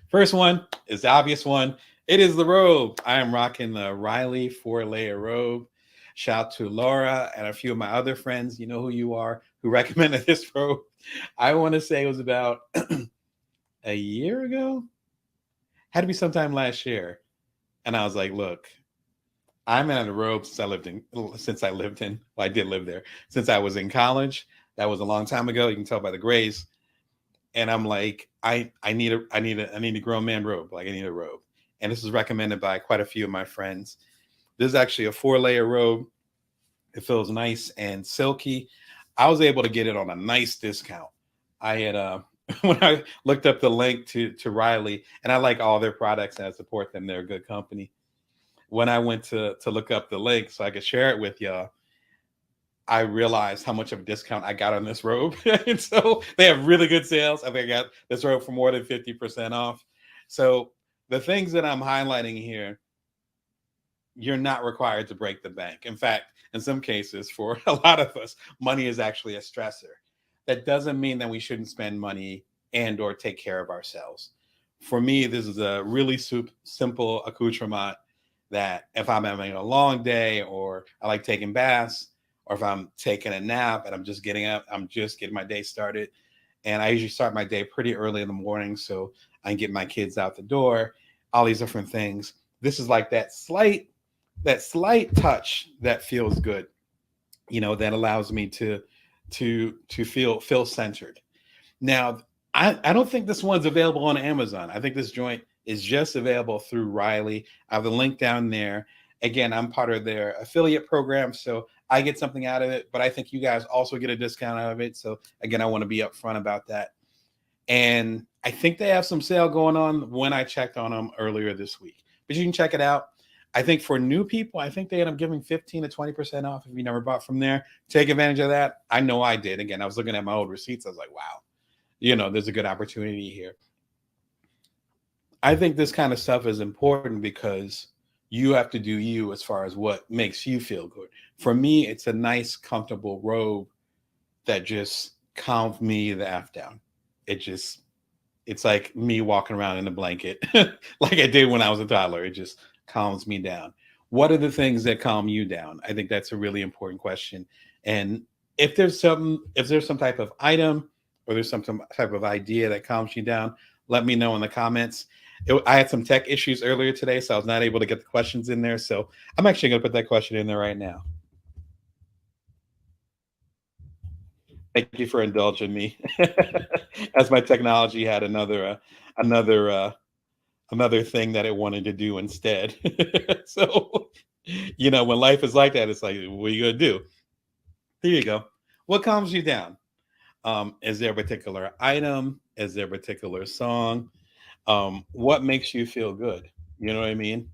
First one is the obvious one. It is the robe. I am rocking the Riley 4-layer robe. Shout out to Laura and a few of my other friends, you know who you are, who recommended this robe. I want to say it was about a year ago. Had to be sometime last year. And I was like, look, I'm in a robe since I did live there, since I was in college. That was a long time ago. You can tell by the grays. And I'm like, I need a grown man robe. Like, I need a robe. And this was recommended by quite a few of my friends. This is actually a 4-layer robe. It feels nice and silky. I was able to get it on a nice discount. I had when I looked up the link to Riley, and I like all their products and I support them. They're a good company. When I went to look up the link so I could share it with y'all, I realized how much of a discount I got on this robe. And so they have really good sales. I think I got this robe for more than 50% off. So the things that I'm highlighting here, you're not required to break the bank. In fact, in some cases, for a lot of us, money is actually a stressor. That doesn't mean that we shouldn't spend money and or take care of ourselves. For me, this is a really simple accoutrement that if I'm having a long day, or I like taking baths, or if I'm taking a nap and I'm just getting up, I'm just getting my day started. And I usually start my day pretty early in the morning so I can get my kids out the door, all these different things. This is like that slight touch that feels good, that allows me to feel centered. Now, I don't think this one's available on Amazon. I think this joint is just available through Riley. I have the link down there. Again, I'm part of their affiliate program, so I get something out of it, but I think you guys also get a discount out of it. So again, I want to be upfront about that. And I think they have some sale going on when I checked on them earlier this week, but you can check it out. I think for new people, I think they end up giving 15 to 20% off if you never bought from there. Take advantage of that. I know I did. Again, I was looking at my old receipts. I was like, wow, there's a good opportunity here. I think this kind of stuff is important because you have to do you as far as what makes you feel good. For me, it's a nice, comfortable robe that just calms me the F down. It's like me walking around in a blanket like I did when I was a toddler. It just calms me down? What are the things that calm you down? I think that's a really important question. And if there's some type of item or there's some type of idea that calms you down, let me know in the comments. I had some tech issues earlier today, so I was not able to get the questions in there. So I'm actually going to put that question in there right now. Thank you for indulging me, as my technology had another another thing that it wanted to do instead. So, when life is like that, it's like, what are you gonna do? Here you go. What calms you down? Is there a particular item? Is there a particular song? What makes you feel good? You know what I mean?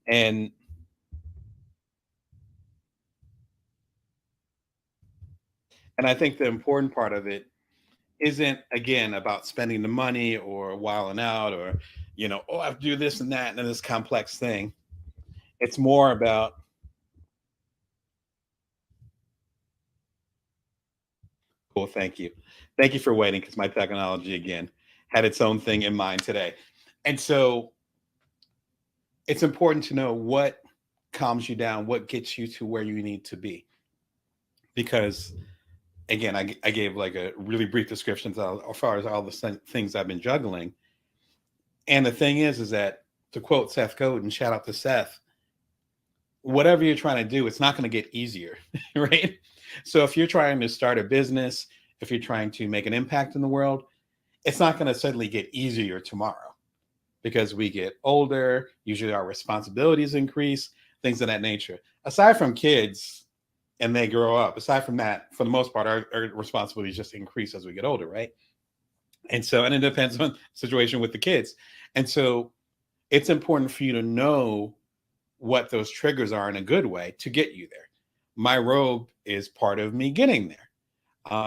And I think the important part of it isn't, again, about spending the money or wilding out, or oh, I have to do this and that and this complex thing. It's more about, cool, thank you for waiting, because my technology again had its own thing in mind today. And so it's important to know what calms you down, what gets you to where you need to be. Because again, I gave like a really brief description as far as all the things I've been juggling. And the thing is that, to quote Seth Godin, shout out to Seth, whatever you're trying to do, it's not going to get easier, right? So if you're trying to start a business, if you're trying to make an impact in the world, it's not going to suddenly get easier tomorrow, because we get older, usually our responsibilities increase, things of that nature. Aside from kids and they grow up, aside from that, for the most part, our responsibilities just increase as we get older, right? And so, and it depends on the situation with the kids. And so it's important for you to know what those triggers are in a good way to get you there. My robe is part of me getting there.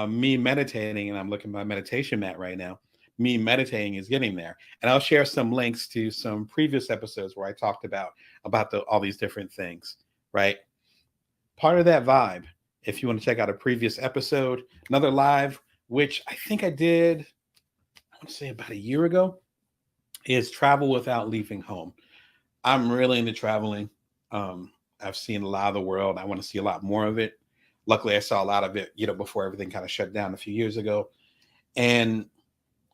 Me meditating, and I'm looking at my meditation mat right now. Me meditating is getting there, and I'll share some links to some previous episodes where I talked about all these different things. Right, part of that vibe. If you want to check out a previous episode, another live, which I think I did, I want to say about a year ago, is travel without leaving home. I'm really into traveling. I've seen a lot of the world. I want to see a lot more of it. Luckily, I saw a lot of it, before everything kind of shut down a few years ago. And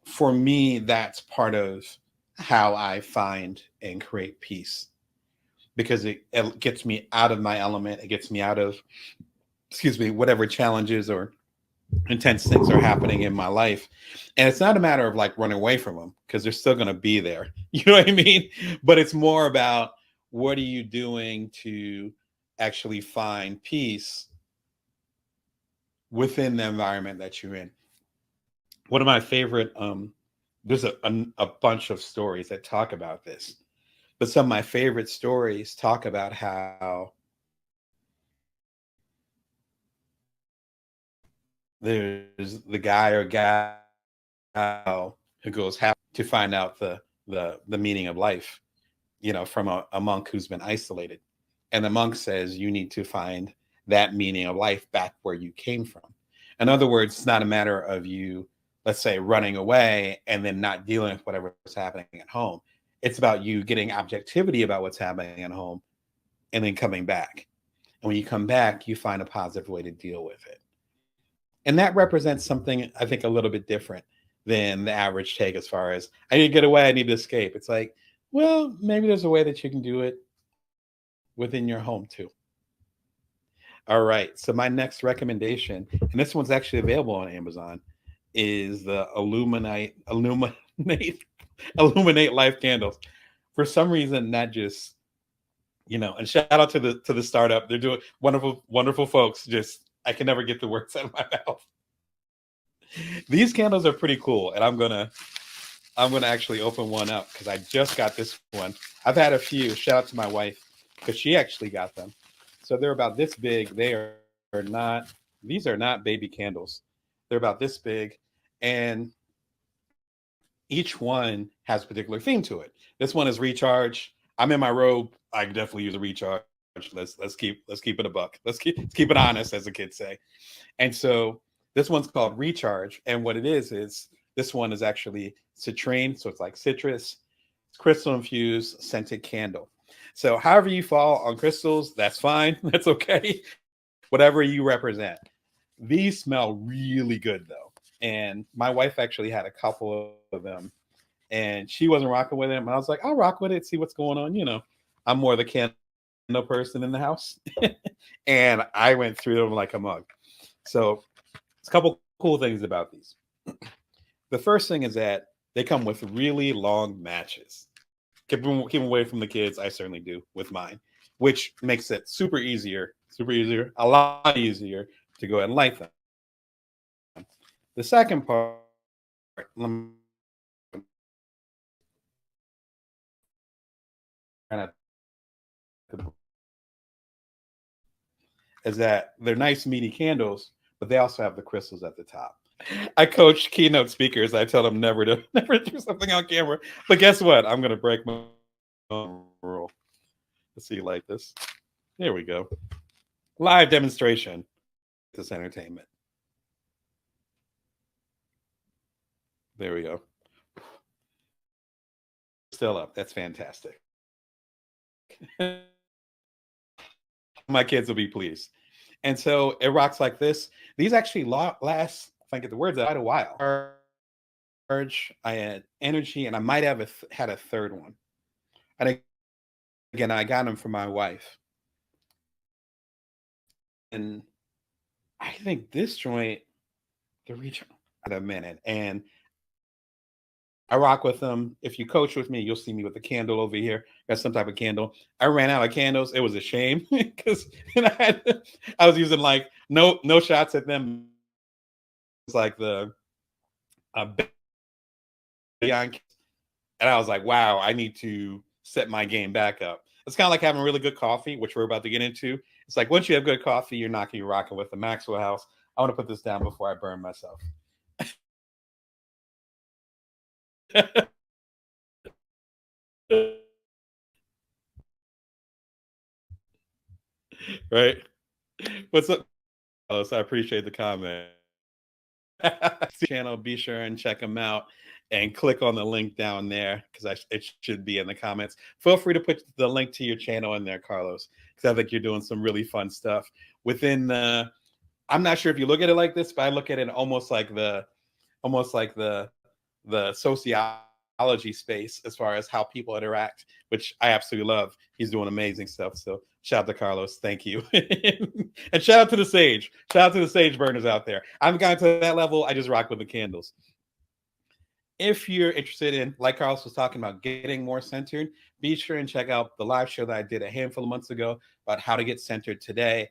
for me, that's part of how I find and create peace, because it gets me out of my element. It gets me out of, excuse me, whatever challenges or intense things are happening in my life. And it's not a matter of like running away from them, because they're still going to be there. You know what I mean? But it's more about, what are you doing to actually find peace within the environment that you're in? One of my favorite, there's a bunch of stories that talk about this, but some of my favorite stories talk about how there's the guy or gal who goes to find out the meaning of life, from a monk who's been isolated. And the monk says, you need to find that meaning of life back where you came from. In other words, it's not a matter of you, let's say, running away and then not dealing with whatever's happening at home. It's about you getting objectivity about what's happening at home and then coming back. And when you come back, you find a positive way to deal with it. And that represents something, I think, a little bit different than the average take, as far as, I need to get away, I need to escape. It's like, well, maybe there's a way that you can do it within your home too. All right. So my next recommendation, and this one's actually available on Amazon, is the Illuminate Life candles. For some reason, that just, and shout out to the startup. They're doing wonderful, wonderful folks. Just, I can never get the words out of my mouth. These candles are pretty cool, and I'm gonna actually open one up, because I just got this one. I've had a few. Shout out to my wife, because she actually got them. So they're about this big. These are not baby candles. They're about this big, and each one has a particular theme to it. This one is recharge. I'm in my robe. I can definitely use a recharge. Let's keep it a buck. Let's keep it honest, as the kids say. And so this one's called Recharge. And what it is this one is actually citrine. So it's like citrus. It's crystal infused scented candle. So however you fall on crystals, that's fine. That's okay. Whatever you represent. These smell really good though. And my wife actually had a couple of them and she wasn't rocking with it. And I was like, I'll rock with it, see what's going on. I'm more the candle person in the house. And I went through them like a mug. So it's a couple cool things about these. The first thing is that they come with really long matches. Keep them away from the kids. I certainly do with mine, which makes it super easier, a lot easier to go ahead and light them. The second part, is that they're nice meaty candles, but they also have the crystals at the top. I coach keynote speakers. I tell them never do something on camera. But guess what? I'm going to break my rule. Let's see, like this. There we go. Live demonstration. This entertainment. There we go. Still up. That's fantastic. My kids will be pleased. And so it rocks like this. These actually last, if I get the words out, quite a while. I had energy, and I might have had a third one. And again, I got them for my wife. And I think this joint, the reach at a minute. And I rock with them. If you coach with me, you'll see me with a candle over here. Got some type of candle. I ran out of candles. It was a shame because I was using like no shots at them. It's like the beyond, and I was like, wow, I need to set my game back up. It's kind of like having really good coffee, which we're about to get into. It's like once you have good coffee, you're not going to be rocking with the Maxwell House. I want to put this down before I burn myself. Right? What's up, Carlos? I appreciate the comment. Channel, be sure and check them out and click on the link down there because it should be in the comments. Feel free to put the link to your channel in there, Carlos, because I think you're doing some really fun stuff within the. I'm not sure if you look at it like this, but I look at it almost like the sociology space as far as how people interact, which I absolutely love. He's doing amazing stuff. So shout out to Carlos. Thank you. And shout out to the sage. Shout out to the sage burners out there. I've gotten to that level. I just rock with the candles. If you're interested in, like Carlos was talking about, getting more centered, be sure and check out the live show that I did a handful of months ago about how to get centered today.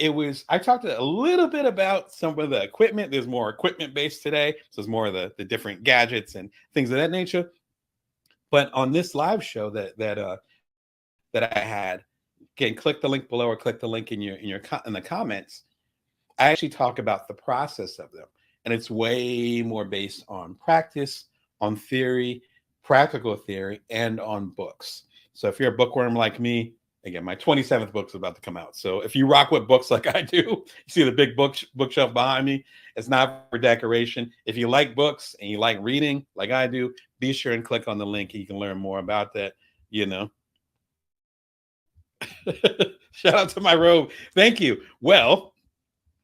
I talked a little bit about some of the equipment. There's more equipment based today. So it's more of the different gadgets and things of that nature. But on this live show that I had, again, click the link below or click the link in the comments. I actually talk about the process of them. And it's way more based on practice, on theory, practical theory, and on books. So if you're a bookworm like me, again, my 27th book is about to come out. So if you rock with books like I do, you see the big bookshelf behind me. It's not for decoration. If you like books and you like reading like I do, be sure and click on the link and you can learn more about that, Shout out to my robe. Thank you. Well,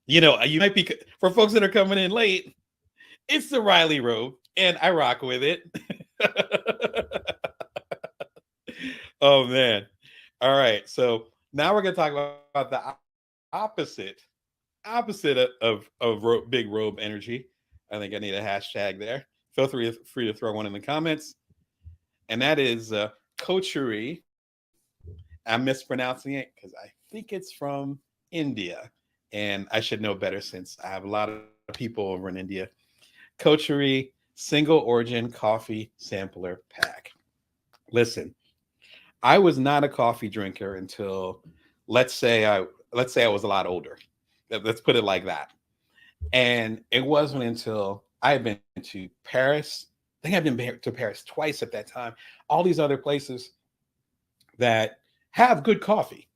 you might be, for folks that are coming in late, it's the Riley robe, and I rock with it. Oh, man. All right. So now we're going to talk about the opposite of big robe energy. I think I need a hashtag there. Feel free to throw one in the comments. And that is coterie. I'm mispronouncing it because I think it's from India. And I should know better since I have a lot of people over in India. Coterie single origin coffee sampler pack. Listen, I was not a coffee drinker until let's say I was a lot older. Let's put it like that. And it wasn't until I had been to Paris. I think I've been to Paris twice at that time. All these other places that have good coffee.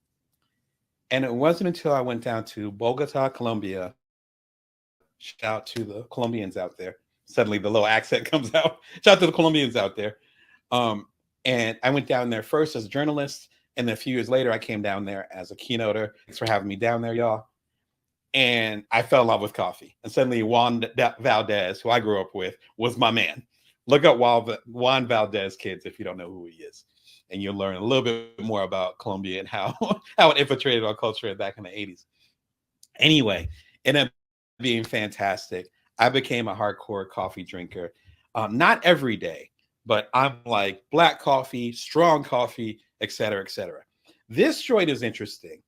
And it wasn't until I went down to Bogota, Colombia. Shout out to the Colombians out there. Suddenly the little accent comes out. Shout out to the Colombians out there. And I went down there first as a journalist, and then a few years later, I came down there as a keynoter. Thanks for having me down there, y'all. And I fell in love with coffee. And suddenly, Juan Valdez, who I grew up with, was my man. Look up Juan Valdez, kids, if you don't know who he is, and you'll learn a little bit more about Colombia and how how it infiltrated our culture back in the 80s. Anyway, it ended up being fantastic. I became a hardcore coffee drinker. Not every day, but I'm like black coffee, strong coffee, et cetera, et cetera. This joint is interesting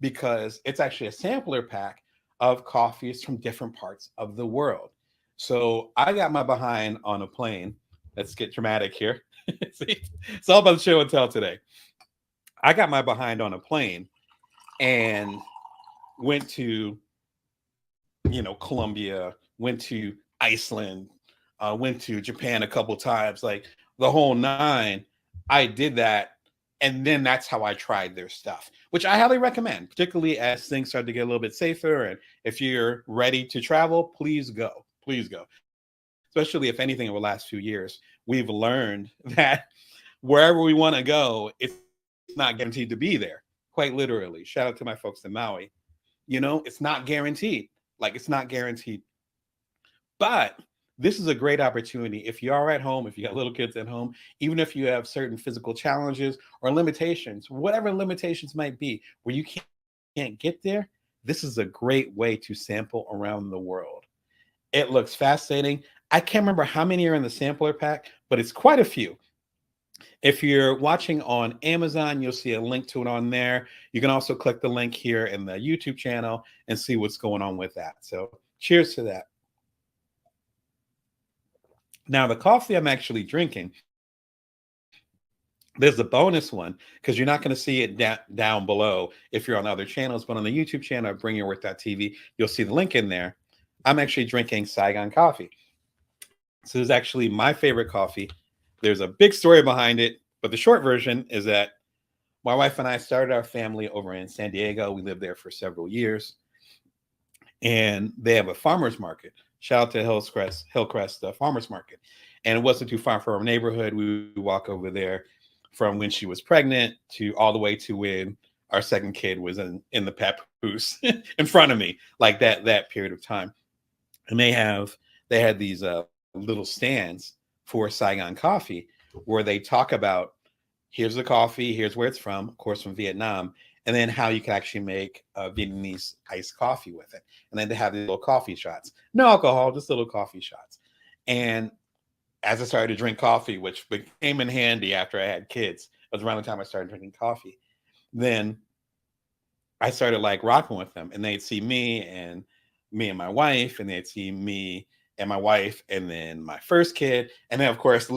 because it's actually a sampler pack of coffees from different parts of the world. So I got my behind on a plane. Let's get dramatic here. See, it's all about show and tell today. I got my behind on a plane and went to, Colombia, went to Iceland, went to Japan a couple times, like the whole nine. I did that. And then that's how I tried their stuff, which I highly recommend, particularly as things start to get a little bit safer. And if you're ready to travel, please go. Please go. Especially if anything, over the last few years, we've learned that wherever we want to go, it's not guaranteed to be there. Quite literally. Shout out to my folks in Maui. It's not guaranteed. Like, it's not guaranteed. But this is a great opportunity. If you are at home, if you got little kids at home, even if you have certain physical challenges or limitations, whatever limitations might be, where you can't get there, this is a great way to sample around the world. It looks fascinating. I can't remember how many are in the sampler pack, but it's quite a few. If you're watching on Amazon, you'll see a link to it on there. You can also click the link here in the YouTube channel and see what's going on with that. So cheers to that. Now, the coffee I'm actually drinking, there's a bonus one because you're not going to see it down below if you're on other channels, but on the YouTube channel, bringyourwork.tv, you'll see the link in there. I'm actually drinking Saigon coffee. So this is actually my favorite coffee. There's a big story behind it, but the short version is that my wife and I started our family over in San Diego. We lived there for several years, and they have a farmer's market. Shout out to Hillcrest Farmers Market. And it wasn't too far from our neighborhood. We would walk over there from when she was pregnant to all the way to when our second kid was in the papoose in front of me, like that period of time. And they had these little stands for Saigon coffee where they talk about, here's the coffee, here's where it's from, of course, from Vietnam, and then how you can actually make Vietnamese iced coffee with it. And then they have these little coffee shots. No alcohol, just little coffee shots. And as I started to drink coffee, which became in handy after I had kids, it was around the time I started drinking coffee, then I started like rocking with them. And they'd see me and my wife, and they'd see me and my wife, and then my first kid. And then, of course,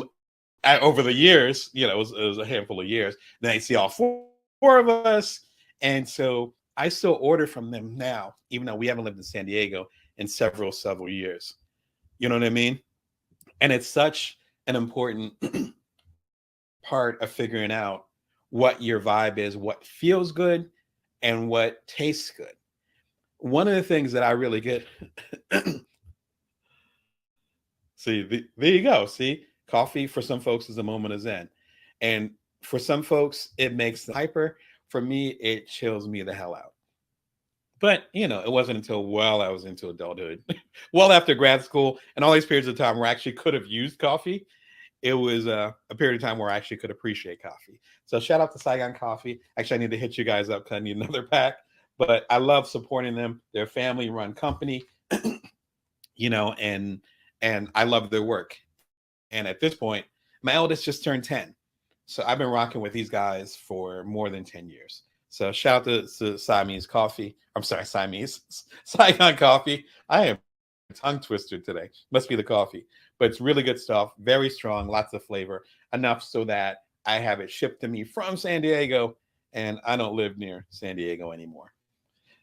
over the years, it was a handful of years, then they'd see all four of us. And so I still order from them now, even though we haven't lived in San Diego in several years. You know what I mean? And it's such an important part of figuring out what your vibe is, what feels good, and what tastes good. One of the things that I really get, see, there you go. See, coffee for some folks is a moment of zen. And for some folks, it makes them hyper. For me, it chills me the hell out. But, it wasn't until I was into adulthood, well after grad school and all these periods of time where I actually could have used coffee. It was a period of time where I actually could appreciate coffee. So shout out to Saigon Coffee. Actually, I need to hit you guys up because I need another pack. But I love supporting them. They're a family-run company, and I love their work. And at this point, my eldest just turned 10. So I've been rocking with these guys for more than 10 years. So shout out to Siamese Coffee. I'm sorry, Saigon Coffee. I am tongue twister today. Must be the coffee. But it's really good stuff. Very strong, lots of flavor. Enough so that I have it shipped to me from San Diego, and I don't live near San Diego anymore.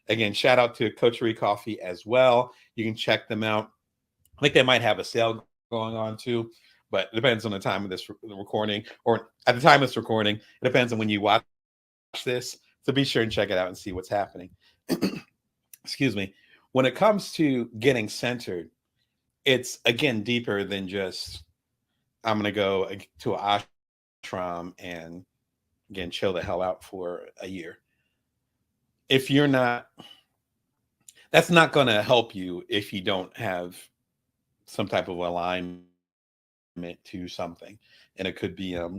Again, shout out to Coterie Coffee as well. You can check them out. I think they might have a sale going on too, but it depends on the time of this recording, or at the time of this recording. It depends on when you watch this. So be sure and check it out and see what's happening. Excuse me. When it comes to getting centered, it's, again, deeper than just, I'm going to go to an trom and again, chill the hell out for a year. If you're not, that's not going to help you if you don't have some type of alignment to something. And it could be a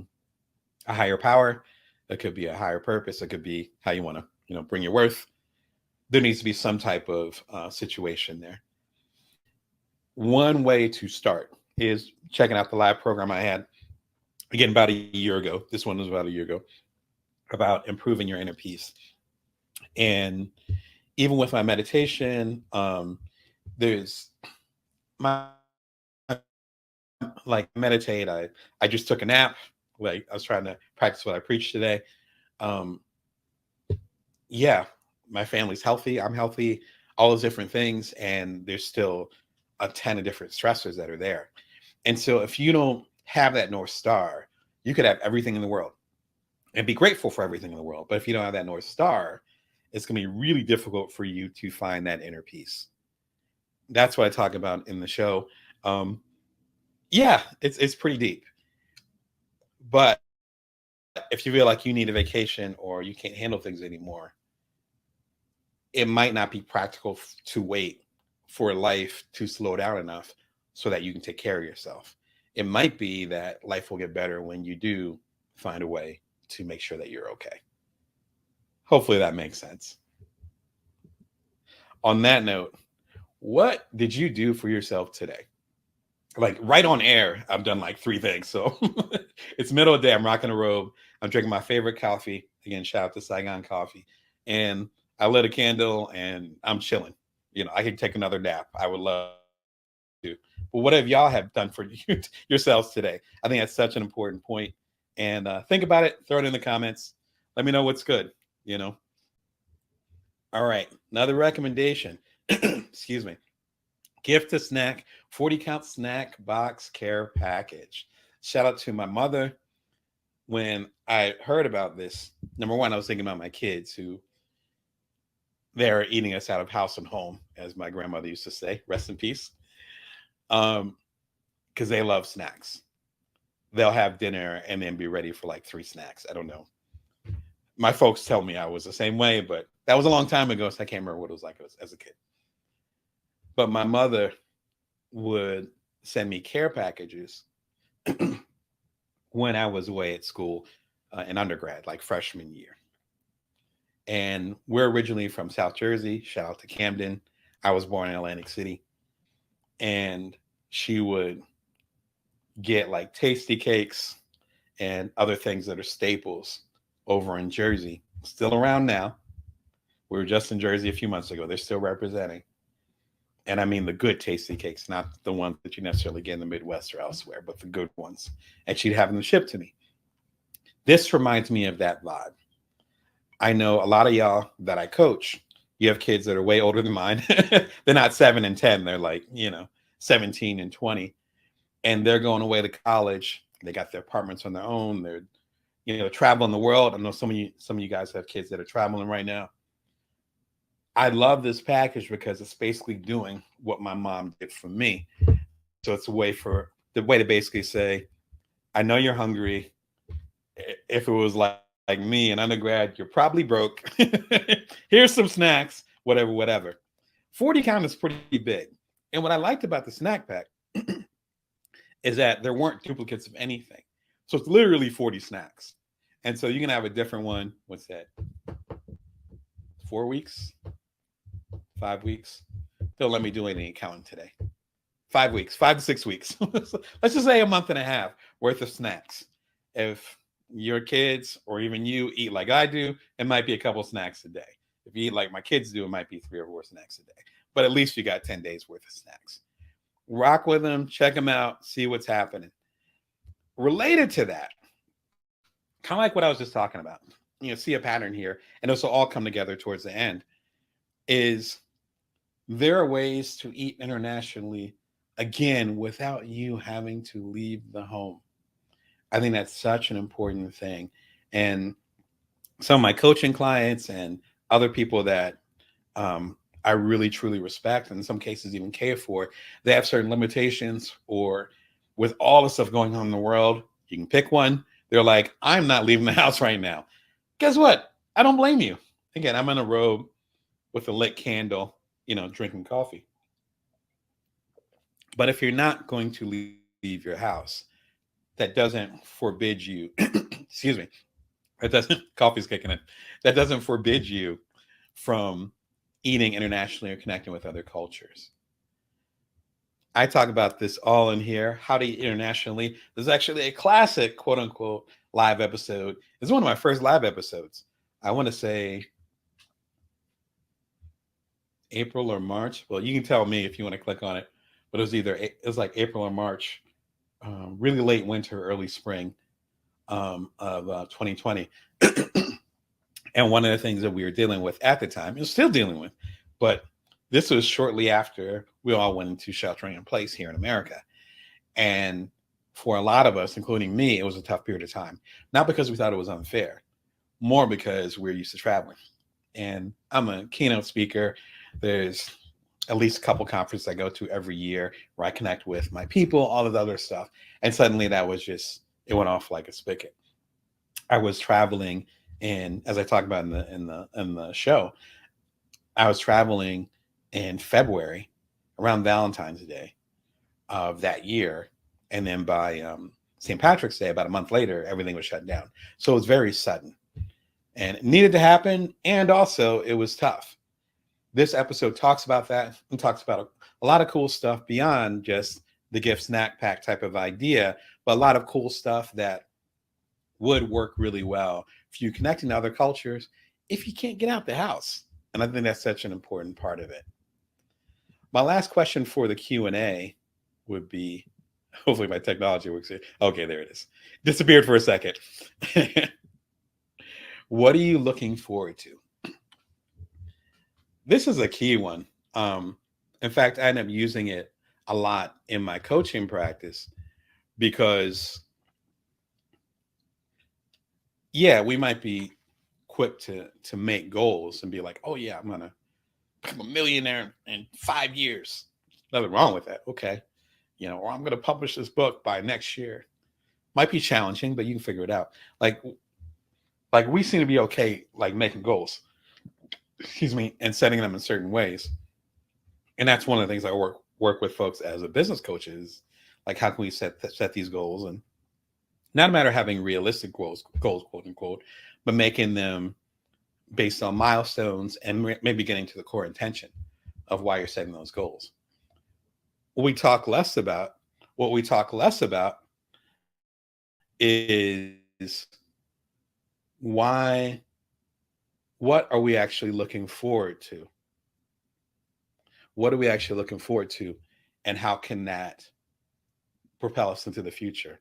higher power. It could be a higher purpose. It could be how you want to, bring your worth. There needs to be some type of situation there. One way to start is checking out the live program I had, again, about a year ago. This one was about a year ago, about improving your inner peace. And even with my meditation, there's my, like, meditate. I just took a nap. Like, I was trying to practice what I preached today. Yeah, my family's healthy. I'm healthy, all those different things. And there's still a ton of different stressors that are there. And so if you don't have that North Star, you could have everything in the world and be grateful for everything in the world. But if you don't have that North Star, it's going to be really difficult for you to find that inner peace. That's what I talk about in the show. Yeah, it's pretty deep. But if you feel like you need a vacation or you can't handle things anymore, it might not be practical to wait for life to slow down enough so that you can take care of yourself. It might be that life will get better when you do find a way to make sure that you're okay. Hopefully that makes sense. On that note, what did you do for yourself today? Like, right on air, I've done like 3 things. So it's middle of the day. I'm rocking a robe. I'm drinking my favorite coffee. Again, shout out to Saigon Coffee. And I lit a candle and I'm chilling. I can take another nap. I would love to. But what have y'all have done for yourselves today? I think that's such an important point. And think about it. Throw it in the comments. Let me know what's good. All right. Another recommendation. Excuse me. Gift to snack, 40-count snack box care package. Shout out to my mother. When I heard about this, number one, I was thinking about my kids who they're eating us out of house and home, as my grandmother used to say. Rest in peace. Because they love snacks. They'll have dinner and then be ready for like 3 snacks. I don't know. My folks tell me I was the same way, but that was a long time ago, so I can't remember what it was like as a kid. But my mother would send me care packages when I was away at school in undergrad, like freshman year. And we're originally from South Jersey. Shout out to Camden. I was born in Atlantic City. And she would get like tasty cakes and other things that are staples over in Jersey. Still around now. We were just in Jersey a few months ago. They're still representing. And I mean the good tasty cakes, not the ones that you necessarily get in the Midwest or elsewhere, but the good ones. And she'd have them shipped to me. This reminds me of that vibe. I know a lot of y'all that I coach, you have kids that are way older than mine. They're not 7 and 10. They're like, 17 and 20. And they're going away to college. They got their apartments on their own. They're, traveling the world. I know some of you guys have kids that are traveling right now. I love this package because it's basically doing what my mom did for me. So it's a way to basically say, I know you're hungry. If it was like me in undergrad, you're probably broke. Here's some snacks, whatever. 40 count is pretty big. And what I liked about the snack pack is that there weren't duplicates of anything. So it's literally 40 snacks. And so you can have a different one. What's that? 4 weeks? 5 weeks? They'll let me do any accounting today. 5 weeks, 5 to 6 weeks. Let's just say a month and a half worth of snacks. If your kids or even you eat like I do, it might be a couple snacks a day. If you eat like my kids do, it might be 3 or 4 snacks a day. But at least you got 10 days worth of snacks. Rock with them, check them out, see what's happening. Related to that, kind of like what I was just talking about, see a pattern here, and this will all come together towards the end, is there are ways to eat internationally, again, without you having to leave the home. I think that's such an important thing. And some of my coaching clients and other people that I really, truly respect, and in some cases even care for, they have certain limitations, or with all the stuff going on in the world, you can pick one. They're like, I'm not leaving the house right now. Guess what? I don't blame you. Again, I'm in a robe with a lit candle, drinking coffee. But if you're not going to leave your house, that doesn't forbid you, excuse me, that doesn't, coffee's kicking in, that doesn't forbid you from eating internationally or connecting with other cultures. I talk about this all in here, how to eat internationally. There's actually a classic, quote unquote, live episode. It's one of my first live episodes. I want to say April or March. Well, you can tell me if you want to click on it, but it was like April or March, really late winter, early spring of 2020. And one of the things that we were dealing with at the time, and still dealing with, but this was shortly after we all went into sheltering in place here in America. And for a lot of us, including me, it was a tough period of time. Not because we thought it was unfair, more because we're used to traveling. And I'm a keynote speaker. There's at least a couple conferences I go to every year where I connect with my people, all of the other stuff. And suddenly that was just, it went off like a spigot. I was traveling, and as I talked about in the show, I was traveling in February around Valentine's Day of that year. And then by St. Patrick's Day, about a month later, everything was shut down. So it was very sudden and it needed to happen. And also it was tough. This episode talks about that and talks about a lot of cool stuff beyond just the gift snack pack type of idea, but a lot of cool stuff that would work really well for you connecting to other cultures if you can't get out the house. And I think that's such an important part of it. My last question for the Q&A would be, hopefully my technology works here. Okay, there it is. Disappeared for a second. What are you looking forward to? This is a key one. In fact, I end up using it a lot in my coaching practice because, yeah, we might be quick to make goals and be like, oh yeah, I'm gonna become a millionaire in 5 years. Nothing wrong with that. Okay. Or I'm going to publish this book by next year. Might be challenging, but you can figure it out. Like we seem to be okay, like making goals, excuse me, and setting them in certain ways. And that's one of the things I work with folks as a business coach is like, how can we set these goals? And not a matter of having realistic goals, quote unquote, but making them based on milestones and maybe getting to the core intention of why you're setting those goals. What we talk less about is what are we actually looking forward to? What are we actually looking forward to? And how can that propel us into the future?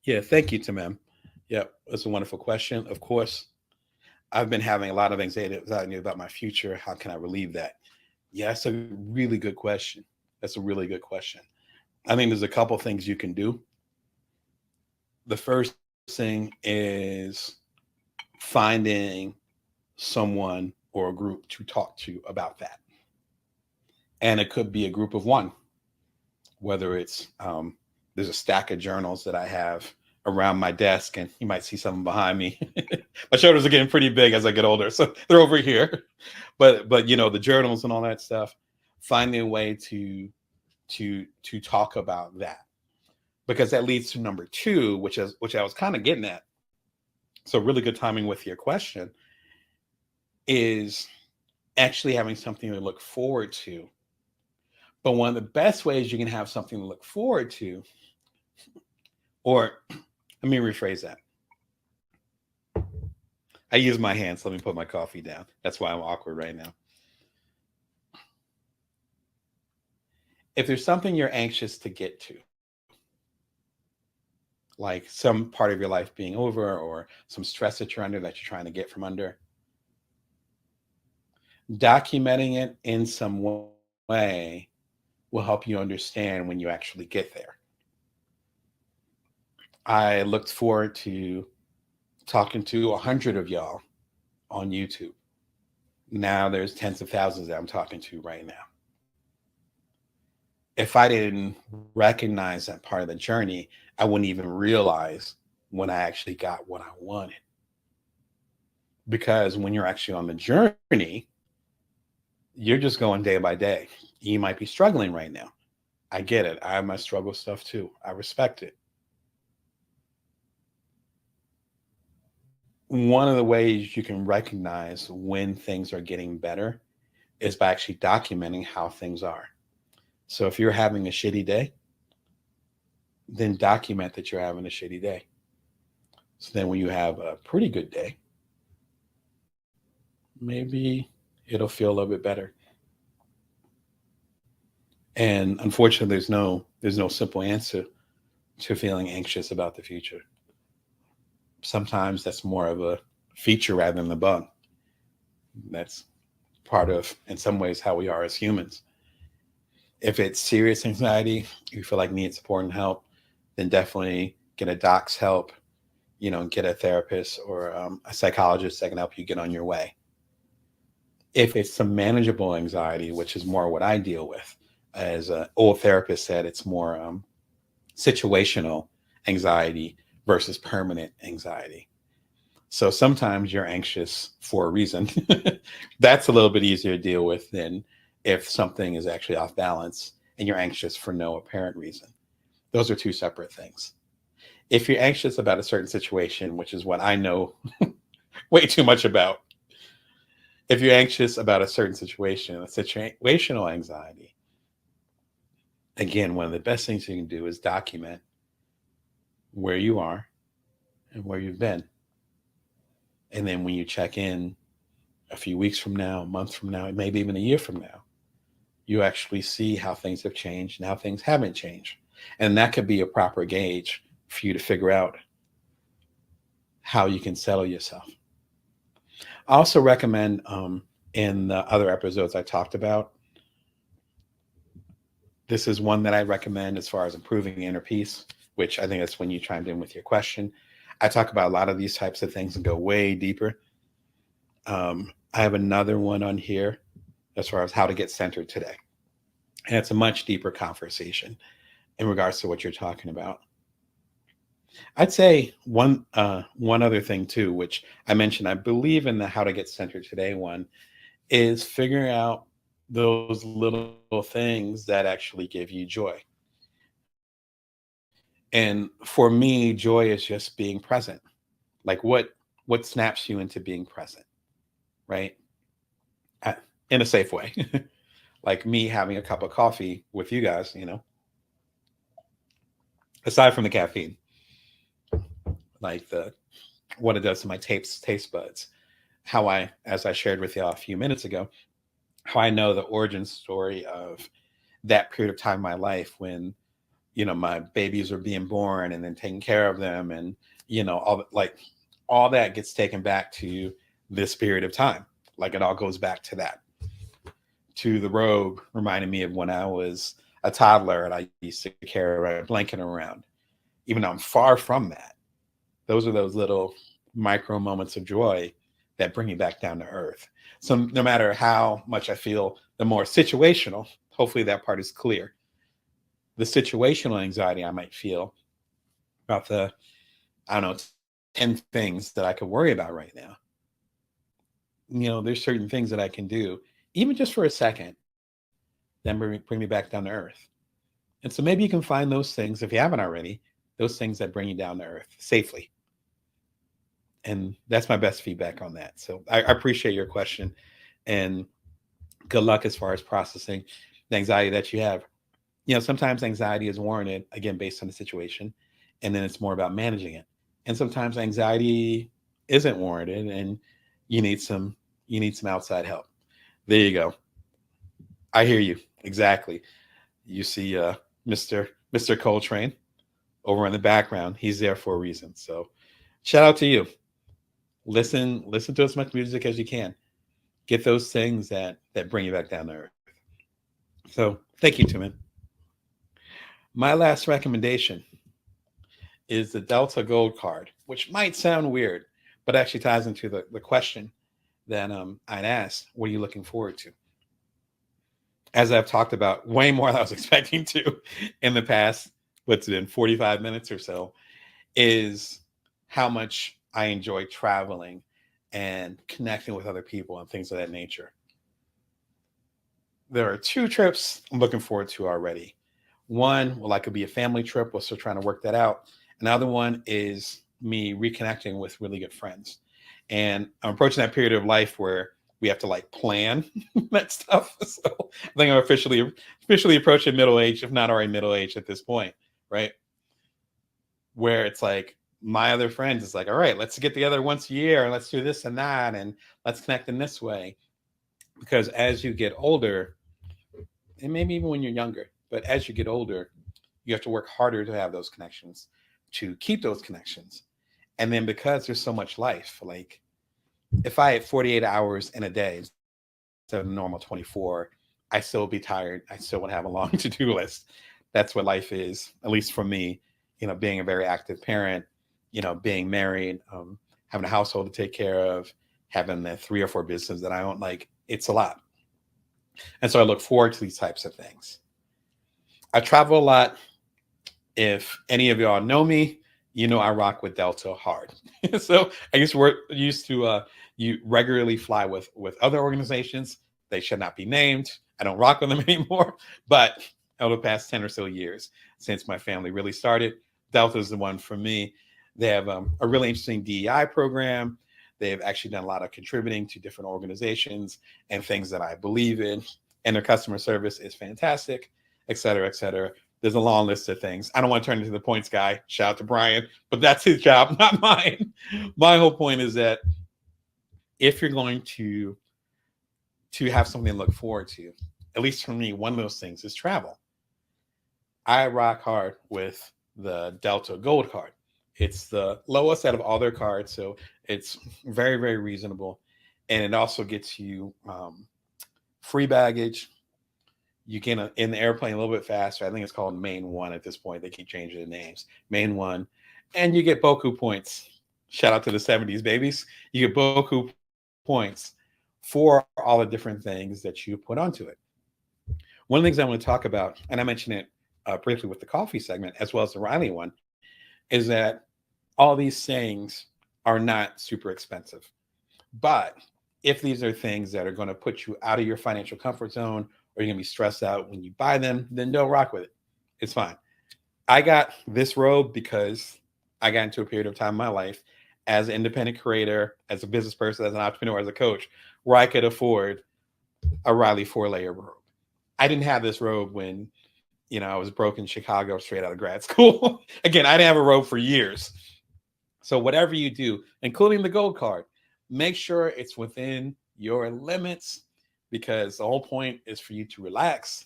Yeah, thank you, Tamem. Yep, that's a wonderful question. Of course, I've been having a lot of anxiety about my future. How can I relieve that? Yeah, that's a really good question. That's a really good question. I think there's a couple things you can do. The first thing is finding someone or a group to talk to about that. And it could be a group of one, whether it's, there's a stack of journals that I have around my desk, and you might see some behind me. My shoulders are getting pretty big as I get older, so they're over here. But the journals and all that stuff, finding a way to talk about that, because that leads to number two, which I was kind of getting at. So really good timing with your question is actually having something to look forward to. But one of the best ways you can have something to look forward to, or let me rephrase that. I use my hands. So let me put my coffee down. That's why I'm awkward right now. If there's something you're anxious to get to, like some part of your life being over or some stress that you're under that you're trying to get from under, documenting it in some way will help you understand when you actually get there. I looked forward to talking to 100 of y'all on YouTube. Now there's tens of thousands that I'm talking to right now. If I didn't recognize that part of the journey, I wouldn't even realize when I actually got what I wanted. Because when you're actually on the journey, you're just going day by day. You might be struggling right now. I get it. I have my struggle stuff too. I respect it. One of the ways you can recognize when things are getting better is by actually documenting how things are. So if you're having a shitty day, then document that you're having a shitty day. So then when you have a pretty good day, maybe it'll feel a little bit better. And unfortunately, there's no simple answer to feeling anxious about the future. Sometimes that's more of a feature rather than the bug. That's part of, in some ways, how we are as humans. If it's serious anxiety, you feel like need support and help, then definitely get a doc's help, get a therapist or a psychologist that can help you get on your way. If it's some manageable anxiety, which is more what I deal with, as an old therapist said, it's more situational anxiety versus permanent anxiety. So sometimes you're anxious for a reason. That's a little bit easier to deal with than if something is actually off balance and you're anxious for no apparent reason. Those are two separate things. If you're anxious about a certain situation, which is what I know way too much about, if you're anxious about a certain situation, a situational anxiety, again, one of the best things you can do is document where you are and where you've been. And then when you check in a few weeks from now, a month from now, maybe even a year from now, you actually see how things have changed and how things haven't changed. And that could be a proper gauge for you to figure out how you can settle yourself. I also recommend in the other episodes I talked about, this is one that I recommend as far as improving inner peace, which I think that's when you chimed in with your question. I talk about a lot of these types of things and go way deeper. I have another one on here as far as how to get centered today. And it's a much deeper conversation in regards to what you're talking about. I'd say one other thing too, which I mentioned, I believe in the how to get centered today one, is figuring out those little things that actually give you joy. And for me, joy is just being present. Like what snaps you into being present, right? Uh, in a safe way. Like me having a cup of coffee with you guys, aside from the caffeine, like the what it does to my taste buds. How I, as I shared with you a few minutes ago, how I know the origin story of that period of time in my life when, my babies are being born and then taking care of them. And, all that gets taken back to this period of time. Like it all goes back to that, to the robe reminding me of when I was a toddler and I used to carry a blanket around, even though I'm far from that. Those are those little micro moments of joy that bring you back down to earth. So no matter how much I feel, the more situational, hopefully that part is clear. The situational anxiety I might feel about I don't know, 10 things that I could worry about right now. There's certain things that I can do, even just for a second, then bring me back down to earth. And so maybe you can find those things, if you haven't already, those things that bring you down to earth safely. And that's my best feedback on that. So I appreciate your question and good luck as far as processing the anxiety that you have. Sometimes anxiety is warranted, again, based on the situation, and then it's more about managing it. And sometimes anxiety isn't warranted and you need some outside help. There you go. I hear you. Exactly. You see Mr. Coltrane over in the background. He's there for a reason. So shout out to you. Listen to as much music as you can. Get those things that bring you back down to earth. So thank you, Timon. My last recommendation is the Delta Gold card, which might sound weird, but actually ties into the question that I'd asked. What are you looking forward to? As I've talked about way more than I was expecting to in the past, what's it been, 45 minutes or so, is how much I enjoy traveling and connecting with other people and things of that nature. There are two trips I'm looking forward to already. One will likely be a family trip. We're still trying to work that out. Another one is me reconnecting with really good friends. And I'm approaching that period of life where we have to like plan that stuff. So I think I'm officially approaching middle age, if not already middle age at this point, right? Where it's like my other friends is like, all right, let's get together once a year and let's do this and that and let's connect in this way. Because as you get older, and maybe even when you're younger, but as you get older, you have to work harder to have those connections, to keep those connections. And then because there's so much life, like if I had 48 hours in a day instead of normal 24, I still would be tired. I still would have a long to-do list. That's what life is, at least for me, being a very active parent, being married, having a household to take care of, having the 3 or 4 businesses that I own, like it's a lot. And so I look forward to these types of things. I travel a lot. If any of y'all know me, I rock with Delta hard. So I used to you regularly fly with other organizations. They should not be named. I don't rock with them anymore. But over the past 10 or so years, since my family really started, Delta is the one for me. They have a really interesting DEI program. They've actually done a lot of contributing to different organizations and things that I believe in. And their customer service is fantastic, et cetera, et cetera. There's a long list of things. I don't want to turn into the points guy. Shout out to Brian, but that's his job, not mine. My whole point is that if you're going to have something to look forward to, at least for me, one of those things is travel. I rock hard with the Delta Gold card. It's the lowest out of all their cards, so it's very, very reasonable, and it also gets you free baggage. You get in the airplane a little bit faster. I think it's called Main One at this point. They keep changing the names. Main One, and you get Boku points. Shout out to the 70s babies. You get Boku points for all the different things that you put onto it. One of the things I want to talk about, and I mentioned it briefly with the coffee segment as well as the Riley one, is that all these things are not super expensive. But if these are things that are going to put you out of your financial comfort zone, or you're going to be stressed out when you buy them, then don't rock with it. It's fine. I got this robe because I got into a period of time in my life as an independent creator, as a business person, as an entrepreneur, as a coach, where I could afford a Riley 4-layer robe. I didn't have this robe when, I was broke in Chicago straight out of grad school. Again, I didn't have a robe for years. So whatever you do, including the gold card, make sure it's within your limits, because the whole point is for you to relax,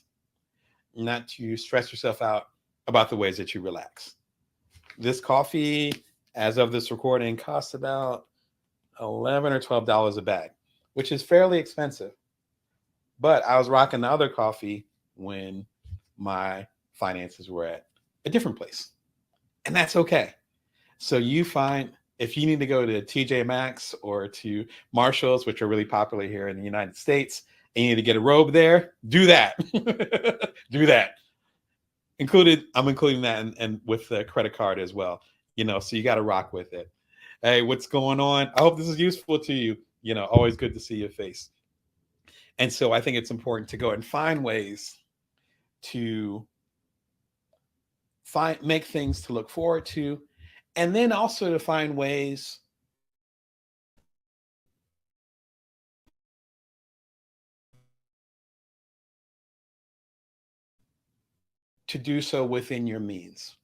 not to stress yourself out about the ways that you relax. This coffee, as of this recording, costs about $11 or $12 a bag, which is fairly expensive. But I was rocking the other coffee when my finances were at a different place. And that's okay. So you find, if you need to go to TJ Maxx or to Marshall's, which are really popular here in the United States, and you need to get a robe there, do that. Do that. I'm including that and with the credit card as well. So you got to rock with it. Hey, what's going on? I hope this is useful to you. Always good to see your face. And so I think it's important to go and find ways to make things to look forward to, and then also to find ways to do so within your means.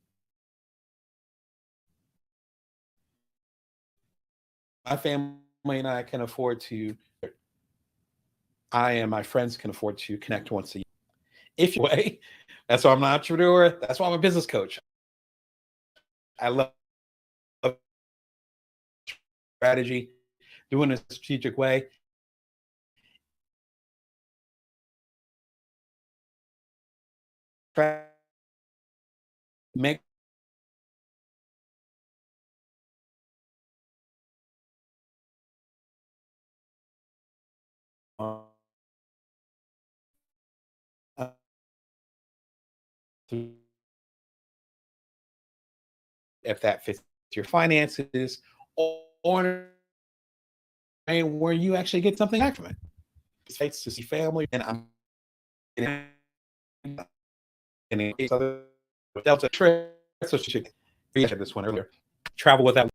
My family and I can afford to, I and my friends can afford to connect once a year. If you way, that's why I'm an entrepreneur. That's why I'm a business coach. I love strategy, doing it a strategic way. Make if that fits your finances, or where you actually get something back from it. Sites to see family, and I'm in a Delta trip, so she should this one earlier. Travel without